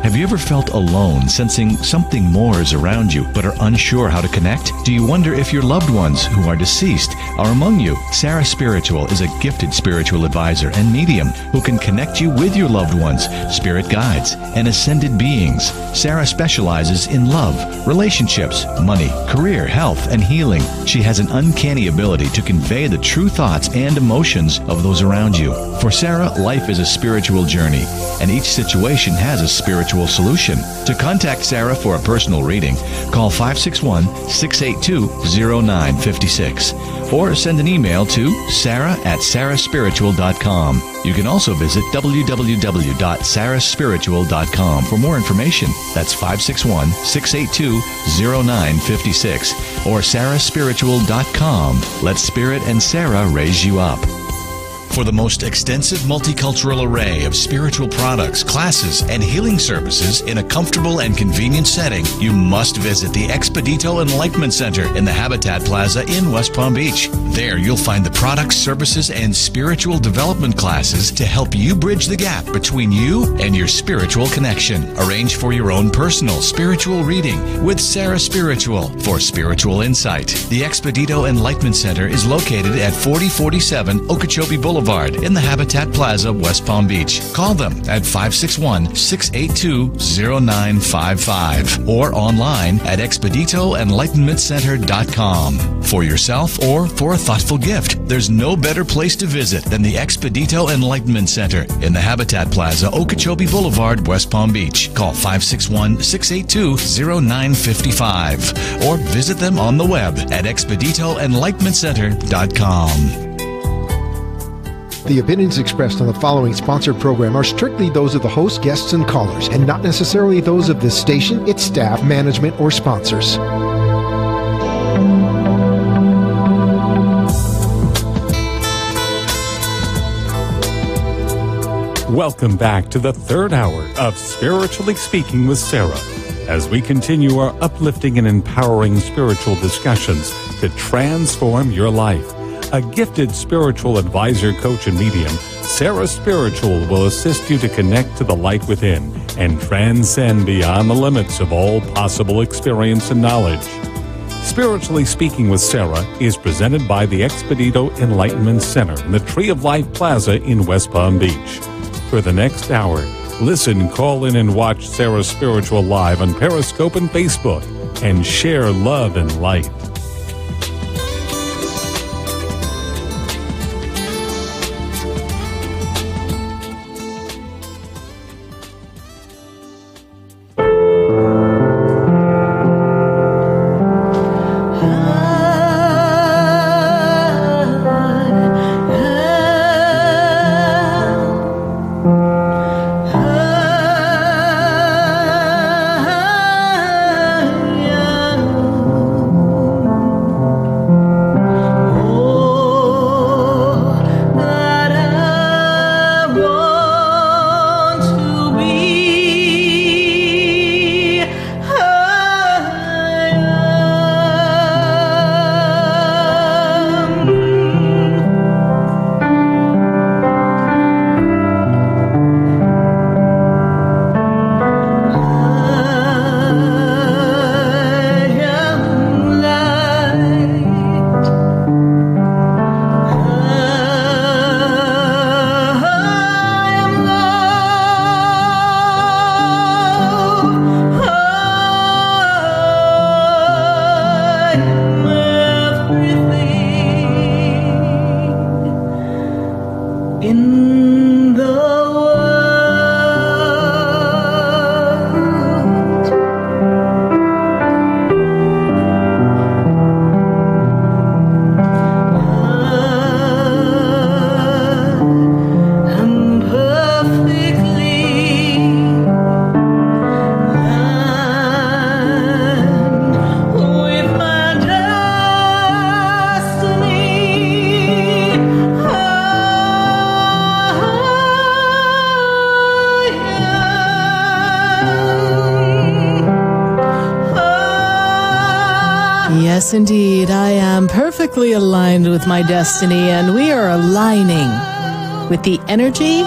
Have you ever felt alone, sensing something more is around you, but are unsure how to connect? Do you wonder if your loved ones who are deceased are among you? Sarah Spiritual is a gifted spiritual advisor and medium who can connect you with your loved ones, spirit guides, and ascended beings. Sarah specializes in love, relationships, money, career, health, and healing. She has an uncanny ability to convey the true thoughts and emotions of those around you. For Sarah, life is a spiritual journey, and each situation has a spiritual solution. To contact Sarah for a personal reading, call 561-682-0956 or send an email to sarah@sarahspiritual.com. You can also visit www.sarahspiritual.com for more information. That's 561-682-0956 or sarahspiritual.com. Let Spirit and Sarah raise you up. For the most extensive multicultural array of spiritual products, classes, and healing services in a comfortable and convenient setting, you must visit the Expedito Enlightenment Center in the Habitat Plaza in West Palm Beach. There you'll find the products, services, and spiritual development classes to help you bridge the gap between you and your spiritual connection. Arrange for your own personal spiritual reading with Sarah Spiritual for spiritual insight. The Expedito Enlightenment Center is located at 4047 Okeechobee Boulevard in the Habitat Plaza, West Palm Beach. Call them at 561-682-0955 or online at expeditoenlightenmentcenter.com. For yourself or for a thoughtful gift, there's no better place to visit than the Expedito Enlightenment Center in the Habitat Plaza, Okeechobee Boulevard, West Palm Beach. Call 561-682-0955 or visit them on the web at expeditoenlightenmentcenter.com. The opinions expressed on the following sponsored program are strictly those of the host, guests, and callers, and not necessarily those of this station, its staff, management, or sponsors. Welcome back to the third hour of Spiritually Speaking with Sarah, as we continue our uplifting and empowering spiritual discussions to transform your life. A gifted spiritual advisor, coach, and medium Sarah Spiritual will assist you to connect to the light within and transcend beyond the limits of all possible experience and knowledge. Spiritually Speaking with Sarah is presented by the Expedito Enlightenment Center in the Tree of Life Plaza in West Palm Beach. For the next hour, listen, call in, and watch Sarah Spiritual live on Periscope and Facebook, and share love and light. Yes, indeed. I am perfectly aligned with my destiny, and we are aligning with the energy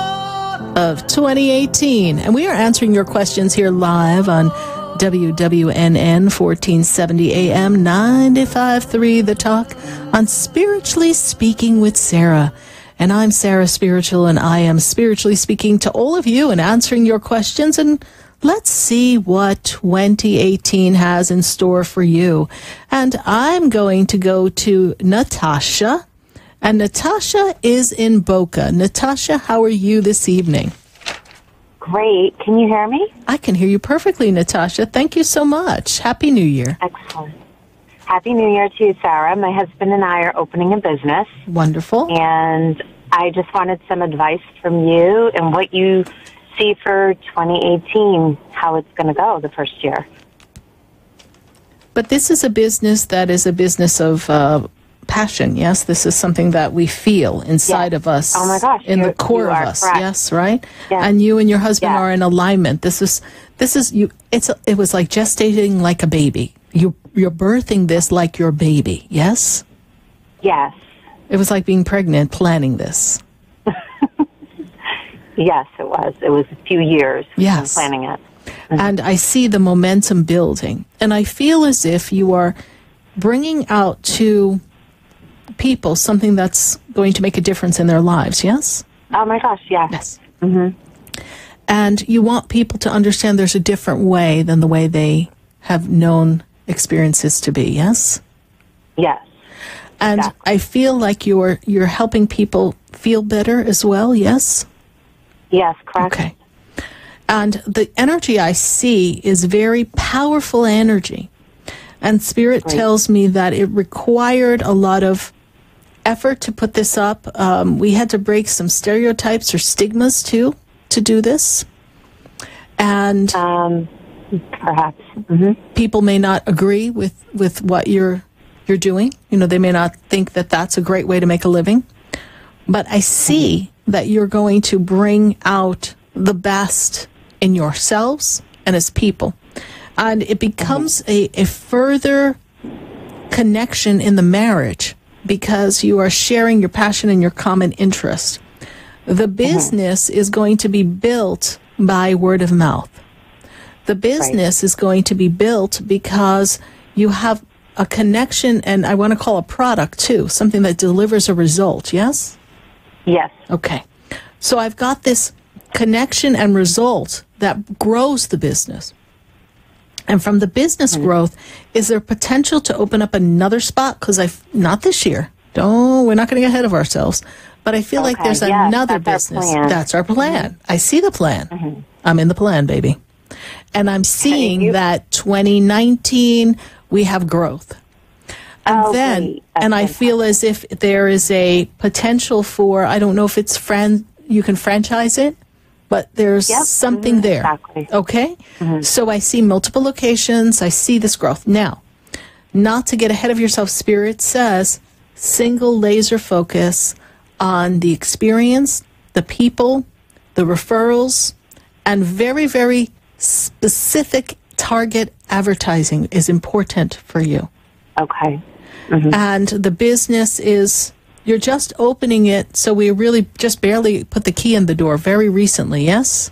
of 2018. And we are answering your questions here live on WWNN 1470 AM 95.3 The Talk on Spiritually Speaking with Sarah. And I'm Sarah Spiritual, and I am spiritually speaking to all of you and answering your questions. And let's see what 2018 has in store for you. And I'm going to go to Natasha. And Natasha is in Boca. Natasha, how are you this evening? Great. Can you hear me? I can hear you perfectly, Natasha. Thank you so much. Happy New Year. Excellent. Happy New Year to you, Sarah. My husband and I are opening a business. Wonderful. And I just wanted some advice from you and what you see for 2018, how it's going to go the first year. But this is a business that is a business of passion, yes? This is something that we feel inside of us. Oh my gosh. In the core of us, correct. yes, right? Yes. And you and your husband are in alignment. This is you. It was like gestating like a baby. You're birthing this like your baby, yes? Yes. It was like being pregnant, planning this. Yes, it was. It was a few years planning it. Mm-hmm. And I see the momentum building. And I feel as if you are bringing out to people something that's going to make a difference in their lives, yes? Oh my gosh, yes. Yes. Mm-hmm. And you want people to understand there's a different way than the way they have known experiences to be, yes? Yes. And I feel like you're helping people feel better as well, yes? Yes, correct. Okay. And the energy I see is very powerful energy. And Spirit tells me that it required a lot of effort to put this up. We had to break some stereotypes or stigmas, too, to do this. And perhaps people may not agree with what you're doing. You know, they may not think that that's a great way to make a living. But I see that you're going to bring out the best in yourselves and as people. And it becomes a further connection in the marriage because you are sharing your passion and your common interest. The business is going to be built by word of mouth. The business is going to be built because you have a connection, and I want to call a product too, something that delivers a result, yes? Yes. Okay. So I've got this connection and result that grows the business. And from the business growth, is there potential to open up another spot? Because not this year. We're not going to get ahead of ourselves. But I feel like there's another business. That's our plan. I see the plan. I'm in the plan, baby. And I'm seeing that 2019, we have growth. And and I feel as if there is a potential for, I don't know if it's you can franchise it, but there's something there. Exactly. Okay? So I see multiple locations. I see this growth. Now, not to get ahead of yourself, Spirit says single laser focus on the experience, the people, the referrals, and very, very specific target advertising is important for you. Okay. And the business is, you're just opening it, so we really just barely put the key in the door very recently, yes?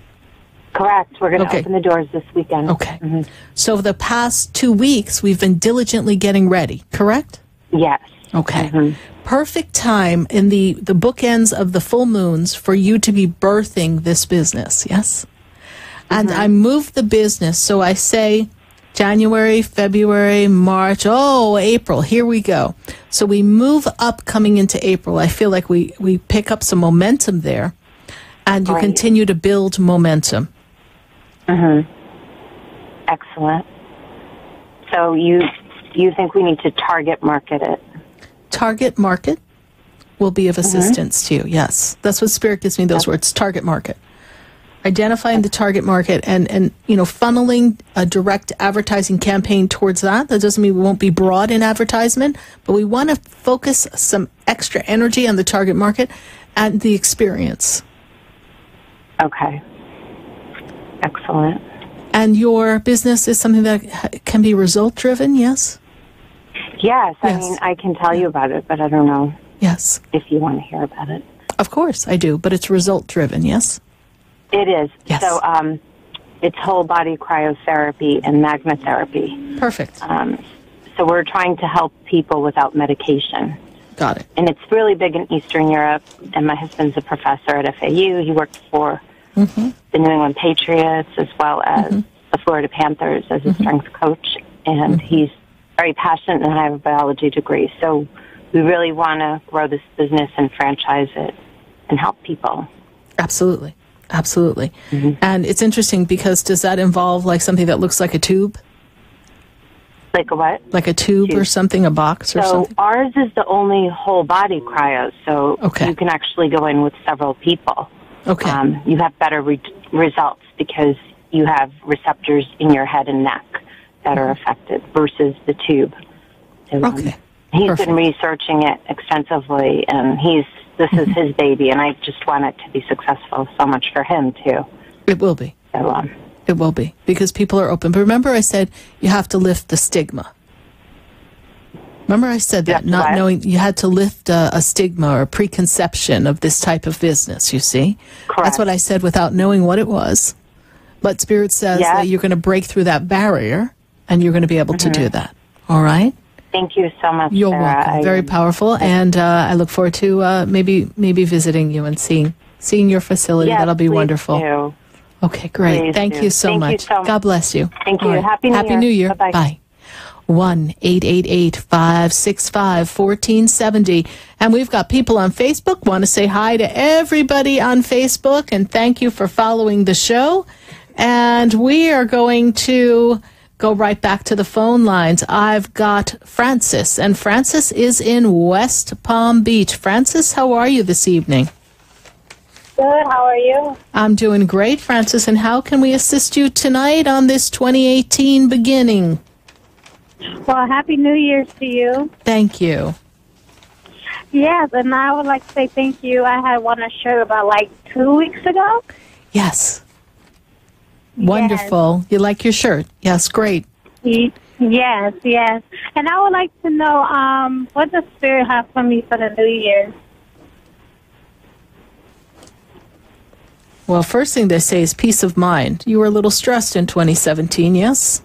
Correct. We're going to open the doors this weekend. Okay. So the past 2 weeks, we've been diligently getting ready, correct? Yes. Okay. Perfect time in the bookends of the full moons for you to be birthing this business, yes? And I moved the business, so I say January, February, March, April, here we go. So we move up coming into April. I feel like we pick up some momentum there, and you continue to build momentum. Excellent. So you think we need to target market it? Target market will be of assistance to you, yes. That's what Spirit gives me, those words, target market. Identifying the target market and funneling a direct advertising campaign towards that. That doesn't mean we won't be broad in advertisement, but we want to focus some extra energy on the target market and the experience. Okay. Excellent. And your business is something that can be result-driven, yes? Yes. I mean, I can tell you about it, but I don't know if you want to hear about it. Of course, I do, but it's result-driven, yes? It is. Yes. So it's whole body cryotherapy and magnetherapy. Perfect. So we're trying to help people without medication. Got it. And it's really big in Eastern Europe. And my husband's a professor at FAU. He worked for the New England Patriots as well as the Florida Panthers as a strength coach. And he's very passionate, and I have a biology degree. So we really want to grow this business and franchise it and help people. Absolutely. Absolutely. And it's interesting because does that involve like something that looks like a tube? Like a what? Like a tube or something, a box or something? So ours is the only whole body cryo, so you can actually go in with several people. Okay. You have better results because you have receptors in your head and neck that are affected versus the tube. So, he's been researching it extensively, and this is his baby, and I just want it to be successful so much for him, too. It will be. So, it will be, because people are open. But remember I said you have to lift the stigma. Remember I said that, not knowing, you had to lift a stigma or a preconception of this type of business, you see? Correct. That's what I said without knowing what it was. But Spirit says that you're going to break through that barrier, and you're going to be able to do that. All right? Thank you so much, You're Sarah. welcome. Very powerful, and I look forward to maybe visiting you and seeing your facility. Yes, that'll be please wonderful. do. Okay, great. Please Thank do. you so Thank much. you so much. God bless you. Thank All you. right. Happy New Year. Bye. Bye-bye. 1-888-565-1470. And we've got people on Facebook. Want to say hi to everybody on Facebook, and thank you for following the show. And we are going to go right back to the phone lines. I've got Francis, and Francis is in West Palm Beach. Francis, how are you this evening? Good, how are you? I'm doing great, Francis, and how can we assist you tonight on this 2018 beginning? Well, Happy New Year's to you. Thank you. Yes, and I would like to say thank you. I had won a shirt about 2 weeks ago. Yes. Wonderful. You like your shirt? Yes, great. Yes. And I would like to know what does Spirit have for me for the New Year? Well, first thing they say is peace of mind. You were a little stressed in 2017, yes?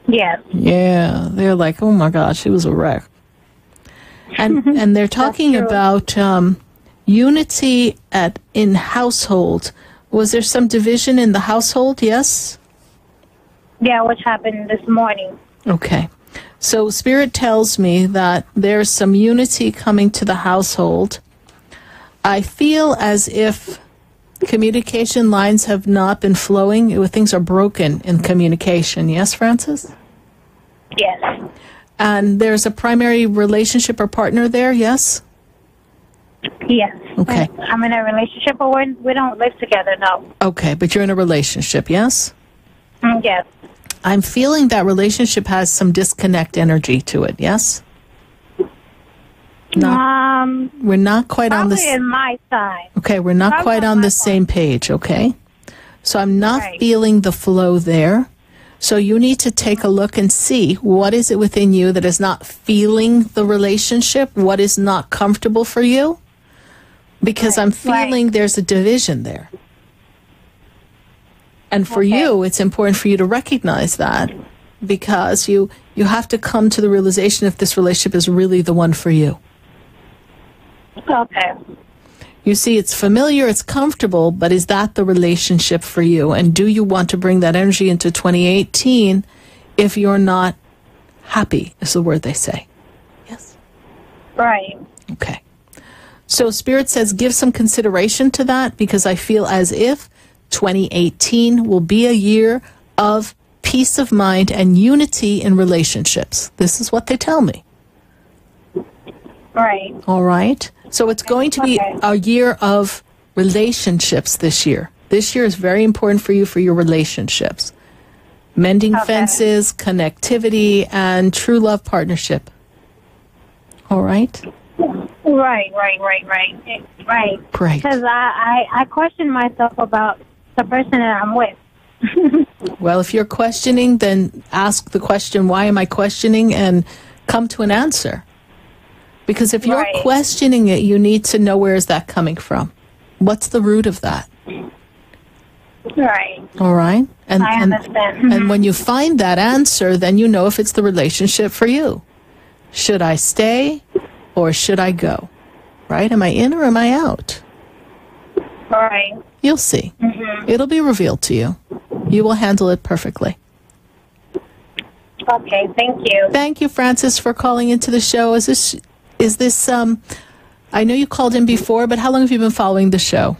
Yes. Yeah, they're like, oh my gosh, it was a wreck. And they're talking about unity in household. Was there some division in the household? Yes? Yeah, which happened this morning. Okay. So Spirit tells me that there's some unity coming to the household. I feel as if communication lines have not been flowing. Things are broken in communication. Yes, Francis? Yes. And there's a primary relationship or partner there, yes? Yes. Okay. I'm in a relationship, but we don't live together, no. Okay, but you're in a relationship, yes? Yes. I'm feeling that relationship has some disconnect energy to it, yes? We're not quite on the... Probably in my side. Okay, we're not quite on the same page, okay? So I'm not feeling the flow there. So you need to take a look and see what is it within you that is not feeling the relationship, what is not comfortable for you, because I'm feeling there's a division there. And for you, it's important for you to recognize that, because you have to come to the realization if this relationship is really the one for you. Okay. You see, it's familiar, it's comfortable, but is that the relationship for you? And do you want to bring that energy into 2018 if you're not happy, is the word they say? Yes. Right. Okay. So Spirit says give some consideration to that, because I feel as if 2018 will be a year of peace of mind and unity in relationships. This is what they tell me. Right. All right. So it's going to be a year of relationships this year. This year is very important for you for your relationships. Mending fences, connectivity, and true love partnership. All right? Right. Great. Because I question myself about the person that I'm with. Well, if you're questioning, then ask the question, why am I questioning? And come to an answer. Because if you're questioning it, you need to know where is that coming from. What's the root of that? Right. All right? And, I understand. And when you find that answer, then you know if it's the relationship for you. Should I stay or should I go? Right? Am I in or am I out? Right. You'll see. Mm-hmm. It'll be revealed to you. You will handle it perfectly. Okay, thank you. Thank you, Francis, for calling into the show. Is this I know you called in before, but how long have you been following the show?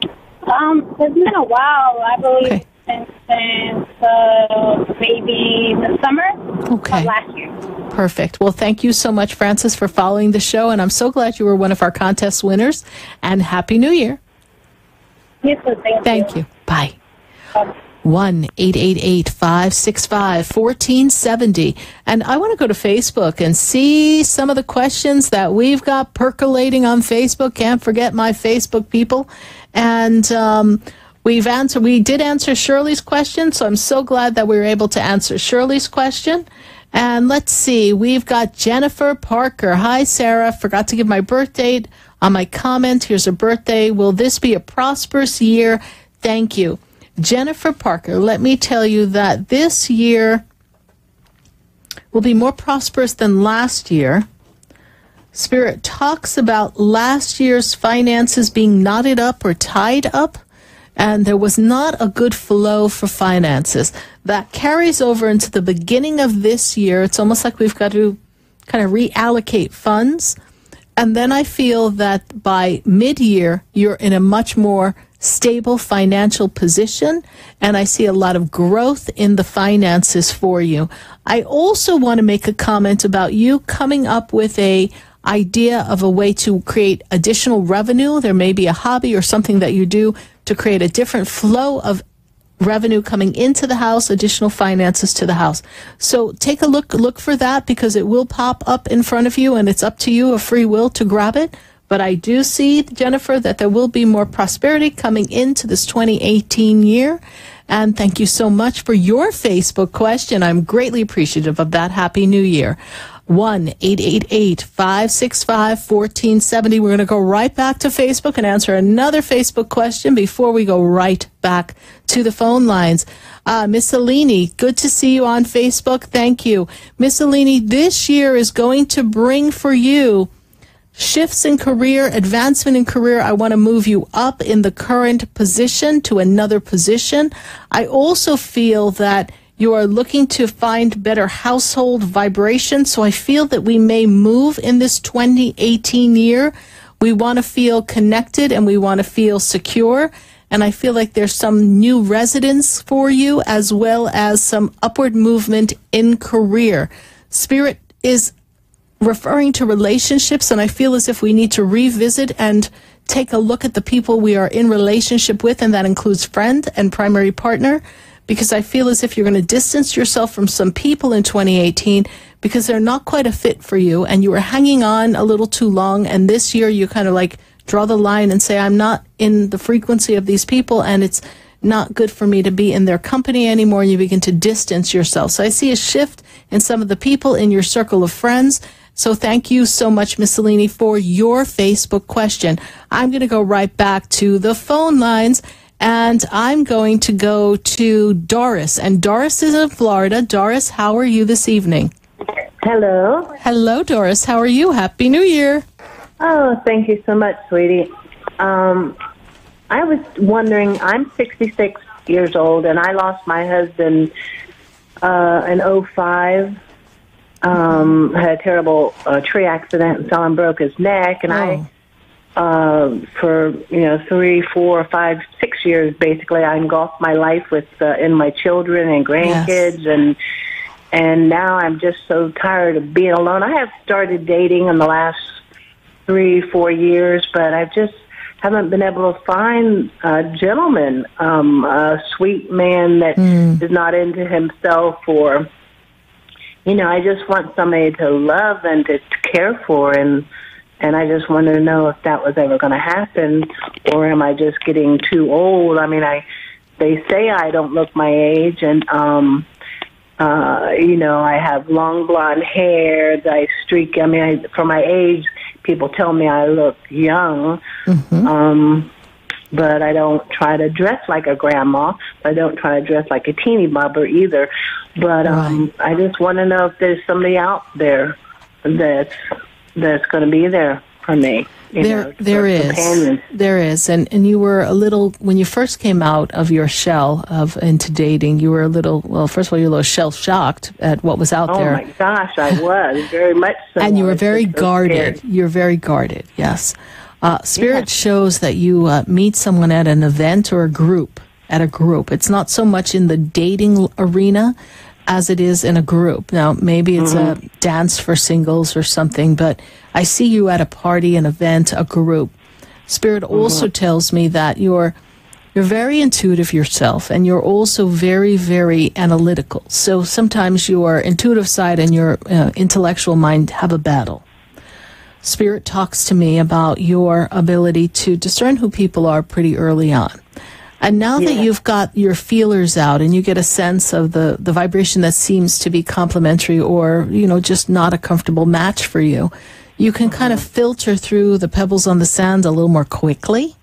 It's been a while, I believe, since maybe the summer of last year. Perfect. Well, thank you so much, Francis, for following the show, and I'm so glad you were one of our contest winners, and Happy New Year. Yes, thank you. Bye. 1-888-565-1470. And I want to go to Facebook and see some of the questions that we've got percolating on Facebook. Can't forget my Facebook people. And we did answer Shirley's question, so I'm so glad that we were able to answer Shirley's question. And let's see, we've got Jennifer Parker. Hi, Sarah. Forgot to give my birth date on my comment. Here's a birthday. Will this be a prosperous year? Thank you. Jennifer Parker, let me tell you that this year will be more prosperous than last year. Spirit talks about last year's finances being knotted up or tied up, and there was not a good flow for finances. That carries over into the beginning of this year. It's almost like we've got to kind of reallocate funds. And then I feel that by mid-year, you're in a much more stable financial position, and I see a lot of growth in the finances for you. I also want to make a comment about you coming up with a idea of a way to create additional revenue. There may be a hobby or something that you do to create a different flow of revenue coming into the house, additional finances to the house. So take a look for that, because it will pop up in front of you, and it's up to you, a free will, to grab it. But I do see, Jennifer, that there will be more prosperity coming into this 2018 year. And thank you so much for your Facebook question. I'm greatly appreciative of that. Happy New Year. 1-888-565-1470. We're going to go right back to Facebook and answer another Facebook question before we go right back to the phone lines. Miss Alini, good to see you on Facebook. Thank you. Miss Alini, this year is going to bring for you shifts in career, advancement in career. I want to move you up in the current position to another position. I also feel that you are looking to find better household vibration. So I feel that we may move in this 2018 year. We want to feel connected and we want to feel secure. And I feel like there's some new residence for you as well as some upward movement in career. Spirit is referring to relationships, and I feel as if we need to revisit and take a look at the people we are in relationship with, and that includes friend and primary partner, because I feel as if you're going to distance yourself from some people in 2018 because they're not quite a fit for you, and you were hanging on a little too long, and this year you kind of like draw the line and say, I'm not in the frequency of these people, and it's not good for me to be in their company anymore, and you begin to distance yourself. So I see a shift in some of the people in your circle of friends. So thank you so much, Miss Alini, for your Facebook question. I'm going to go right back to the phone lines, and I'm going to go to Doris. And Doris is in Florida. Doris, how are you this evening? Hello. Hello, Doris. How are you? Happy New Year. Oh, thank you so much, sweetie. I was wondering, I'm 66 years old, and I lost my husband in 2005. Had a terrible tree accident and fell and broke his neck, and I for 3, 4, 5, 6 years basically I engulfed my life with in my children and grandkids. Yes. and now I'm just so tired of being alone. I have started dating in the last 3, 4 years, but I just haven't been able to find a gentleman, a sweet man that is not into himself, or I just want somebody to love and to care for, and I just wanted to know if that was ever going to happen, or am I just getting too old? I mean, they say I don't look my age, and I have long blonde hair. I streak. I mean, for my age, people tell me I look young. But I don't try to dress like a grandma. I don't try to dress like a teeny bobber either. But I just want to know if there's somebody out there that's going to be there for me. There is. And you were a little, when you first came out of your shell into dating, you were a little, well, first of all, you were a little shell-shocked at what was out there. Oh, my gosh, I was, very much so. And you were very guarded. You're very guarded, yes. Spirit shows that you meet someone at an event or a group. It's not so much in the dating arena as it is in a group. Now, maybe it's a dance for singles or something, but I see you at a party, an event, a group. Spirit also tells me that you're very intuitive yourself, and you're also very, very analytical. So sometimes your intuitive side and your intellectual mind have a battle. Spirit talks to me about your ability to discern who people are pretty early on. And now that you've got your feelers out and you get a sense of the vibration that seems to be complementary or, just not a comfortable match for you, you can kind of filter through the pebbles on the sand a little more quickly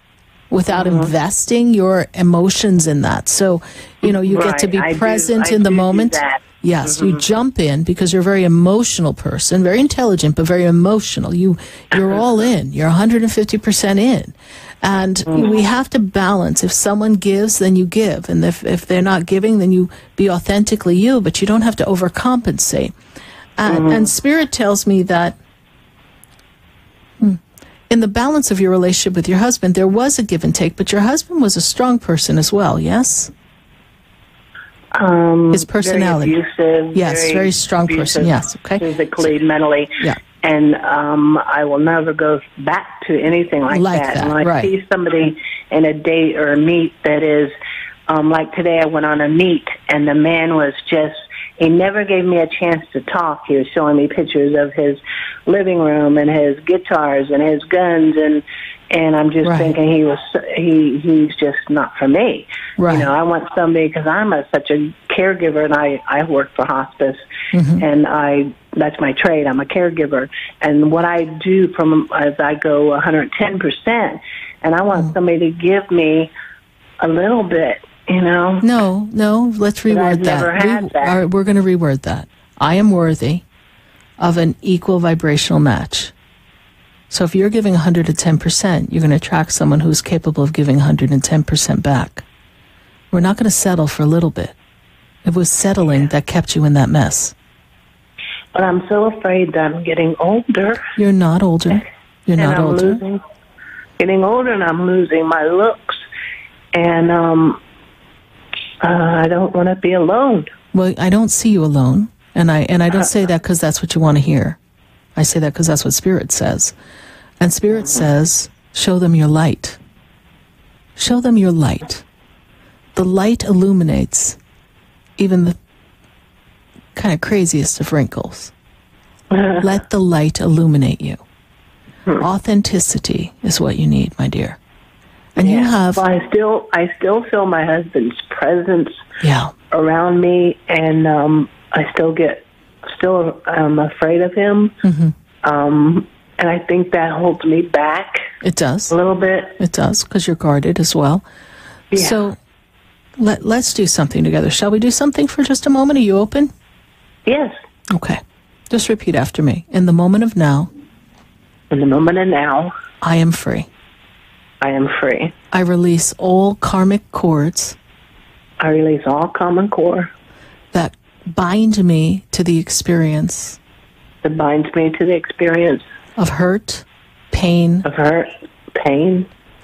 without investing your emotions in that. So, you get to be present in the moment. Yes, you jump in because you're a very emotional person, very intelligent, but very emotional. You're all in. You're 150% in. And we have to balance. If someone gives, then you give. And if they're not giving, then you be authentically you, but you don't have to overcompensate. And Spirit tells me that in the balance of your relationship with your husband, there was a give and take, but your husband was a strong person as well, yes? His personality. Very abusive. Yes, very strong person, yes. Okay. Physically, mentally. Yeah. And I will never go back to anything like that. When I see somebody in a date or a meet that is, like today I went on a meet, and the man was just, he never gave me a chance to talk. He was showing me pictures of his living room and his guitars and his guns, and I'm just thinking he's just not for me. Right. I want somebody, because I'm such a caregiver, and I work for hospice, and that's my trade. I'm a caregiver, and what I do as I go 110%, and I want somebody to give me a little bit, No, let's reword that. Never had that. All right, we're going to reword that. I am worthy of an equal vibrational match. So if you're giving 110%, you're going to attract someone who's capable of giving 110% back. We're not going to settle for a little bit. It was settling that kept you in that mess. But I'm so afraid that I'm getting older. You're not older. Getting older, and I'm losing my looks. And I don't want to be alone. Well, I don't see you alone. And I don't say that because that's what you want to hear. I say that because that's what Spirit says. And Spirit says, show them your light. Show them your light. The light illuminates even the kind of craziest of wrinkles. Let the light illuminate you. Authenticity is what you need, my dear. And you have... Well, I still feel my husband's presence around me, and I'm afraid of him. And I think that holds me back. It does. A little bit. It does, because you're guarded as well. Yeah. So let's do something together. Shall we do something for just a moment? Are you open? Yes. Okay. Just repeat after me. In the moment of now. In the moment of now. I am free. I am free. I release all karmic cords. I release all karmic cords. That bind me to the experience. That binds me to the experience. Of hurt, pain.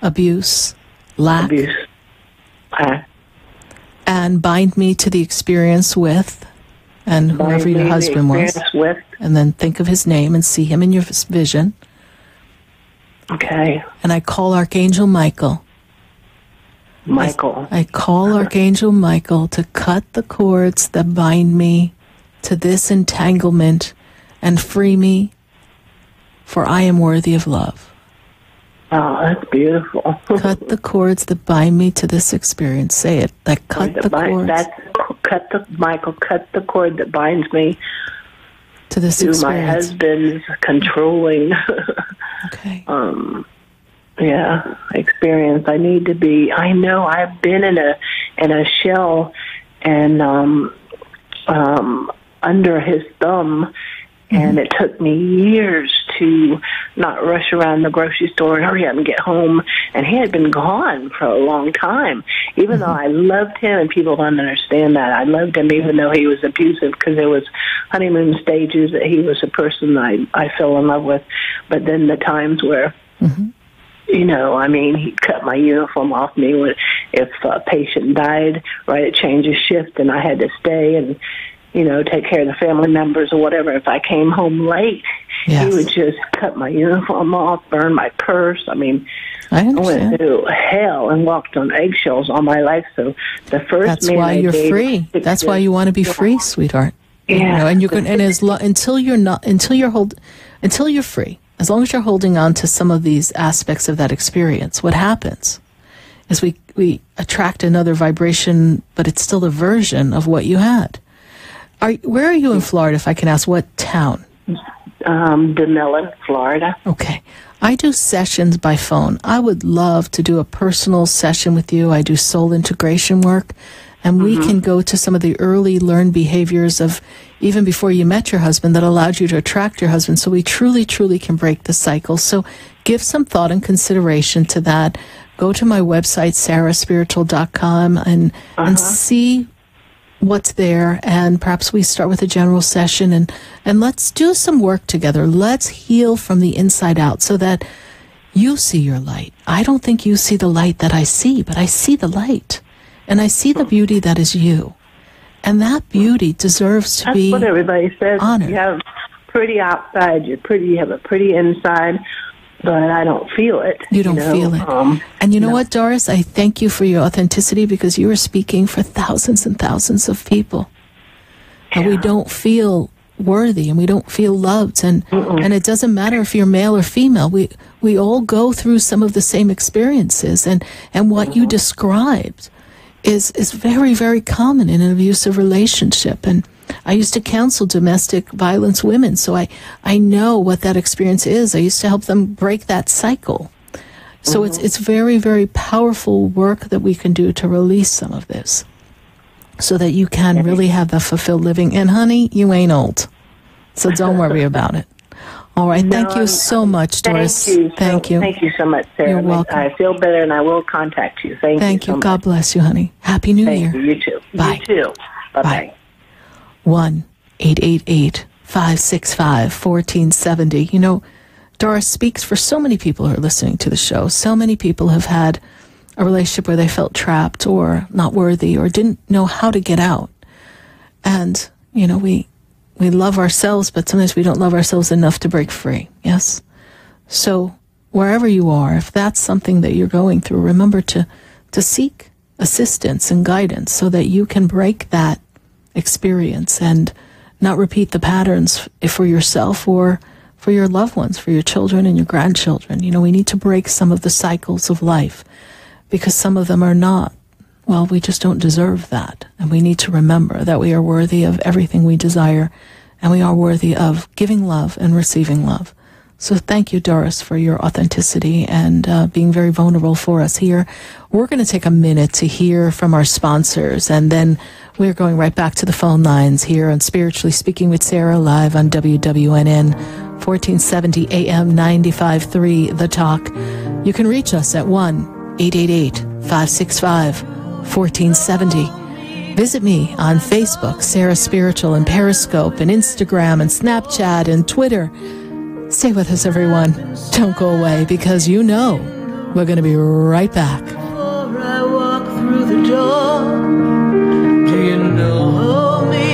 Abuse, lack. And bind me to the experience with, and whoever your husband was. And then think of his name and see him in your vision. Okay. And I call Archangel Michael. I call Archangel Michael to cut the cords that bind me to this entanglement and free me, for I am worthy of love. Oh, that's beautiful. Cut the cords that bind me to this experience. Say it. Like, cut the cords. Michael, cut the cord that binds me to this experience. My husband's controlling. Okay. Experience. I need to be. I know I've been in a shell and under his thumb, and it took me years to not rush around the grocery store and hurry up and get home. And he had been gone for a long time, even though I loved him, and people don't understand that. I loved him even though he was abusive, because there was honeymoon stages that he was a person I fell in love with. But then the times where, he'd cut my uniform off me if a patient died right at change of shift and I had to stay and, take care of the family members or whatever. If I came home late, he would just cut my uniform off, burn my purse. I went through hell and walked on eggshells all my life. So the first That's why you're free. That's why you want to be free, sweetheart. Yeah. And you're going, and until you're free, as long as you're holding on to some of these aspects of that experience, what happens is we attract another vibration, but it's still a version of what you had. Where are you in Florida, if I can ask? What town? DeMillan, Florida. Okay. I do sessions by phone. I would love to do a personal session with you. I do soul integration work, and we can go to some of the early learned behaviors of even before you met your husband that allowed you to attract your husband, so we truly, truly can break the cycle. So give some thought and consideration to that. Go to my website, sarahspiritual.com, and see what's there, and perhaps we start with a general session, and let's do some work together. Let's heal from the inside out so that you see your light. I don't think you see the light that I see, but I see the light, and I see the beauty that is you, and that beauty deserves to be honored. That's what everybody says. Honored. You have pretty outside, you have a pretty inside, but I don't feel it. You don't feel it. And you know what, Doris? I thank you for your authenticity, because you are speaking for thousands and thousands of people. And we don't feel worthy, and we don't feel loved. And it doesn't matter if you're male or female. We all go through some of the same experiences. And what you described is very, very common in an abusive relationship. And I used to counsel domestic violence women, so I know what that experience is. I used to help them break that cycle. So it's very, very powerful work that we can do to release some of this so that you can really have the fulfilled living. And honey, you ain't old, so don't worry about it. All right. Thank you so much, Doris. Thank you. Thank you so much, Sarah. You're welcome. I feel better, and I will contact you. Thank you. God bless you, honey. Happy New Year. You too. Bye. You too. Bye-bye. 1-888-565-1470. You know, Doris speaks for so many people who are listening to the show. So many people have had a relationship where they felt trapped or not worthy or didn't know how to get out. And, you know, we love ourselves, but sometimes we don't love ourselves enough to break free. Yes? So wherever you are, if that's something that you're going through, remember to seek assistance and guidance so that you can break that experience and not repeat the patterns for yourself or for your loved ones, for your children and your grandchildren. You know, we need to break some of the cycles of life because some of them are not, well, we just don't deserve that. And we need to remember that we are worthy of everything we desire and we are worthy of giving love and receiving love. So thank you, Doris, for your authenticity and being very vulnerable for us here. We're going to take a minute to hear from our sponsors, and then we're going right back to the phone lines here on Spiritually Speaking with Sarah, live on WWNN, 1470 AM 95.3 The Talk. You can reach us at 1-888-565-1470. Visit me on Facebook, Sarah Spiritual, and Periscope, and Instagram, and Snapchat, and Twitter. Stay with us, everyone. Don't go away, because you know we're going to be right back. Before I walk through the door, do you know me?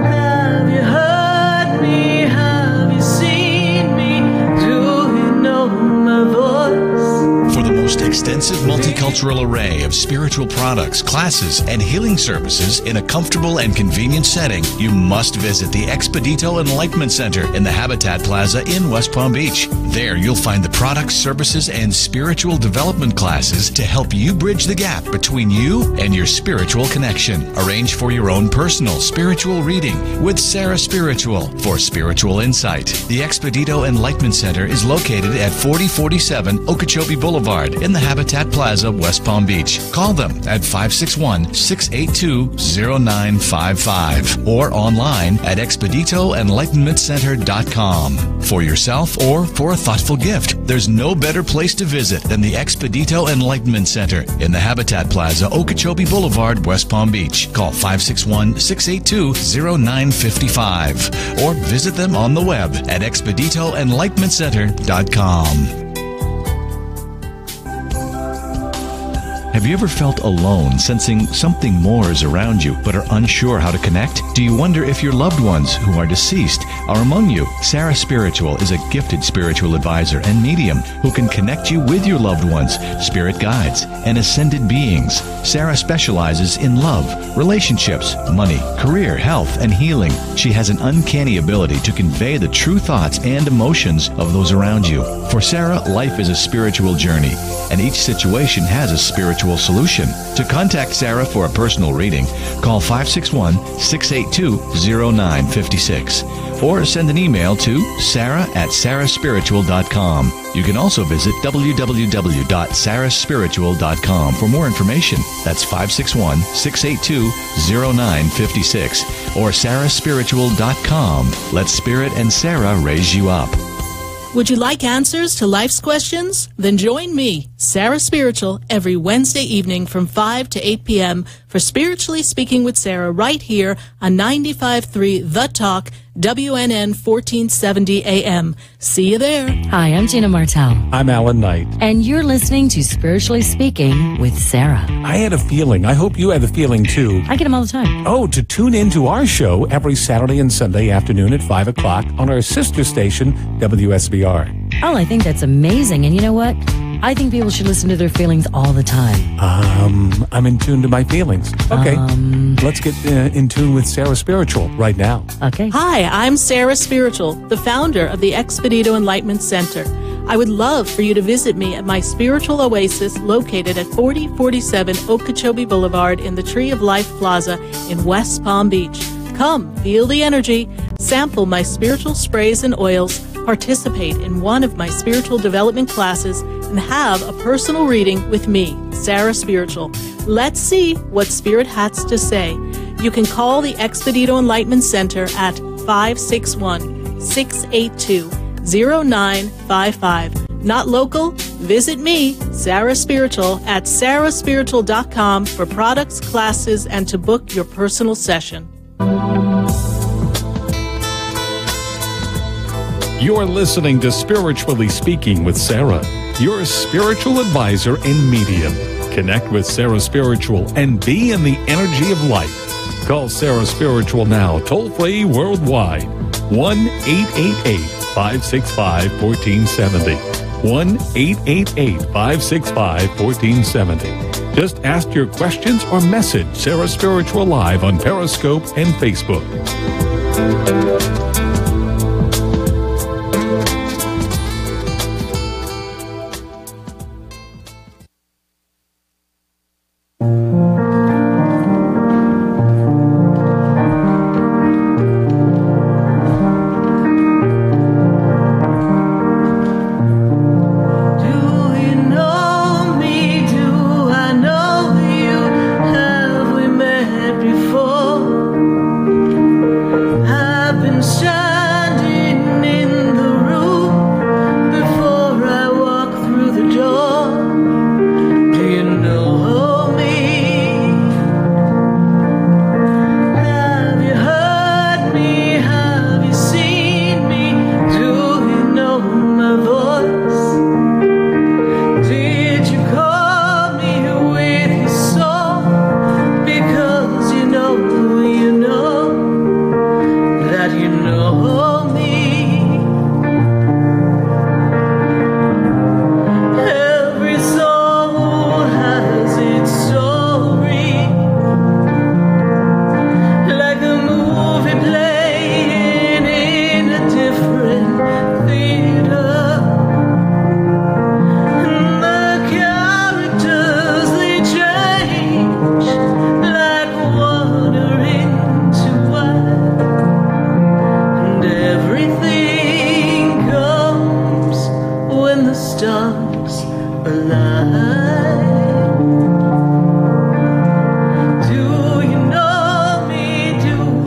Have you heard me? Have you seen me? Do you know my voice? For the most extensive multicultural array of spiritual products, classes, and healing services in a comfortable and convenient setting, you must visit the Expedito Enlightenment Center in the Habitat Plaza in West Palm Beach. There you'll find the products, services, and spiritual development classes to help you bridge the gap between you and your spiritual connection. Arrange for your own personal spiritual reading with Sarah Spiritual for spiritual insight. The Expedito Enlightenment Center is located at 4047 Okeechobee Boulevard in the Habitat Plaza, West Palm Beach. Call them at 561-682-0955 or online at expeditoenlightenmentcenter.com. For yourself or for a thoughtful gift, there's no better place to visit than the Expedito Enlightenment Center in the Habitat Plaza, Okeechobee Boulevard, West Palm Beach. Call 561-682-0955 or visit them on the web at expeditoenlightenmentcenter.com. Have you ever felt alone, sensing something more is around you, but are unsure how to connect? Do you wonder if your loved ones who are deceased are among you? Sarah Spiritual is a gifted spiritual advisor and medium who can connect you with your loved ones, spirit guides, and ascended beings. Sarah specializes in love, relationships, money, career, health, and healing. She has an uncanny ability to convey the true thoughts and emotions of those around you. For Sarah, life is a spiritual journey, and each situation has a spiritual solution. To contact Sarah for a personal reading, call 561-682-0956 or send an email to sarah@sarahspiritual.com. You can also visit www.sarahspiritual.com for more information. That's 561-682-0956 or sarahspiritual.com. Let Spirit and Sarah raise you up. Would you like answers to life's questions? Then join me, Sarah Spiritual, every Wednesday evening from 5 to 8 p.m. for Spiritually Speaking with Sarah right here on 95.3 The Talk, WNN 1470 AM. See you there. Hi, I'm Gina Martell. I'm Alan Knight. And you're listening to Spiritually Speaking with Sarah. I had a feeling. I hope you had the feeling too. I get them all the time. Oh, to tune into our show every Saturday and Sunday afternoon at 5 o'clock on our sister station, WSBR. Oh, I think that's amazing. And you know what? I think people should listen to their feelings all the time. I'm in tune to my feelings. Okay, let's get in tune with Sarah Spiritual right now. Okay. Hi, I'm Sarah Spiritual, the founder of the Expedito Enlightenment Center. I would love for you to visit me at my spiritual oasis located at 4047 Okeechobee Boulevard in the Tree of Life Plaza in West Palm Beach. Come, feel the energy, sample my spiritual sprays and oils, participate in one of my spiritual development classes, and have a personal reading with me, Sarah Spiritual. Let's see what Spirit has to say. You can call the Expedito Enlightenment Center at 561-682-0955. Not local? Visit me, Sarah Spiritual, at sarahspiritual.com for products, classes, and to book your personal session. You're listening to Spiritually Speaking with Sarah, your spiritual advisor and medium. Connect with Sarah Spiritual and be in the energy of light. Call Sarah Spiritual now, toll-free worldwide, 1-888-565-1470. 1-888-565-1470. Just ask your questions or message Sarah Spiritual live on Periscope and Facebook.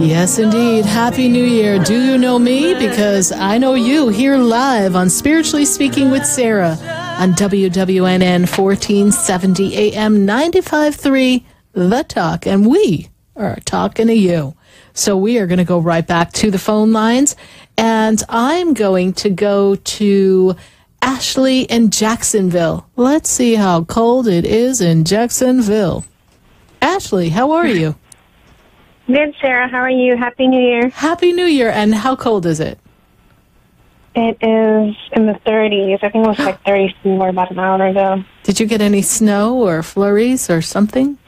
Yes, indeed. Happy New Year. Do you know me? Because I know you here live on Spiritually Speaking with Sarah on WWNN 1470 AM 95.3 The Talk. And we are talking to you. So we are going to go right back to the phone lines. And I'm going to go to Ashley in Jacksonville. Let's see how cold it is in Jacksonville. Ashley, how are you? Good, Sarah. How are you? Happy New Year. Happy New Year. And how cold is it? It is in the 30s. I think it was like 34 about an hour ago. Did you get any snow or flurries or something?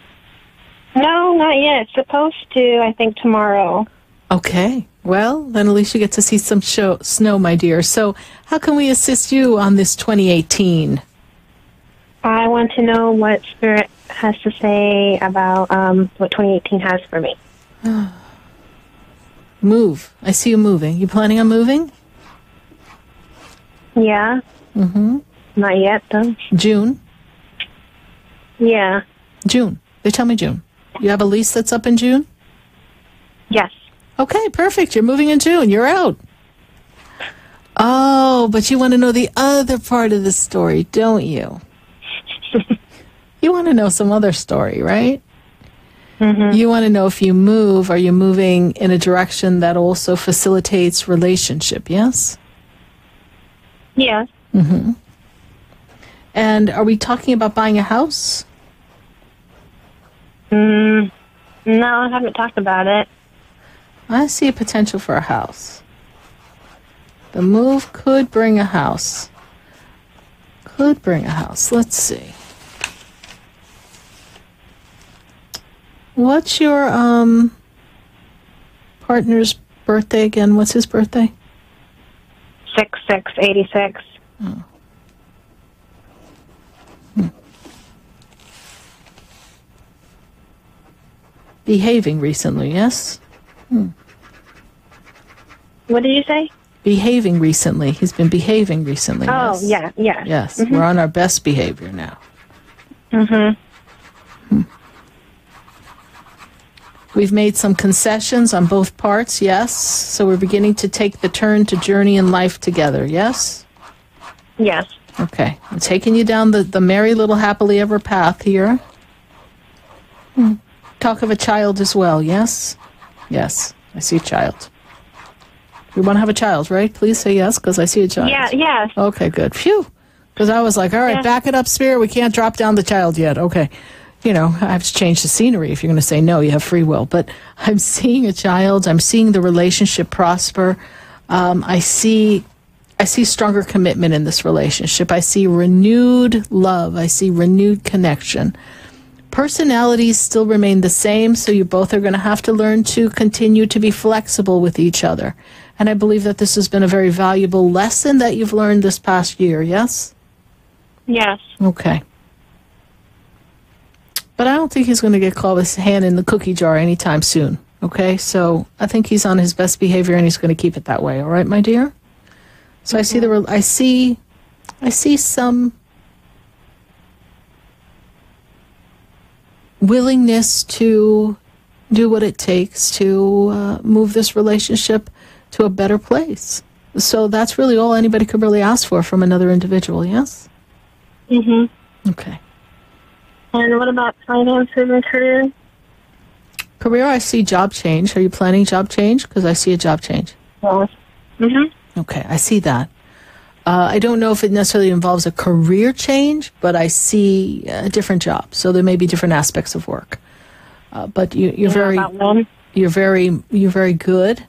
No, not yet. It's supposed to, I think, tomorrow. Okay. Well, then at least you get to see some snow, my dear. So how can we assist you on this 2018? I want to know what Spirit has to say about what 2018 has for me. Move. I see you moving. You planning on moving? Yeah. Mm-hmm. Not yet, though. June? Yeah. June. They tell me June. You have a lease that's up in June? Yes. Okay, perfect. You're moving in June. You're out. Oh, but you want to know the other part of the story, don't you? You want to know some other story, right? Mm-hmm. You want to know if you move, are you moving in a direction that also facilitates relationship, yes? Yes. Mm-hmm. And are we talking about buying a house? No, I haven't talked about it. I see a potential for a house. The move could bring a house. Could bring a house. Let's see. What's your partner's birthday again? What's his birthday? 6/6/86. Oh, behaving recently, yes? What did you say? Behaving recently. He's been behaving recently. Oh, yes. yeah. Yes, Mhm. we're on our best behavior now. Mm-hmm. We've made some concessions on both parts, yes? So we're beginning to take the turn to journey in life together, yes? Yes. Okay. I'm taking you down the merry little happily ever path here. Talk of a child as well, yes? Yes, I see a child. You want to have a child, right? Please say yes, because I see a child. Yeah, yes. Okay, good. Phew. Because I was like, all right, Yeah. back it up, Spirit. We can't drop down the child yet. Okay. You know, I have to change the scenery. If you're going to say no, you have free will. But I'm seeing a child. I'm seeing the relationship prosper. I see stronger commitment in this relationship. I see renewed love. I see renewed connection. Personalities still remain the same, so you both are going to have to learn to continue to be flexible with each other. And I believe that this has been a very valuable lesson that you've learned this past year, yes? Yes. Okay. But I don't think he's going to get caught with his hand in the cookie jar anytime soon, okay? So I think he's on his best behavior and he's going to keep it that way, all right, my dear? So I see some willingness to do what it takes to move this relationship to a better place. So that's really all anybody could really ask for from another individual, yes? Mm-hmm. Okay. And what about finances and career? Career, I see job change. Are you planning job change? Because I see a job change. Mm-hmm. Okay, I see that. I don't know if it necessarily involves a career change, but I see a different job. So there may be different aspects of work. But you're very good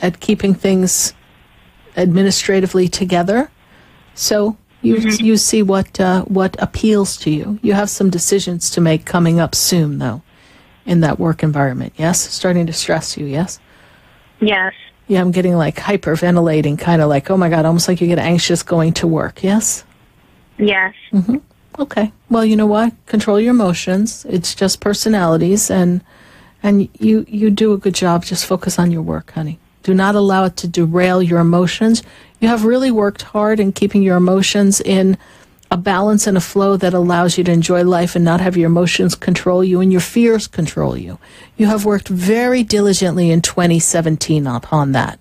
at keeping things administratively together. So you see what appeals to you. You have some decisions to make coming up soon, though, in that work environment. Yes, starting to stress you. Yes. Yes. Yeah, I'm getting like hyperventilating, kind of like, oh my God, almost like you get anxious going to work. Yes? Yes. Mm-hmm. Okay. Well, you know what? Control your emotions. It's just personalities, and you do a good job. Just focus on your work, honey. Do not allow it to derail your emotions. You have really worked hard in keeping your emotions in a balance and a flow that allows you to enjoy life and not have your emotions control you and your fears control you. You have worked very diligently in 2017 upon that.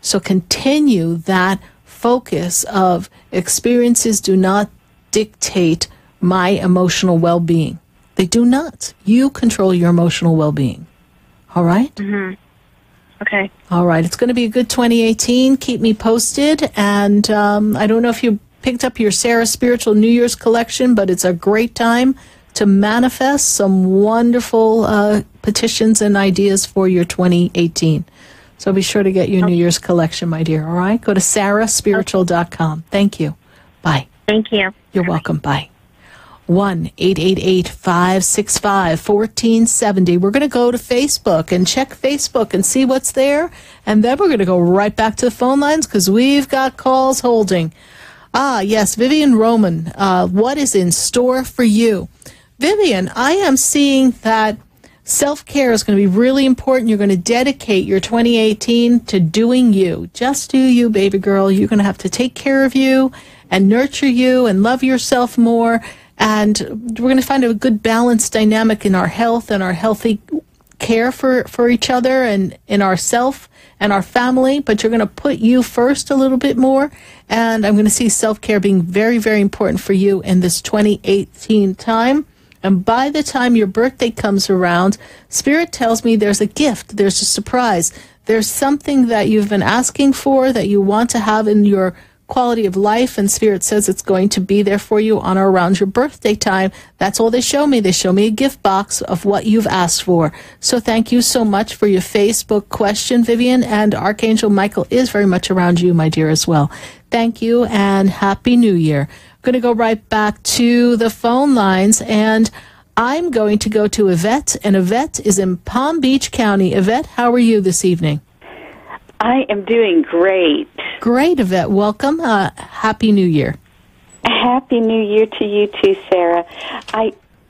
So continue that focus of experiences do not dictate my emotional well-being. They do not. You control your emotional well-being. All right? Mm-hmm. Okay. All right. It's going to be a good 2018. Keep me posted. And I don't know if you picked up your Sarah Spiritual New Year's collection, but it's a great time to manifest some wonderful petitions and ideas for your 2018. So be sure to get your New Year's collection, my dear. All right? Go to sarahspiritual.com. Thank you. Bye. Thank you. You're welcome. Bye. 1-888-565-1470. We're going to go to Facebook and check Facebook and see what's there. And then we're going to go right back to the phone lines because we've got calls holding. Ah, yes, Vivian Roman, what is in store for you? Vivian, I am seeing that self-care is going to be really important. You're going to dedicate your 2018 to doing you. Just do you, baby girl. You're going to have to take care of you and nurture you and love yourself more. And we're going to find a good balanced dynamic in our health and our healthy care for each other and in ourself and our family, but you're going to put you first a little bit more. And I'm going to see self-care being very, very important for you in this 2018 time. And by the time your birthday comes around, Spirit tells me there's a gift, there's a surprise. There's something that you've been asking for that you want to have in your quality of life, and Spirit says it's going to be there for you on or around your birthday time. That's all they show me. They show me a gift box of what you've asked for. So thank you so much for your Facebook question, Vivian, and Archangel Michael is very much around you, my dear, as well. Thank you, and Happy New Year. I'm going to go right back to the phone lines, and I'm going to go to Yvette, and Yvette is in Palm Beach County. Yvette, how are you this evening? I am doing great. Great, Yvette. Welcome. Happy New Year. Happy New Year to you too, Sarah.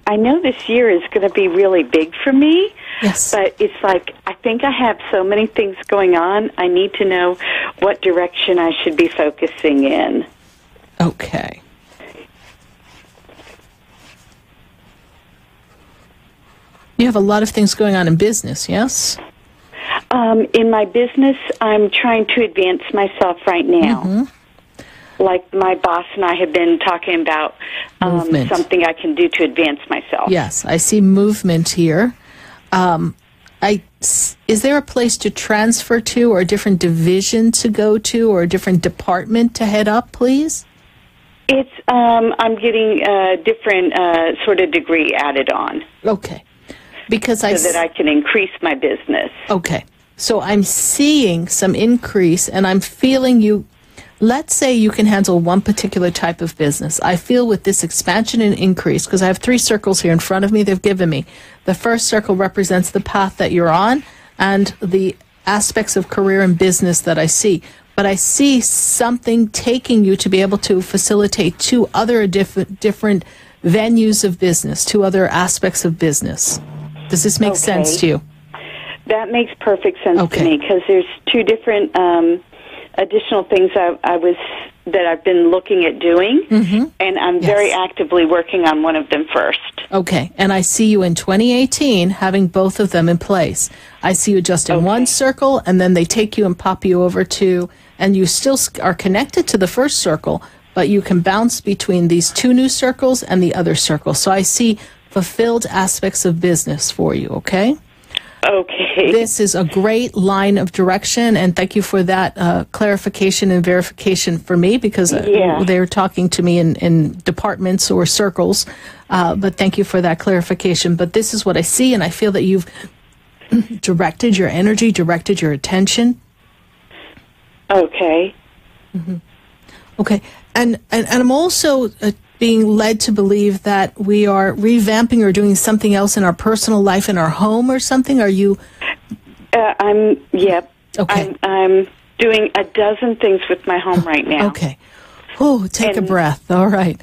I know this year is going to be really big for me. Yes. But it's like, I think I have so many things going on. I need to know what direction I should be focusing in. Okay. You have a lot of things going on in business, yes? In my business, I'm trying to advance myself right now. Mm-hmm. Like my boss and I have been talking about something I can do to advance myself. Yes, I see movement here. Is there a place to transfer to, or a different division to go to, or a different department to head up, please? It's I'm getting a different sort of degree added on. Okay. Because so that I can increase my business. Okay. So I'm seeing some increase, and I'm feeling you. Let's say you can handle one particular type of business. I feel with this expansion and increase, because I have 3 circles here in front of me they've given me. The first circle represents the path that you're on and the aspects of career and business that I see. But I see something taking you to be able to facilitate 2 other different venues of business, 2 other aspects of business. Does this make sense to you? That makes perfect sense to me, because there's 2 different additional things that I've been looking at doing, and I'm very actively working on one of them first. Okay, and I see you in 2018 having both of them in place. I see you just in one circle, and then they take you and pop you over to, and you still are connected to the first circle, but you can bounce between these 2 new circles and the other circle. So I see fulfilled aspects of business for you, okay? Okay. This is a great line of direction, and thank you for that clarification and verification for me, because they're talking to me in departments or circles, but thank you for that clarification. But this is what I see, and I feel that you've directed your energy, directed your attention. Okay. Mm-hmm. Okay, and I'm also being led to believe that we are revamping or doing something else in our personal life, in our home or something. Are you? Okay. I'm doing a dozen things with my home right now. Okay. Oh, take a breath. All right.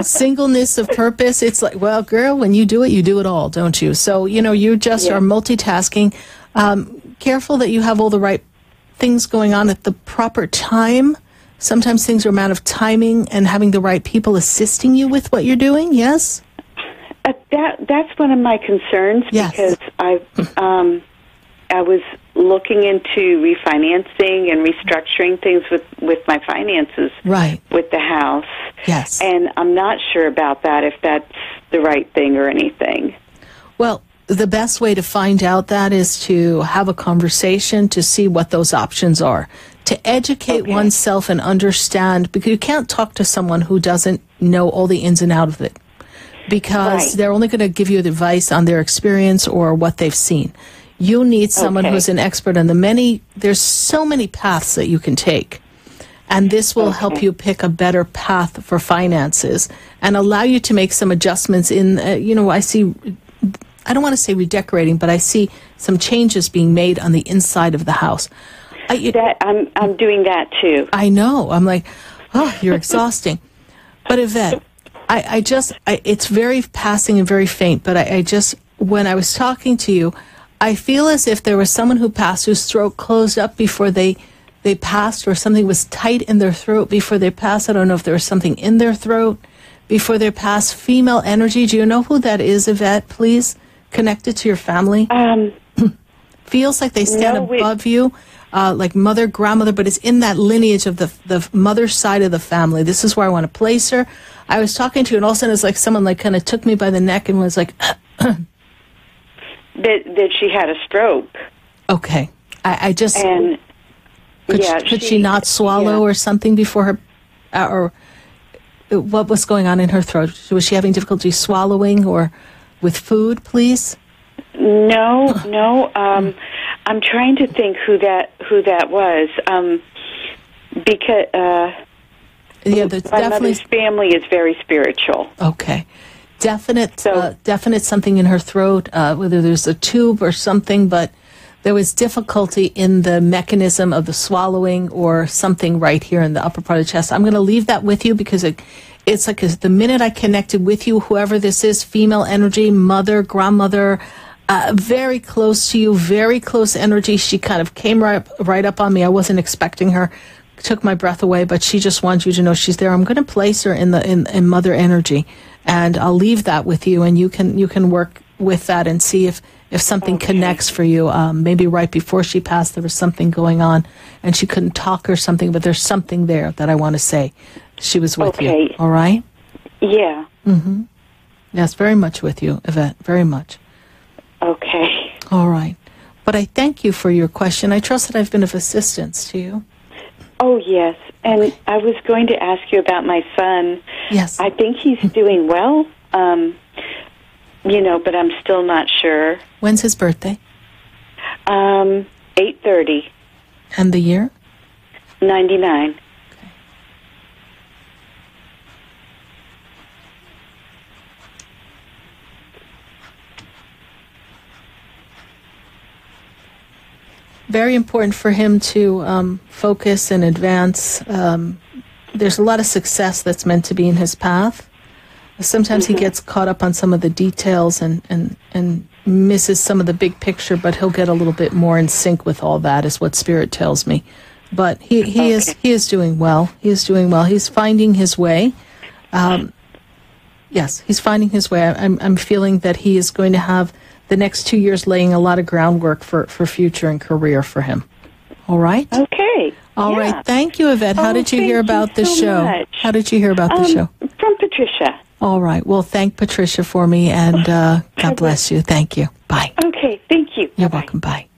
Singleness of purpose. It's like, well, girl, when you do it all, don't you? So, you just are multitasking. Careful that you have all the right things going on at the proper time. Sometimes things are a matter of timing and having the right people assisting you with what you're doing, yes? That's one of my concerns, because I was looking into refinancing and restructuring things with my finances with the house. Yes. And I'm not sure about that, if that's the right thing or anything. Well, the best way to find out that is to have a conversation to see what those options are. To educate oneself and understand, because you can't talk to someone who doesn't know all the ins and outs of it, because they're only going to give you advice on their experience or what they've seen. You need someone who's an expert on there's so many paths that you can take. And this will help you pick a better path for finances and allow you to make some adjustments in, I see, I don't want to say redecorating, but I see some changes being made on the inside of the house. I'm doing that too. I know. I'm like, oh, you're exhausting. But Yvette, it's very passing and very faint, but I just, when I was talking to you, I feel as if there was someone who passed whose throat closed up before they passed, or something was tight in their throat before they passed. I don't know if there was something in their throat before they passed. Female energy. Do you know who that is, Yvette, please? Connected to your family? Feels like they stand above you. Like mother, grandmother, but it's in that lineage of the mother side of the family. This is where I want to place her. I was talking to her, and all of a sudden it's like someone kind of took me by the neck and was like... that she had a stroke. Okay. I just... And, could she not swallow or something before her... or what was going on in her throat? Was she having difficulty swallowing or with food, please? No. I'm trying to think who that was. Because my mother's family is very spiritual. Okay, definite something in her throat. Whether there's a tube or something, but there was difficulty in the mechanism of the swallowing or something right here in the upper part of the chest. I'm going to leave that with you because it's like the minute I connected with you, whoever this is, female energy, mother, grandmother, very close to you, very close energy. She kind of came right up on me. I wasn't expecting her. Took my breath away, but she just wants you to know she's there. I'm going to place her in mother energy, and I'll leave that with you, and you can work with that and see if something connects for you. Maybe right before she passed, there was something going on, and she couldn't talk or something, but there's something there that I want to say. She was with you. All right? Yeah. Mm-hmm. Yes, very much with you, Yvette. Very much. Okay. All right. But I thank you for your question. I trust that I've been of assistance to you. Oh, yes. And I was going to ask you about my son. Yes. I think he's doing well, but I'm still not sure. When's his birthday? 8/30. And the year? 99. Very important for him to focus and advance. There's a lot of success that's meant to be in his path. Sometimes he gets caught up on some of the details and misses some of the big picture, but he'll get a little bit more in sync with all that, is what Spirit tells me. But he is doing well. He is doing well. He's finding his way. Yes, he's finding his way. I'm feeling that he is going to have the next 2 years laying a lot of groundwork for future and career for him. All right? Okay. All right. Thank you, Yvette. How did you hear about the show? Much. How did you hear about the show? From Patricia. All right. Well, thank Patricia for me, and God bless you. Thank you. Bye. Okay. Thank you. You're welcome. Bye.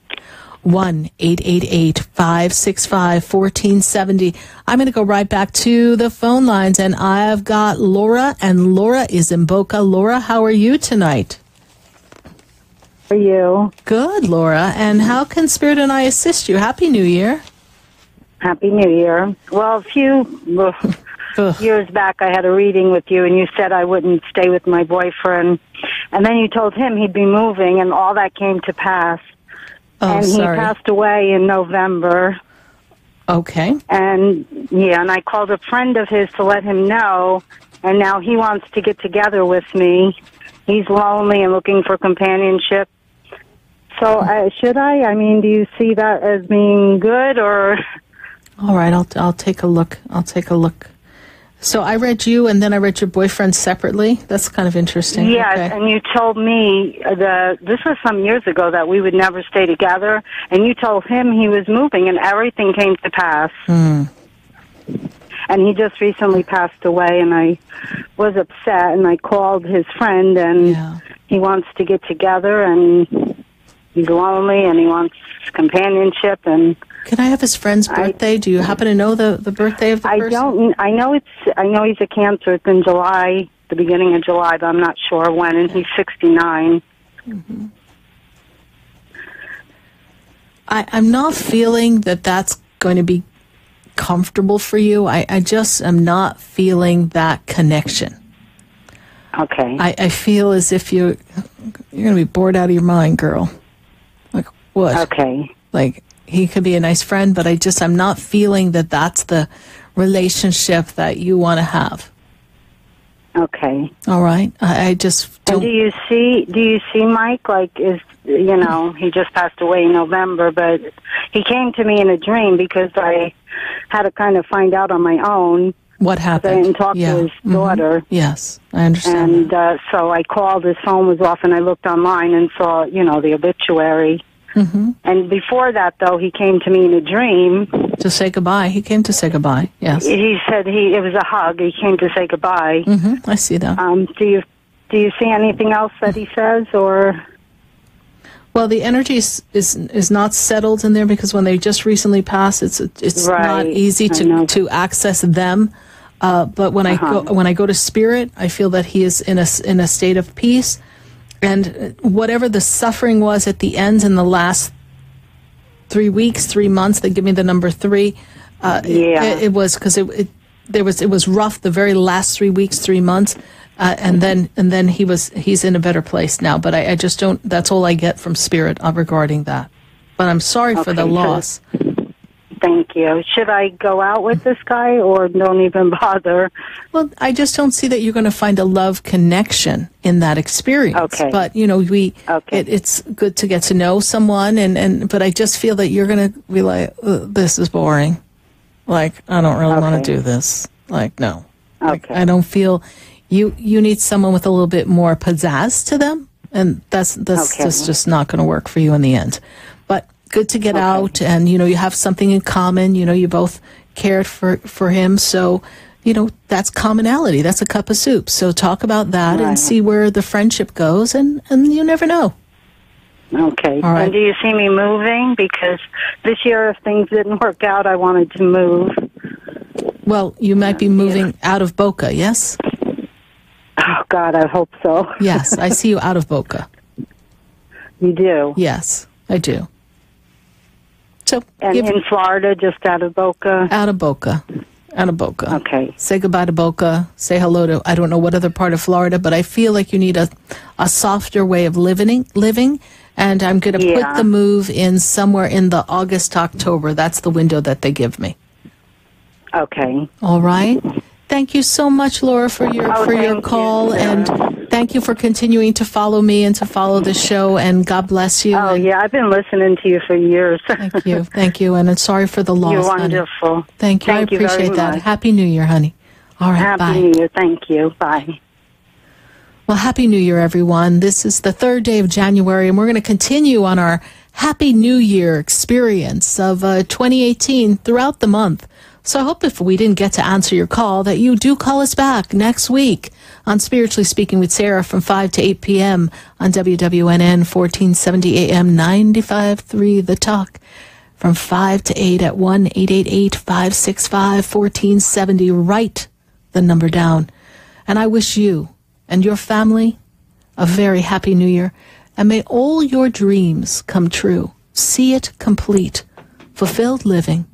1-888-565-1470. I'm going to go right back to the phone lines, and I've got Laura, and Laura is in Boca. Laura, how are you tonight? How are you? Good, Laura. And how can Spirit and I assist you? Happy New Year. Happy New Year. Well, a few years back, I had a reading with you, and you said I wouldn't stay with my boyfriend. And then you told him he'd be moving, and all that came to pass. Oh, sorry. He passed away in November. Okay. And I called a friend of his to let him know, and now he wants to get together with me. He's lonely and looking for companionship. So should I? I mean, do you see that as being good, or? All right, I'll take a look. So I read you, and then I read your boyfriend separately. That's kind of interesting. Yes, okay. And you told me this was some years ago that we would never stay together, and you told him he was moving, and everything came to pass. And he just recently passed away, and I was upset, and I called his friend, and he wants to get together, and he's lonely, and he wants companionship, and... Can I have his friend's birthday? Do you happen to know the birthday of the person? I don't. I know he's a Cancer. It's in July, the beginning of July, but I'm not sure when, and he's 69. Mm-hmm. I'm not feeling that that's going to be comfortable for you. I just am not feeling that connection. Okay. I feel as if you're going to be bored out of your mind, girl. Like, what? Okay. Like, he could be a nice friend, but I'm not feeling that that's the relationship that you want to have. Okay. All right. I just don't. And do you see Mike? Like, he just passed away in November, but he came to me in a dream because I had to kind of find out on my own. What happened? I didn't talk to his daughter. Yes, I understand. And so I called, his phone was off, and I looked online and saw, the obituary. Mm-hmm. And before that, though, he came to me in a dream. To say goodbye. He came to say goodbye, yes. He said it was a hug. He came to say goodbye. Mm-hmm. I see that. Do you see anything else that he says, or? Well, the energy is not settled in there because when they just recently passed, it's not easy to access them. But when I go to Spirit, I feel that he is in a state of peace. And whatever the suffering was at the end in the last 3 weeks, 3 months, they give me the number 3. It was because it was rough the very last 3 weeks, 3 months, and then he's in a better place now. But I just don't. That's all I get from Spirit regarding that. But I'm sorry for the loss. Thank you. Should I go out with this guy or don't even bother? Well, I just don't see that you're going to find a love connection in that experience. Okay. But, it's good to get to know someone, but I just feel that you're going to be like, this is boring. Like, I don't really want to do this. Like, no. Like, I don't feel you need someone with a little bit more pizzazz to them, and that's just not going to work for you in the end. But good to get out, and you have something in common. You both cared for him, so that's commonality. That's a cup of soup. So talk about that and see where the friendship goes, and you never know. Okay. All right. And do you see me moving? Because this year, if things didn't work out, I wanted to move. Well, you might be moving out of Boca, yes? Oh, God, I hope so. Yes, I see you out of Boca. You do? Yes, I do. So, and in Florida, just out of Boca? Out of Boca. Out of Boca. Okay. Say goodbye to Boca. Say hello to, I don't know what other part of Florida, but I feel like you need a softer way of living. And I'm going to put the move in somewhere in the August, October. That's the window that they give me. Okay. All right. Thank you so much, Laura, for your call, and thank you for continuing to follow me and to follow the show. And God bless you. Oh, I've been listening to you for years. Thank you, and I'm sorry for the loss. You're wonderful. Honey. Thank you. I appreciate that. Much. Happy New Year, honey. All right. Happy New Year. Thank you. Bye. Well, Happy New Year, everyone. This is the 3rd day of January, and we're going to continue on our Happy New Year experience of 2018 throughout the month. So I hope if we didn't get to answer your call, that you do call us back next week on Spiritually Speaking with Sarah from 5 to 8 p.m. on WWNN 1470 AM 95.3 The Talk from 5 to 8 at 1-888-565-1470. Write the number down. And I wish you and your family a very happy New Year. And may all your dreams come true. See it complete. Fulfilled living.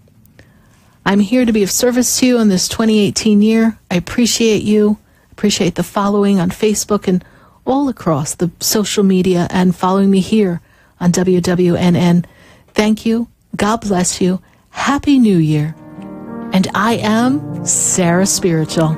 I'm here to be of service to you in this 2018 year. I appreciate you. Appreciate the following on Facebook and all across the social media and following me here on WWNN. Thank you. God bless you. Happy New Year. And I am Sarah Spiritual.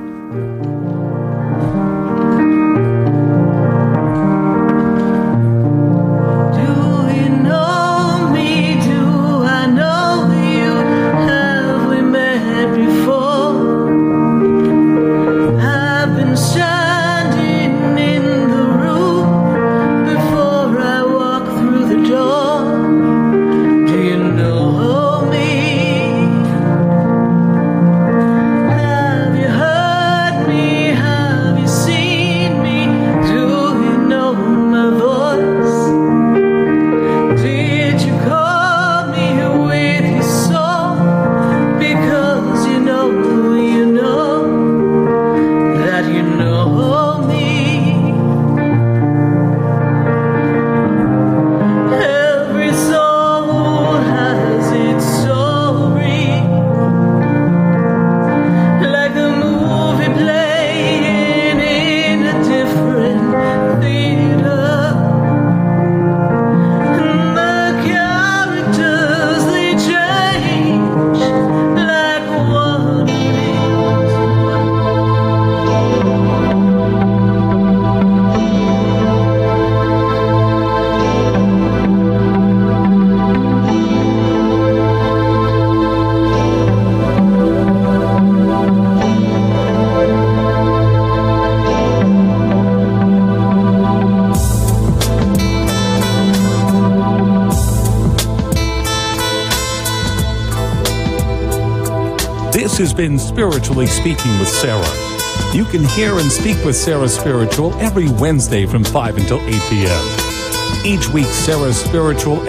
This has been Spiritually Speaking with Sarah. You can hear and speak with Sarah Spiritual every Wednesday from 5 until 8 p.m. Each week, Sarah Spiritual